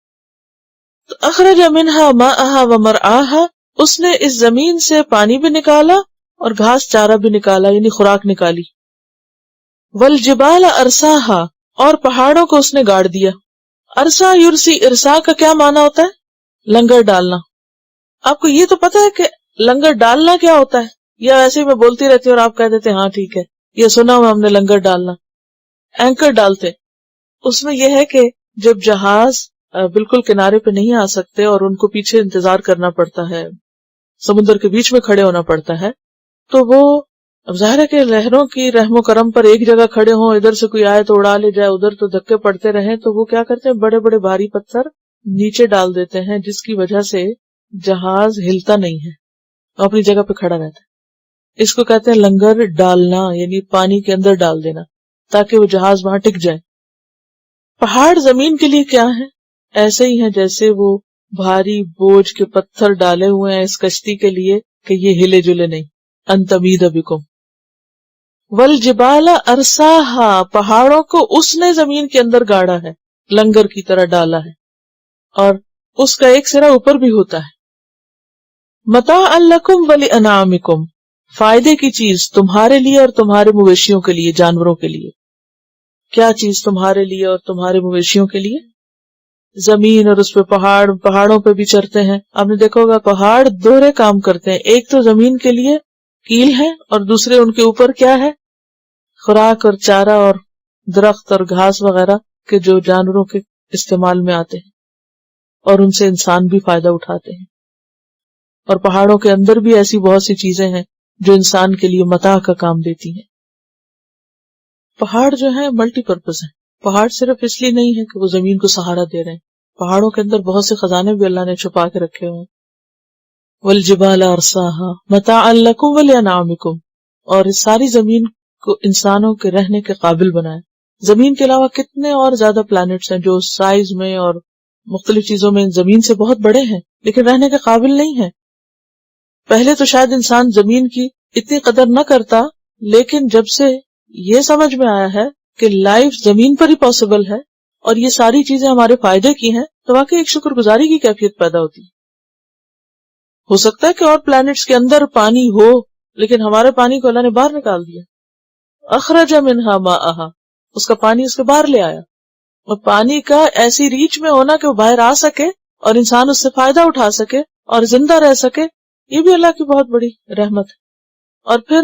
تو اخرج منہا ماءہا ومرعاہا، اس نے اس زمین سے پانی بھی نکالا اور گھاس چارہ بھی نکالا یعنی خوراک نکالی۔ والجبال ارساہا، اور پہاڑوں کو اس نے گاڑ دیا۔ ارسا یرسی، ارسا کا کیا معنی ہوتا ہے؟ لنگر ڈالنا۔ آپ کو یہ تو پتا ہے کہ لنگر ڈالنا کیا ہوتا ہے؟ یا ایسے ہی میں بولتی رہتی ہوں اور آپ کہہ دیتے ہاں ٹھیک ہے، یہ سنا ہوا ہم نے لنگر ڈالنا۔ اینکر ڈالتے، اس میں یہ ہے کہ جب جہاز بالکل کنارے پہ نہیں آ سکتے اور ان کو پیچھے انتظار کرنا پڑتا ہے، سمندر کے بیچ میں کھڑے ہونا پڑتا ہے، تو وہ اب ظاہر ہے کہ لہروں کی رحم و کرم پر ایک جگہ کھڑے ہوں، ادھر سے کوئی آئے تو اڑا لے جائے، ادھر تو دھکے پڑتے رہیں، تو وہ کیا کرتے ہیں بڑے بڑے بھاری پتھر نیچے ڈال دیتے ہیں، جس کی وجہ سے جہاز ہلتا نہیں ہے، اپنی جگہ پہ کھڑا رہتا ہے۔ اس کو کہتے ہیں لنگر ڈالنا، یعنی پانی کے اندر ڈال دینا تاکہ وہ جہاز وہاں ٹک جائے۔ پہاڑ زمین کے لیے کیا ہے؟ ایسے ہی ہیں جیسے وہ بھاری بوجھ کے پتھر ڈالے ہوئے ہیں اس کشتی کے لیے کہ یہ ہلے جلے نہیں۔ ان تمید بکم۔ والجبال ارساہا، پہاڑوں کو اس نے زمین کے اندر گاڑا ہے، لنگر کی طرح ڈالا ہے، اور اس کا ایک سرا اوپر بھی ہوتا ہے۔ متاعا لکم ولانعامکم، فائدے کی چیز تمہارے لیے اور تمہارے مویشیوں کے لیے، جانوروں کے لیے۔ کیا چیز تمہارے لیے اور تمہارے مویشیوں کے لیے؟ زمین اور اس پہ پہاڑوں پہ بھی چرتے ہیں۔ آپ نے دیکھا ہوگا پہاڑ دوہرے کام کرتے ہیں، ایک تو زمین کے لیے کیل ہے اور دوسرے ان کے اوپر کیا ہے؟ خوراک اور چارہ اور درخت اور گھاس وغیرہ کے جو جانوروں کے استعمال میں آتے ہیں، اور ان سے انسان بھی فائدہ اٹھاتے ہیں۔ اور پہاڑوں کے اندر بھی ایسی بہت سی چیزیں ہیں جو انسان کے لیے متاع کا کام دیتی ہیں۔ پہاڑ جو ہیں ملٹی پرپز ہیں، پہاڑ صرف اس لیے نہیں ہے کہ وہ زمین کو سہارا دے رہے ہیں، پہاڑوں کے اندر بہت سے خزانے بھی اللہ نے چھپا کے رکھے ہوئے ہیں۔ والجبال ارساہا متاعا لکم ولانعامکم، اور اس ساری زمین کو انسانوں کے رہنے کے قابل بنایا۔ زمین کے علاوہ کتنے اور زیادہ پلانٹس ہیں جو سائز میں اور مختلف چیزوں میں زمین سے بہت بڑے ہیں لیکن رہنے کے قابل نہیں ہیں۔ پہلے تو شاید انسان زمین کی اتنی قدر نہ کرتا، لیکن جب سے یہ سمجھ میں آیا ہے کہ لائف زمین پر ہی پاسبل ہے اور یہ ساری چیزیں ہمارے فائدے کی ہیں، تو واقعی ایک شکر گزاری کی کیفیت پیدا ہوتی ہے۔ ہو سکتا ہے کہ اور پلانٹس کے اندر پانی ہو، لیکن ہمارے پانی کو اللہ نے باہر نکال دیا۔ اخرج منہا ماءہا، اس کا پانی اس کے باہر لے آیا، اور پانی کا ایسی ریچ میں ہونا کہ وہ باہر آ سکے اور انسان اس سے فائدہ اٹھا سکے اور زندہ رہ سکے، یہ بھی اللہ کی بہت بڑی رحمت ہے۔ اور پھر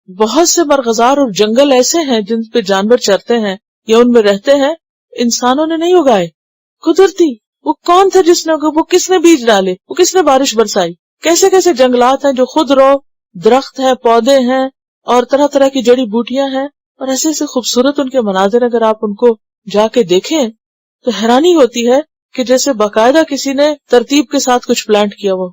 بہت سے مرغزار اور جنگل ایسے ہیں جن پہ جانور چرتے ہیں یا ان میں رہتے ہیں، انسانوں نے نہیں اگائے، قدرتی۔ وہ کون تھا جس نے وہ کس نے بیج ڈالے، وہ کس نے بارش برسائی، کیسے کیسے جنگلات ہیں جو خود رو درخت ہیں، پودے ہیں اور طرح طرح کی جڑی بوٹیاں ہیں، اور ایسے ایسے خوبصورت ان کے مناظر اگر آپ ان کو جا کے دیکھیں تو حیرانی ہوتی ہے کہ جیسے باقاعدہ کسی نے ترتیب کے ساتھ کچھ پلانٹ کیا ہوا۔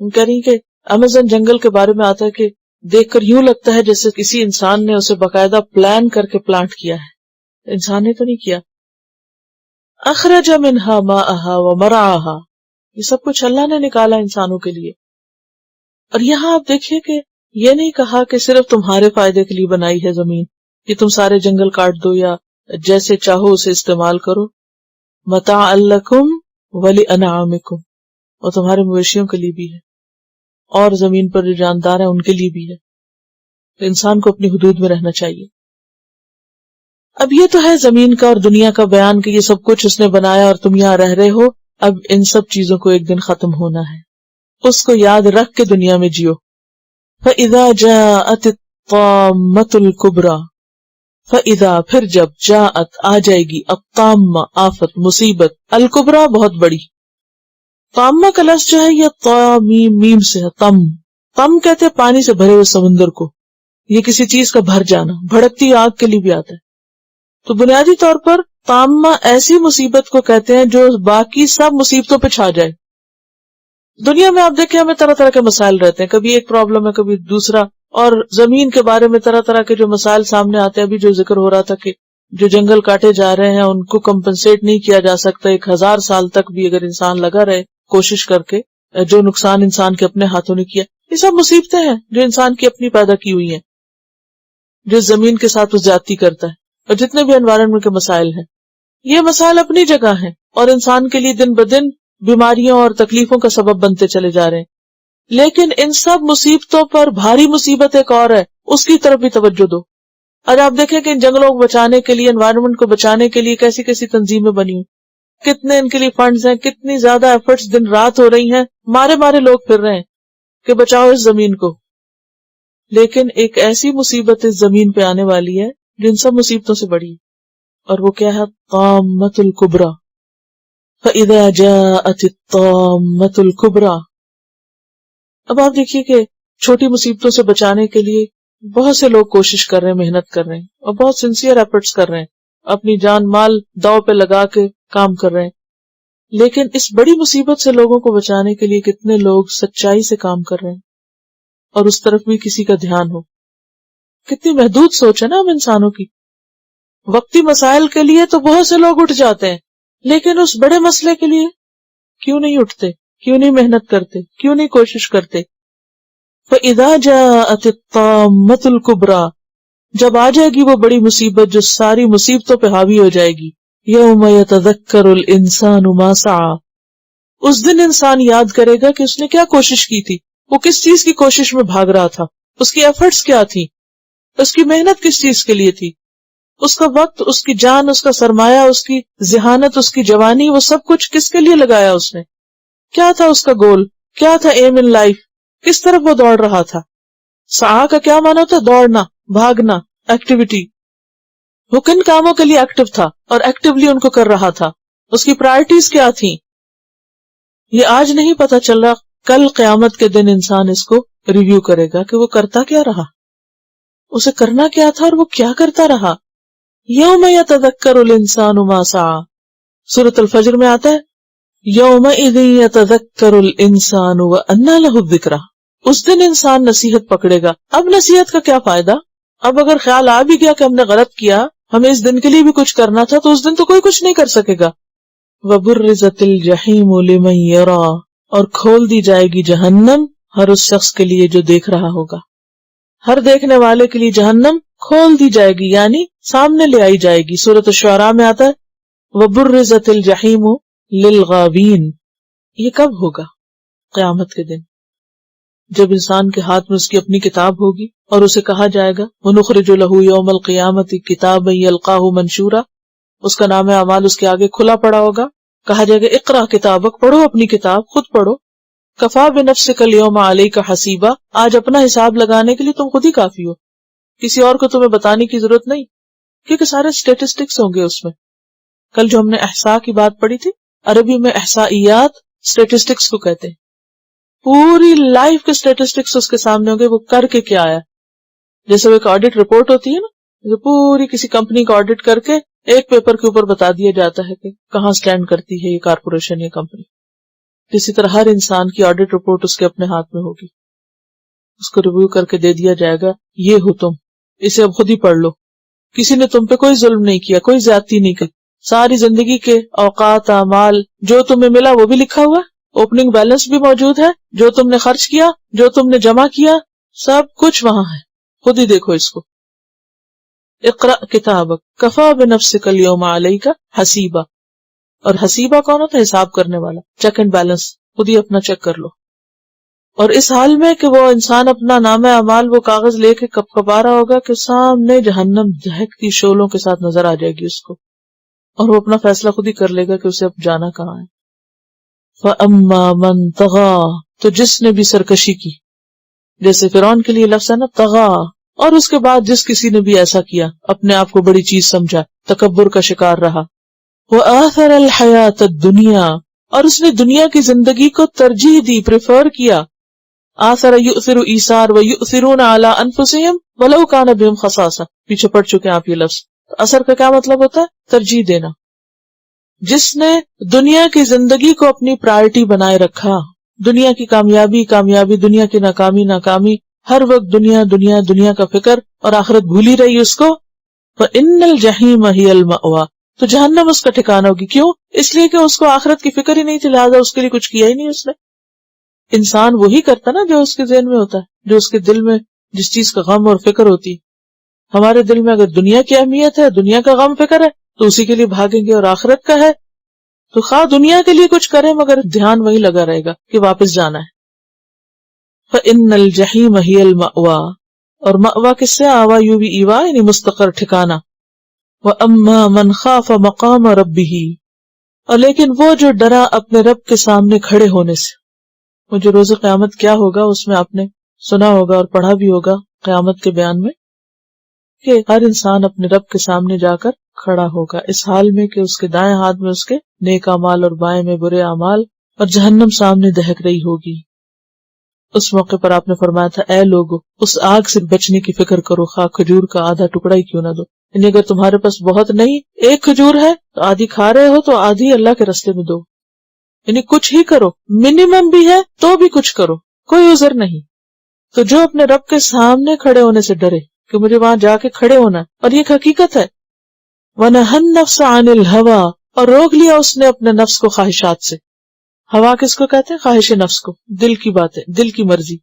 کہہ رہی کہ امیزن جنگل کے بارے میں آتا ہے کہ دیکھ کر یوں لگتا ہے جیسے کسی انسان نے اسے باقاعدہ پلان کر کے پلانٹ کیا ہے، انسان نے تو نہیں کیا۔ اخرج منہا ماءہا ومرعاہا، یہ سب کچھ اللہ نے نکالا انسانوں کے لیے۔ اور یہاں آپ دیکھیے کہ یہ نہیں کہا کہ صرف تمہارے فائدے کے لیے بنائی ہے زمین، کہ تم سارے جنگل کاٹ دو یا جیسے چاہو اسے استعمال کرو۔ متاعا لکم ولانعامکم، اور تمہارے مویشیوں کے لیے بھی ہے، اور زمین پر جو جاندار ہیں ان کے لیے بھی ہے۔ تو انسان کو اپنی حدود میں رہنا چاہیے۔ اب یہ تو ہے زمین کا اور دنیا کا بیان کہ یہ سب کچھ اس نے بنایا اور تم یہاں رہ رہے ہو۔ اب ان سب چیزوں کو ایک دن ختم ہونا ہے، اس کو یاد رکھ کے دنیا میں جیو۔ فَإِذَا جَاءَتِ الطَّامَّةُ الْكُبْرَى، فَإِذَا پھر جب جاءت آ جائے گی، الطامہ آفت مصیبت، الکبرا بہت بڑی۔ طامہ کا لفظ جو ہے یہ طا میم میم سے ہے، تم کہتے ہیں پانی سے بھرے ہوئے سمندر کو، یہ کسی چیز کا بھر جانا بھڑکتی آگ کے لیے بھی آتا ہے. تو بنیادی طور پر طامہ ایسی مصیبت کو کہتے ہیں جو باقی سب مصیبتوں پہ چھا جائے. دنیا میں آپ دیکھیں ہمیں طرح طرح کے مسائل رہتے ہیں، کبھی ایک پرابلم ہے کبھی دوسرا، اور زمین کے بارے میں طرح طرح کے جو مسائل سامنے آتے ہیں. ابھی جو ذکر ہو رہا تھا کہ جو جنگل کاٹے جا رہے ہیں ان کو کمپنسیٹ نہیں کیا جا سکتا، 1000 سال تک بھی اگر انسان لگا رہے کوشش کر کے، جو نقصان انسان کے اپنے ہاتھوں نے کیا. یہ سب مصیبتیں ہیں جو انسان کی اپنی پیدا کی ہوئی ہیں، جو زمین کے ساتھ وہ زیادتی کرتا ہے. اور جتنے بھی انوائرمنٹ کے مسائل ہیں یہ مسائل اپنی جگہ ہیں اور انسان کے لیے دن بدن بیماریوں اور تکلیفوں کا سبب بنتے چلے جا رہے ہیں. لیکن ان سب مصیبتوں پر بھاری مصیبت ایک اور ہے، اس کی طرف بھی توجہ دو. اور آپ دیکھیں کہ ان جنگلوں کو بچانے کے لیے، انوائرمنٹ کو بچانے کے لیے کیسی کیسی تنظیمیں بنی ہوئی، کتنے ان کے لیے فنڈز ہیں، کتنی زیادہ ایفرٹس دن رات ہو رہی ہیں، مارے لوگ پھر رہے ہیں کہ بچاؤ اس زمین کو. لیکن ایک ایسی مصیبت اس زمین پہ آنے والی ہے جو ان سب مصیبتوں سے بڑی ہے، اور وہ کیا ہے؟ طامۃ الکبریٰ. فَإِذَا جَاءَتِ الطَّامَّةُ الْكُبْرَىٰ. اب آپ دیکھیے کہ چھوٹی مصیبتوں سے بچانے کے لیے بہت سے لوگ کوشش کر رہے ہیں، محنت کر رہے ہیں اور بہت سنسیئر ایفرٹس کر رہے ہیں، اپنی جان مال داؤ پہ لگا کے کام کر رہے ہیں. لیکن اس بڑی مصیبت سے لوگوں کو بچانے کے لیے کتنے لوگ سچائی سے کام کر رہے ہیں اور اس طرف بھی کسی کا دھیان ہو. کتنی محدود سوچ ہے نا ہم انسانوں کی. وقتی مسائل کے لیے تو بہت سے لوگ اٹھ جاتے ہیں، لیکن اس بڑے مسئلے کے لیے کیوں نہیں اٹھتے، کیوں نہیں محنت کرتے، کیوں نہیں کوشش کرتے؟ فَإِذَا جَاءَتِ الطَّامَّةُ الْكُبْرَىٰ. جب آ جائے گی وہ بڑی مصیبت جو ساری مصیبتوں پہ حاوی ہو جائے گی. یوم یتذکر الانسان ما سعی. اس دن انسان یاد کرے گا کہ اس نے کیا کوشش کی تھی، وہ کس چیز کی کوشش میں بھاگ رہا تھا، اس کی ایفرٹس کیا تھی، اس کی محنت کس چیز کے لیے تھی، اس کا وقت، اس کی جان، اس کا سرمایہ، اس کی ذہانت، اس کی جوانی، وہ سب کچھ کس کے لیے لگایا اس نے، کیا تھا اس کا گول، کیا تھا ایم ان لائف، کس طرف وہ دوڑ رہا تھا. سعی کا کیا معنی ہوتا ہے؟ دوڑنا، بھاگنا، ایکٹیویٹی. وہ کن کاموں کے لیے ایکٹیو تھا اور ایکٹیولی ان کو کر رہا تھا، اس کی پرائرٹیز کیا تھیں. یہ آج نہیں پتا چل رہا، کل قیامت کے دن انسان اس کو ریویو کرے گا کہ وہ کرتا کیا رہا، اسے کرنا کیا تھا اور وہ کیا کرتا رہا. یوم یتذکر الانسان ما سعی. سورۃ الفجر میں آتا ہے یومئذ یتذکر الانسان وانى له الذکریٰ. اس دن انسان نصیحت پکڑے گا. اب نصیحت کا کیا فائدہ؟ اب اگر خیال آ بھی گیا کہ ہم نے غلط کیا، ہمیں اس دن کے لیے بھی کچھ کرنا تھا، تو اس دن تو کوئی کچھ نہیں کر سکے گا. وَبُرِّزَتِ الْجَحِيمُ لِمَنْ يَرَىٰ. اور کھول دی جائے گی جہنم ہر اس شخص کے لیے جو دیکھ رہا ہوگا. ہر دیکھنے والے کے لیے جہنم کھول دی جائے گی، یعنی سامنے لے آئی جائے گی. سورۃ الشعراء میں آتا ہے وَبُرِّزَتِ الْجَحِيمُ لِلْغَاوِينَ. یہ کب ہوگا؟ قیامت کے دن، جب انسان کے ہاتھ میں اس کی اپنی کتاب ہوگی اور اسے کہا جائے گا وَنُخْرِجُ لَهُ يَوْمَ الْقِيَامَةِ كِتَابًا يَلْقَاهُ مَنْشُورًا. اس کا نام اعمال اس کے آگے کھلا پڑا ہوگا. کہا جائے گا اقرأ کتابک، پڑھو اپنی کتاب، خود پڑھو. کفا بنفسک اليوم علیک حسیبا. آج اپنا حساب لگانے کے لیے تم خود ہی کافی ہو، کسی اور کو تمہیں بتانے کی ضرورت نہیں، کیونکہ سارے اسٹیٹسٹکس ہوں گے اس میں. کل جو ہم نے احصاء کی بات پڑھی تھی، عربی میں احصائیات اسٹیٹسٹکس کو کہتے ہیں. پوری لائف کے اسٹیٹسٹکس اس کے سامنے ہوں گے، وہ کر کے کیا آیا. جیسے وہ ایک آڈٹ رپورٹ ہوتی ہے نا، جو پوری کسی کمپنی کو آڈٹ کر کے ایک پیپر کے اوپر بتا دیا جاتا ہے کہ کہاں سٹینڈ کرتی ہے یہ کارپوریشن یا کمپنی. اسی طرح ہر انسان کی آڈٹ رپورٹ اس کے اپنے ہاتھ میں ہوگی، اس کو ریویو کر کے دے دیا جائے گا یہ ہو تم، اسے اب خود ہی پڑھ لو. کسی نے تم پہ کوئی ظلم نہیں کیا، کوئی زیادتی نہیں کی. ساری زندگی کے اوقات، اعمال جو تمہیں ملا وہ بھی لکھا ہوا، اوپننگ بیلنس بھی موجود ہے، جو تم نے خرچ کیا، جو تم نے جمع کیا، سب کچھ وہاں ہے. خود ہی دیکھو اس کو. اقرأ کتابک کفا بنفسک اليوم علیک حسیبا. اور حسیبہ کون ہوتا ہے؟ حساب کرنے والا، چیک اینڈ بیلنس. خود ہی اپنا چیک کر لو. اور اس حال میں کہ وہ انسان اپنا نامہ اعمال وہ کاغذ لے کے کپ کپا رہا ہوگا کہ سامنے جہنم دہکتی شعلوں کے ساتھ نظر آ جائے گی اس کو، اور وہ اپنا فیصلہ خود ہی کر لے گا کہ اسے اب جانا کہاں ہے. فَأَمَّا مَنْ طَغَىٰ. تو جس نے بھی سرکشی کی، جیسے فرعون کے لیے لفظ ہے نا طغا، اور اس کے بعد جس کسی نے بھی ایسا کیا، اپنے آپ کو بڑی چیز سمجھا، تکبر کا شکار رہا. وَآثَرَ الْحَيَاةَ الدُّنْيَا. اور اس نے دنیا کی زندگی کو ترجیح دی، پریفر کیا. آثر یؤثر ایثار ویؤثرون علی انفسہم ولو کان بہم خصاصہ، پیچھے پڑھ چکے ہیں آپ یہ لفظ. اثر کا کیا مطلب ہوتا ہے؟ ترجیح دینا. جس نے دنیا کی زندگی کو اپنی پرائرٹی بنائے رکھا، دنیا کی کامیابی کامیابی، دنیا کی ناکامی ناکامی، ہر وقت دنیا دنیا دنیا کا فکر اور آخرت بھولی رہی اس کو، فإن الجحیم ہی المأویٰ، تو جہنم اس کا ٹھکانہ ہوگی. کیوں؟ اس لیے کہ اس کو آخرت کی فکر ہی نہیں تھی، لہٰذا اس کے لیے کچھ کیا ہی نہیں اس نے. انسان وہی کرتا نا جو اس کے ذہن میں ہوتا ہے، جو اس کے دل میں جس چیز کا غم اور فکر ہوتی. ہمارے دل میں اگر دنیا کی اہمیت ہے، دنیا کا غم فکر ہے، تو اسی کے لیے بھاگیں گے، اور آخرت کا ہے تو خواہ دنیا کے لیے کچھ کریں مگر دھیان وہی لگا رہے گا کہ واپس جانا ہے. فإن الجحیم ہی المأویٰ، اور مأویٰ کس سے؟ آوا یوں بھی ایوا یعنی مستقر ٹھکانہ. وَأَمَّا مَنْ خَافَ مَقَامَ رَبِّهِ، اور لیکن وہ جو ڈرا اپنے رب کے سامنے کھڑے ہونے سے. وہ جو روز قیامت کیا ہوگا اس میں آپ نے سنا ہوگا اور پڑھا بھی ہوگا قیامت کے بیان میں کہ ہر انسان اپنے رب کے سامنے جا کر کھڑا ہوگا، اس حال میں کہ اس کے دائیں ہاتھ میں اس کے نیک اعمال اور بائیں میں برے اعمال، اور جہنم سامنے دہک رہی ہوگی. اس موقع پر آپ نے فرمایا تھا اے لوگو اس آگ سے بچنے کی فکر کرو، خواہ کھجور کا آدھا ٹکڑا ہی کیوں نہ دو. یعنی اگر تمہارے پاس بہت نہیں، ایک کھجور ہے تو آدھی کھا رہے ہو تو آدھی اللہ کے راستے میں دو. یعنی کچھ ہی کرو، منیمم بھی ہے تو بھی کچھ کرو، کوئی عذر نہیں. تو جو اپنے رب کے سامنے کھڑے ہونے سے ڈرے کہ مجھے وہاں جا کے کھڑے ہونا ہے، اور یہ حقیقت ہے. وَنَهَى النَّفْسَ عَنِ الْهَوَىٰ، اور روک لیا اس نے اپنے نفس کو خواہشات سے. ہوا کس کو کہتے ہیں؟ خواہش نفس کو، دل کی باتیں، دل کی مرضی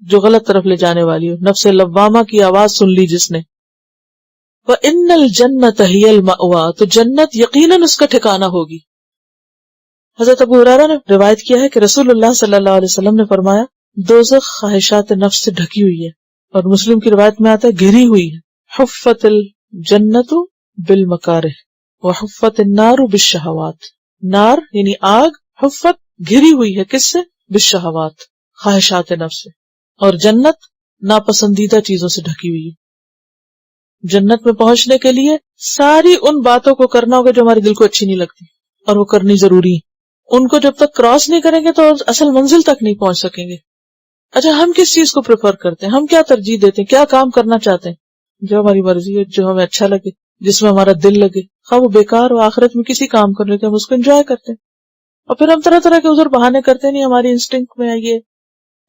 جو غلط طرف لے جانے والی ہو. نفس لوامہ کی آواز سن لی جس نے. وَإِنَّ الْجَنَّةَ هِيَ الْمَأْوَىٰ، تو جنت یقیناً اس کا ٹھکانہ ہوگی. حضرت ابو ہریرہ نے روایت کیا ہے کہ رسول اللہ صلی اللہ علیہ وسلم نے فرمایا دوزخ خواہشات نفس سے ڈھکی ہوئی ہے، اور مسلم کی روایت میں آتا ہے گھری ہوئی ہے. حفت الجنت بالمکارہ وحفت النار بالشہوات، نار یعنی آگ، حفت گھری ہوئی ہے کس سے؟ بالشہوات، خواہشات نفس سے. اور جنت ناپسندیدہ چیزوں سے ڈھکی ہوئی ہے. جنت میں پہنچنے کے لیے ساری ان باتوں کو کرنا ہوگا جو ہمارے دل کو اچھی نہیں لگتی، اور وہ کرنی ضروری ہے. ان کو جب تک کراس نہیں کریں گے تو اصل منزل تک نہیں پہنچ سکیں گے. اچھا ہم کس چیز کو پریفر کرتے ہیں؟ ہم کیا ترجیح دیتے ہیں؟ کیا کام کرنا چاہتے ہیں؟ جو ہماری مرضی ہو، جو ہمیں اچھا لگے، جس میں ہمارا دل لگے، خواہ وہ بیکار ہو، آخرت میں کسی کام کر لیتے ہیں، ہم اس کو انجوائے کرتے ہیں. اور پھر ہم طرح طرح کے عذر بہانے کرتے ہیں، نہیں ہماری انسٹنکٹ میں ہے یہ،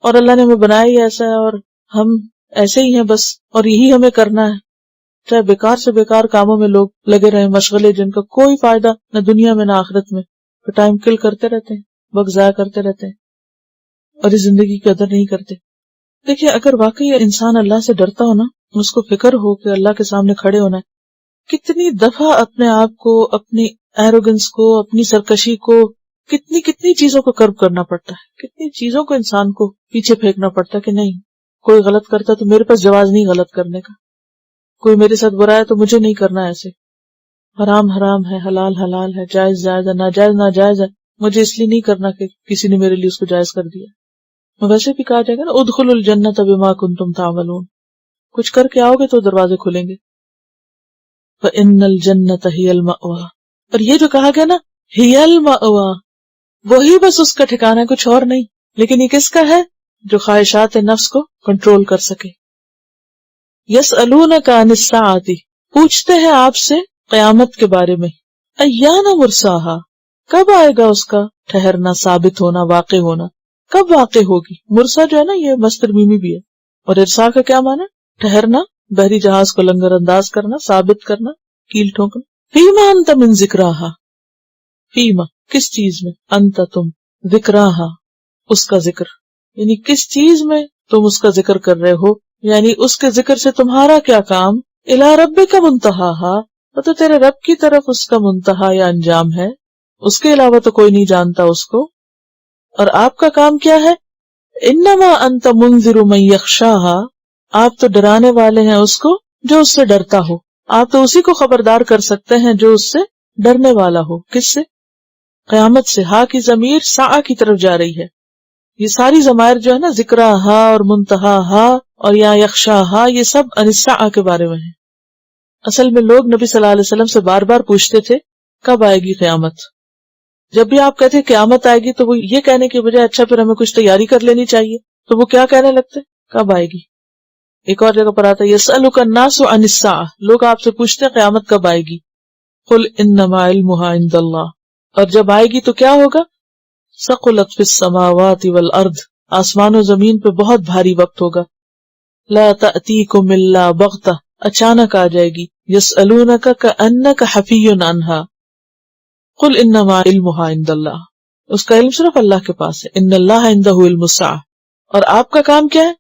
اور اللہ نے ہمیں بنایا ہی ایسا ہے، اور ہم ایسے ہی ہیں بس، اور یہی ہمیں کرنا ہے. چاہے بیکار سے بیکار کاموں میں لوگ لگے رہے، مشغلے جن کا کوئی فائدہ نہ دنیا میں نہ آخرت میں، تو ٹائم کل کرتے رہتے ہیں، وقت ضائع کرتے رہتے ہیں، اور اس زندگی کی قدر نہیں کرتے. دیکھیے اگر واقعی انسان اللہ سے ڈرتا ہو نا، اس کو فکر ہو کہ اللہ کے سامنے کھڑے ہونا ہے، کتنی دفعہ اپنے آپ کو، اپنی ایروگنس کو، اپنی سرکشی کو، کتنی چیزوں کو کرب کرنا پڑتا ہے، کتنی چیزوں کو انسان کو پیچھے پھینکنا پڑتا ہے کہ نہیں کوئی غلط کرتا تو میرے پاس جواز نہیں غلط کرنے کا، کوئی میرے ساتھ برا ہے تو مجھے نہیں کرنا ایسے، حرام حرام ہے، حلال حلال ہے، جائز جائز ہے، ناجائز ناجائز ہے، مجھے اس لیے نہیں کرنا کہ کسی نے میرے لیے اس کو جائز کر دیا. ویسے بھی کہا جائے گا نا ادخلوا الجنۃ بما کنتم تعملون، کچھ کر کے آؤ گے تو دروازے کھلیں گے. فإن الجنۃ ہی المأویٰ، اور یہ جو کہا گیا نا ہی المأویٰ، وہی بس اس کا ٹھکانہ، کچھ اور نہیں. لیکن یہ کس کا ہے؟ جو خواہشات نفس کو کنٹرول کر سکے. یسألونک عن الساعۃ، پوچھتے ہیں آپ سے قیامت کے بارے میں. ایان مرساہا، کب آئے گا اس کا ٹھہرنا، ثابت ہونا، واقع ہونا، کب واقع ہوگی؟ مرسا جو ہے نا یہ مصدر میمی بھی ہے، اور ارسا کا کیا معنی؟ ٹھہرنا، بحری جہاز کو لنگر انداز کرنا، ثابت کرنا، کیل ٹھوکنا. فیما انت من ذکراہا، فیما کس چیز میں، انت تم، ذکراہا اس کا ذکر، یعنی کس چیز میں تم اس کا ذکر کر رہے ہو، یعنی اس کے ذکر سے تمہارا کیا کام. الی ربک منتہاہا، تو تیرے رب کی طرف اس کا منتہا یا انجام ہے، اس کے علاوہ تو کوئی نہیں جانتا اس کو. اور آپ کا کام کیا ہے؟ انما انت منذر من یخشاہا، آپ تو ڈرانے والے ہیں اس کو جو اس سے ڈرتا ہو. آپ تو اسی کو خبردار کر سکتے ہیں جو اس سے ڈرنے والا ہو. کس سے؟ قیامت سے. ہا کی ضمیر سا کی طرف جا رہی ہے. یہ ساری ضمائر جو ہے نا، ذکرہ ہا اور منتہا ہا اور یا یخشا ہا، یہ سب انسا کے بارے میں ہے. اصل میں لوگ نبی صلی اللہ علیہ وسلم سے بار بار پوچھتے تھے کب آئے گی قیامت. جب بھی آپ کہتے قیامت آئے گی تو وہ یہ کہنے کے بجائے اچھا پھر ہمیں کچھ تیاری کر لینی چاہیے، تو وہ کیا کہنے لگتے کب آئے گی. ایک اور جگہ پر آتا ہے یسألک الناس عن الساعة، لوگ آپ سے پوچھتے ہیں قیامت کب آئے گی. قل انما علمها عند اللہ، اور جب آئے گی تو کیا ہوگا؟ ثقلت فی السماوات والارض، آسمان و زمین پہ بہت بھاری وقت ہوگا. لا تأتیکم الا بغتہ، اچانک آ جائے گی. یسألونک کأنک حفی عنہا قل انما علمها عند اللہ، اس کا علم صرف اللہ کے پاس ہے. ان اللہ عندہ علم الساعة، اور آپ کا کام کیا ہے؟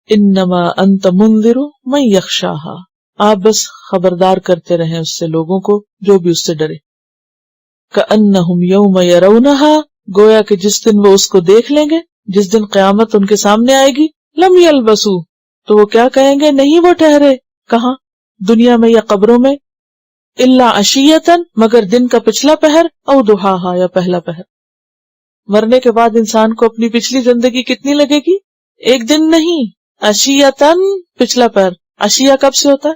انما انت منذر من یخشاہا، آپ بس خبردار کرتے رہیں اس سے لوگوں کو جو بھی اس سے ڈرے. کأنہم یوم یرونہا، گویا کہ جس دن وہ اس کو دیکھ لیں گے، جس دن قیامت ان کے سامنے آئے گی. لم یلبسو، تو وہ کیا کہیں گے؟ نہیں وہ ٹھہرے کہاں، دنیا میں یا قبروں میں. الا عشیۃً، مگر دن کا پچھلا پہر، او ضحاہا، یا پہلا پہر. مرنے کے بعد انسان کو اپنی پچھلی زندگی کتنی لگے گی؟ ایک دن نہیں، عشیۃً، پچھلا پہر. عشیہ کب سے ہوتا ہے؟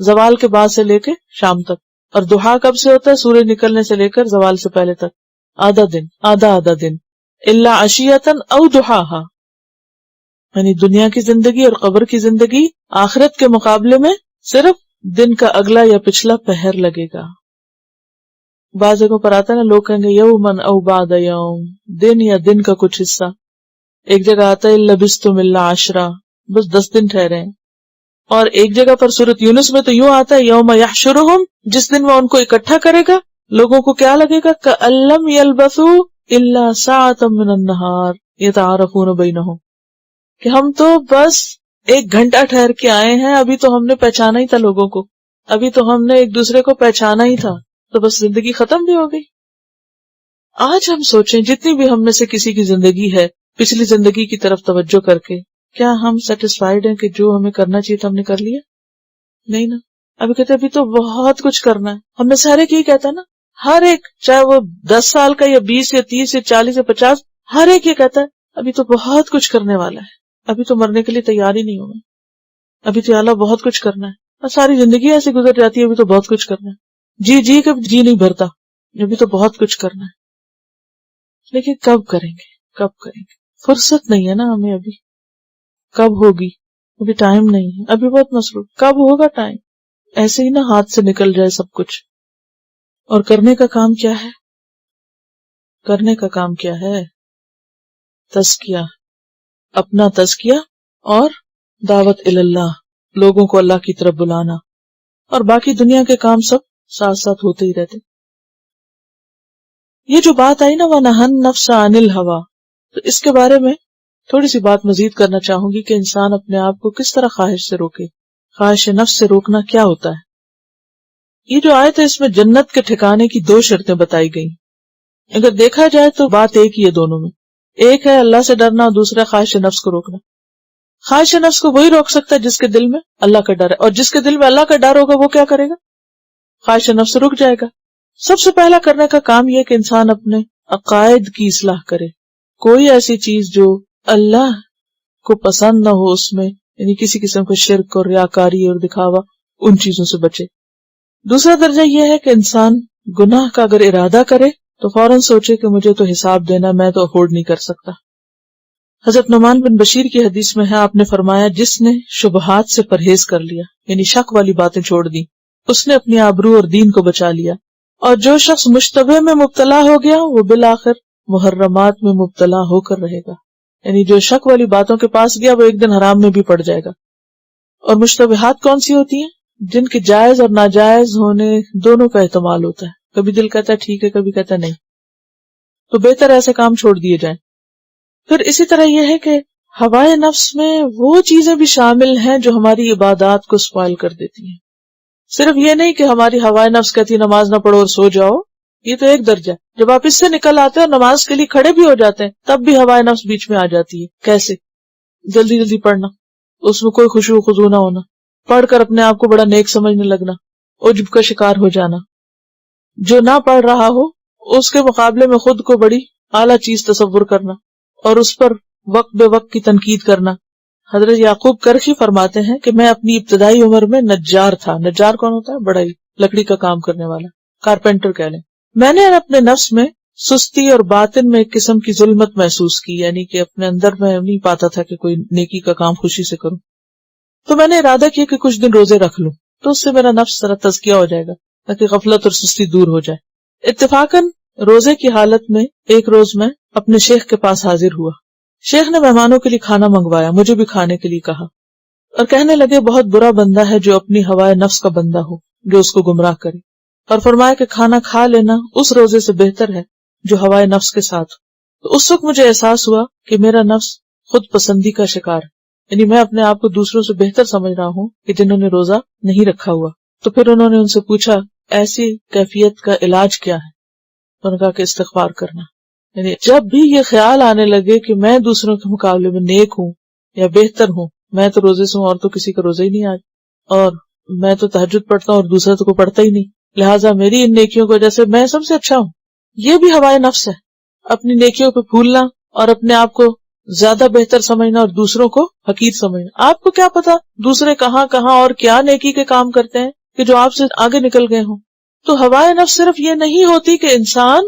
زوال کے بعد سے لے کے شام تک. اور ضحیٰ کب سے ہوتا ہے؟ سورج نکلنے سے لے کر زوال سے پہلے تک، آدھا دن، آدھا دن. الا عشیۃً او ضحاہا، یعنی دنیا کی زندگی اور قبر کی زندگی آخرت کے مقابلے میں صرف دن کا اگلا یا پچھلا پہر لگے گا. بعض جگہوں پر آتا ہے نا، لوگ کہیں گے یومن او بعد یوم، دن یا دن کا کچھ حصہ. ایک جگہ آتا ہے لبثتم الا عشرا، بس 10 دن ٹھہرے ہیں. اور ایک جگہ پر سورۃ یونس میں تو یوں آتا ہے یوم یحشرہم، جس دن وہ ان کو اکٹھا کرے گا، لوگوں کو کیا لگے گا؟ کأن لم یلبثوا الا ساعۃ من النہار یتعارفون بینہم، کہ ہم تو بس 1 گھنٹہ ٹھہر کے آئے ہیں، ابھی تو ہم نے پہچانا ہی تھا لوگوں کو، ابھی تو ہم نے ایک دوسرے کو پہچانا ہی تھا، تو بس زندگی ختم بھی ہو گئی. آج ہم سوچیں جتنی بھی ہم میں سے کسی کی زندگی ہے، پچھلی زندگی کی طرف توجہ کر کے کیا ہم سیٹسفائیڈ ہیں کہ جو ہمیں کرنا چاہیے تھا ہم نے کر لیا؟ نہیں نا. ابھی کہتے ابھی تو بہت کچھ کرنا ہے. ہم میں سے ہر ایک یہ کہتا ہے نا، ہر ایک، چاہے وہ 10 سال کا یا 20 یا 30 یا 40 یا 50، ہر ایک یہ کہتا ہے ابھی تو بہت کچھ کرنے والا ہے، ابھی تو مرنے کے لیے تیار ہی نہیں ہوں میں، ابھی تو اللہ بہت کچھ کرنا ہے. اور ساری زندگی ایسے گزر جاتی ہے، ابھی تو بہت کچھ کرنا ہے، جی کب جی نہیں بھرتا، ابھی تو بہت کچھ کرنا ہے. لیکن کب کریں گے؟ فرصت نہیں ہے نا ہمیں ابھی. کب ہوگی؟ ابھی ٹائم نہیں ہے، ابھی بہت مصروف. کب ہوگا ٹائم؟ ایسے ہی نا ہاتھ سے نکل جائے سب کچھ. اور کرنے کا کام کیا ہے؟ کرنے کا کام کیا ہے؟ تزکیہ، اپنا تزکیہ اور دعوت اللہ، لوگوں کو اللہ کی طرف بلانا، اور باقی دنیا کے کام سب ساتھ ساتھ ہوتے ہی رہتے. یہ جو بات آئی نا وَنَهَى النَّفْسَ عَنِ الْهَوَىٰ، تو اس کے بارے میں تھوڑی سی بات مزید کرنا چاہوں گی کہ انسان اپنے آپ کو کس طرح خواہش سے روکے. خواہش نفس سے روکنا کیا ہوتا ہے؟ یہ جو آیت ہے اس میں جنت کے ٹھکانے کی 2 شرطیں بتائی گئی. اگر دیکھا جائے تو بات ایک ہی ہے دونوں میں. ایک ہے اللہ سے ڈرنا اور دوسرا خواہش نفس کو روکنا. خواہش نفس کو وہی روک سکتا ہے جس کے دل میں اللہ کا ڈر ہے، اور جس کے دل میں اللہ کا ڈر ہوگا وہ کیا کرے گا؟ خواہش نفس رک جائے گا. سب سے پہلا کرنے کا کام یہ کہ انسان اپنے عقائد کی اصلاح کرے. کوئی ایسی چیز جو اللہ کو پسند نہ ہو اس میں، یعنی کسی قسم کا شرک اور ریاکاری اور دکھاوا، ان چیزوں سے بچے. دوسرا درجہ یہ ہے کہ انسان گناہ کا اگر ارادہ کرے تو فوراً سوچے کہ مجھے تو حساب دینا، میں تو افورڈ نہیں کر سکتا. حضرت نعمان بن بشیر کی حدیث میں ہے، آپ نے فرمایا جس نے شبہات سے پرہیز کر لیا، یعنی شک والی باتیں چھوڑ دی، اس نے اپنی آبرو اور دین کو بچا لیا. اور جو شخص مشتبہ میں مبتلا ہو گیا وہ بالآخر محرمات میں مبتلا ہو کر رہے گا. یعنی جو شک والی باتوں کے پاس گیا وہ ایک دن حرام میں بھی پڑ جائے گا. اور مشتبہات کون سی ہوتی ہیں؟ جن کے جائز اور ناجائز ہونے دونوں کا احتمال ہوتا ہے. کبھی دل کہتا ہے ٹھیک ہے، کبھی کہتا ہے نہیں، تو بہتر ایسے کام چھوڑ دیے جائیں. پھر اسی طرح یہ ہے کہ ہوائے نفس میں وہ چیزیں بھی شامل ہیں جو ہماری عبادات کو سپائل کر دیتی ہیں. صرف یہ نہیں کہ ہماری ہوائے نفس کہتی نماز نہ پڑھو اور سو جاؤ، یہ تو ایک درجہ. جب آپ اس سے نکل آتے ہیں اور نماز کے لیے کھڑے بھی ہو جاتے ہیں تب بھی ہوائے نفس بیچ میں آ جاتی ہے. کیسے؟ جلدی جلدی پڑھنا، اس میں کوئی خشوع و خضوع نہ ہونا، پڑھ کر اپنے آپ کو بڑا نیک سمجھنے لگنا، عجب کا شکار ہو جانا، جو نہ پڑھ رہا ہو اس کے مقابلے میں خود کو بڑی اعلیٰ چیز تصور کرنا اور اس پر وقت بے وقت کی تنقید کرنا. حضرت یعقوب کرخی فرماتے ہیں کہ میں اپنی ابتدائی عمر میں نجار تھا. نجار کون ہوتا ہے؟ بڑا ہی لکڑی کا کام کرنے والا، کارپینٹر کہہ لیں. میں نے اپنے نفس میں سستی اور باطن میں ایک قسم کی ظلمت محسوس کی، یعنی کہ اپنے اندر میں نہیں پاتا تھا کہ کوئی نیکی کا کام خوشی سے کروں. تو میں نے ارادہ کیا کہ کچھ دن روزے رکھ لوں، تو اس سے میرا نفس ذرا تزکیہ ہو جائے گا تاکہ غفلت اور سستی دور ہو جائے. اتفاقاً روزے کی حالت میں ایک روز میں اپنے شیخ کے پاس حاضر ہوا. شیخ نے مہمانوں کے لیے کھانا منگوایا، مجھے بھی کھانے کے لیے کہا، اور کہنے لگے بہت برا بندہ ہے جو اپنی ہوائے نفس کا بندہ ہو، جو اس کو گمراہ کرے. اور فرمایا کہ کھانا کھا لینا اس روزے سے بہتر ہے جو ہوائے نفس کے ساتھ ہو. تو اس وقت مجھے احساس ہوا کہ میرا نفس خود پسندی کا شکار ہے، یعنی میں اپنے آپ کو دوسروں سے بہتر سمجھ رہا ہوں کہ جنہوں نے روزہ نہیں رکھا ہوا. تو پھر انہوں نے ان سے پوچھا ایسی کیفیت کا علاج کیا ہے؟ انہوں نے کہا کہ استغفار کرنا. یعنی جب بھی یہ خیال آنے لگے کہ میں دوسروں کے مقابلے میں نیک ہوں یا بہتر ہوں، میں تو روزے سے ہوں اور تو کسی کا روزہ ہی نہیں آج، اور میں تو تہجد پڑھتا ہوں اور دوسرا تو کو پڑھتا ہی نہیں، لہٰذا میری ان نیکیوں کی وجہ سے میں سب سے اچھا ہوں. یہ بھی ہوائے نفس ہے، اپنی نیکیوں پہ پھولنا اور اپنے آپ کو زیادہ بہتر سمجھنا اور دوسروں کو حقیر سمجھنا. آپ کو کیا پتا دوسرے کہاں کہاں اور کیا نیکی کے کام کرتے ہیں کہ جو آپ سے آگے نکل گئے ہوں. تو ہوائے نفس صرف یہ نہیں ہوتی کہ انسان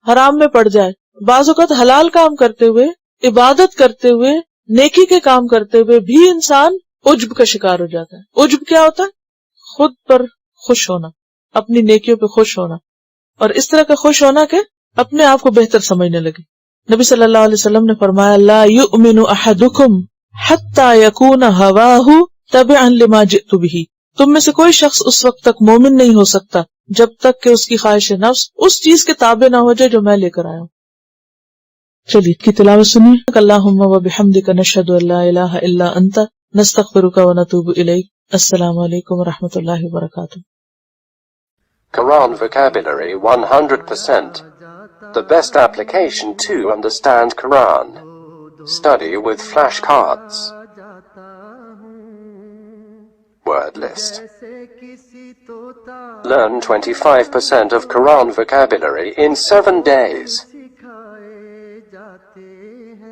حرام میں پڑ جائے، بعض اوقات حلال کام کرتے ہوئے، عبادت کرتے ہوئے، نیکی کے کام کرتے ہوئے بھی انسان عجب کا شکار ہو جاتا ہے. عجب کیا ہوتا ہے؟ خود پر خوش ہونا، اپنی نیکیوں پہ خوش ہونا، اور اس طرح کا خوش ہونا کہ اپنے آپ کو بہتر سمجھنے لگے. نبی صلی اللہ علیہ وسلم نے فرمایا لا یؤمن احدکم حتی یکون ہواہ تبعا لما جئت بہ. تم میں سے کوئی شخص اس وقت تک مومن نہیں ہو سکتا جب تک کہ اس کی خواہش نفس اس چیز کے تابع نہ ہو جائے جو میں لے کر آیا ہوں. چلیے کی تلاوت سنیے. اللہم و بحمدک نشہد ان لا الہ الا انت نستغفرک و نتوب الیک. السلام علیکم و رحمۃ اللہ وبرکاتہ. Quran vocabulary 100%. The best application to understand Quran. Study with flashcards. Word list. Learn 25% of Quran vocabulary in 7 days.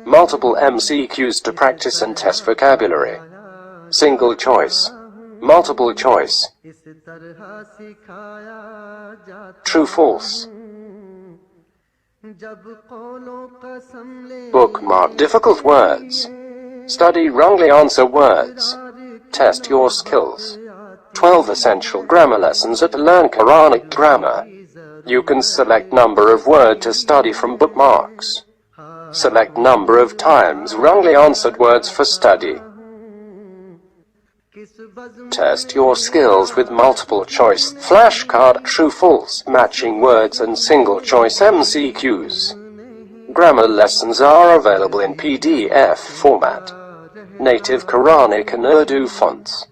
Multiple MCQs to practice and test vocabulary. Single choice. Multiple choice. True, false. Bookmark difficult words. Study wrongly answer words. Test your skills. 12 essential grammar lessons at Learn Quranic Grammar. You can select number of word to study from bookmarks. Select number of times wrongly answered words for study. Test your skills with multiple choice flashcard, true, false, matching words and single choice MCQs. Grammar lessons are available in PDF format. Native Quranic and Urdu fonts.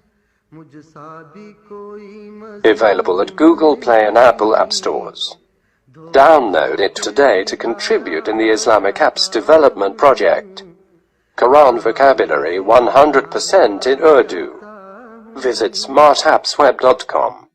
Available at Google Play and Apple App Stores. Download it today to contribute in the Islamic Apps Development Project. Quran vocabulary 100% in Urdu. Visit smartappsweb.com.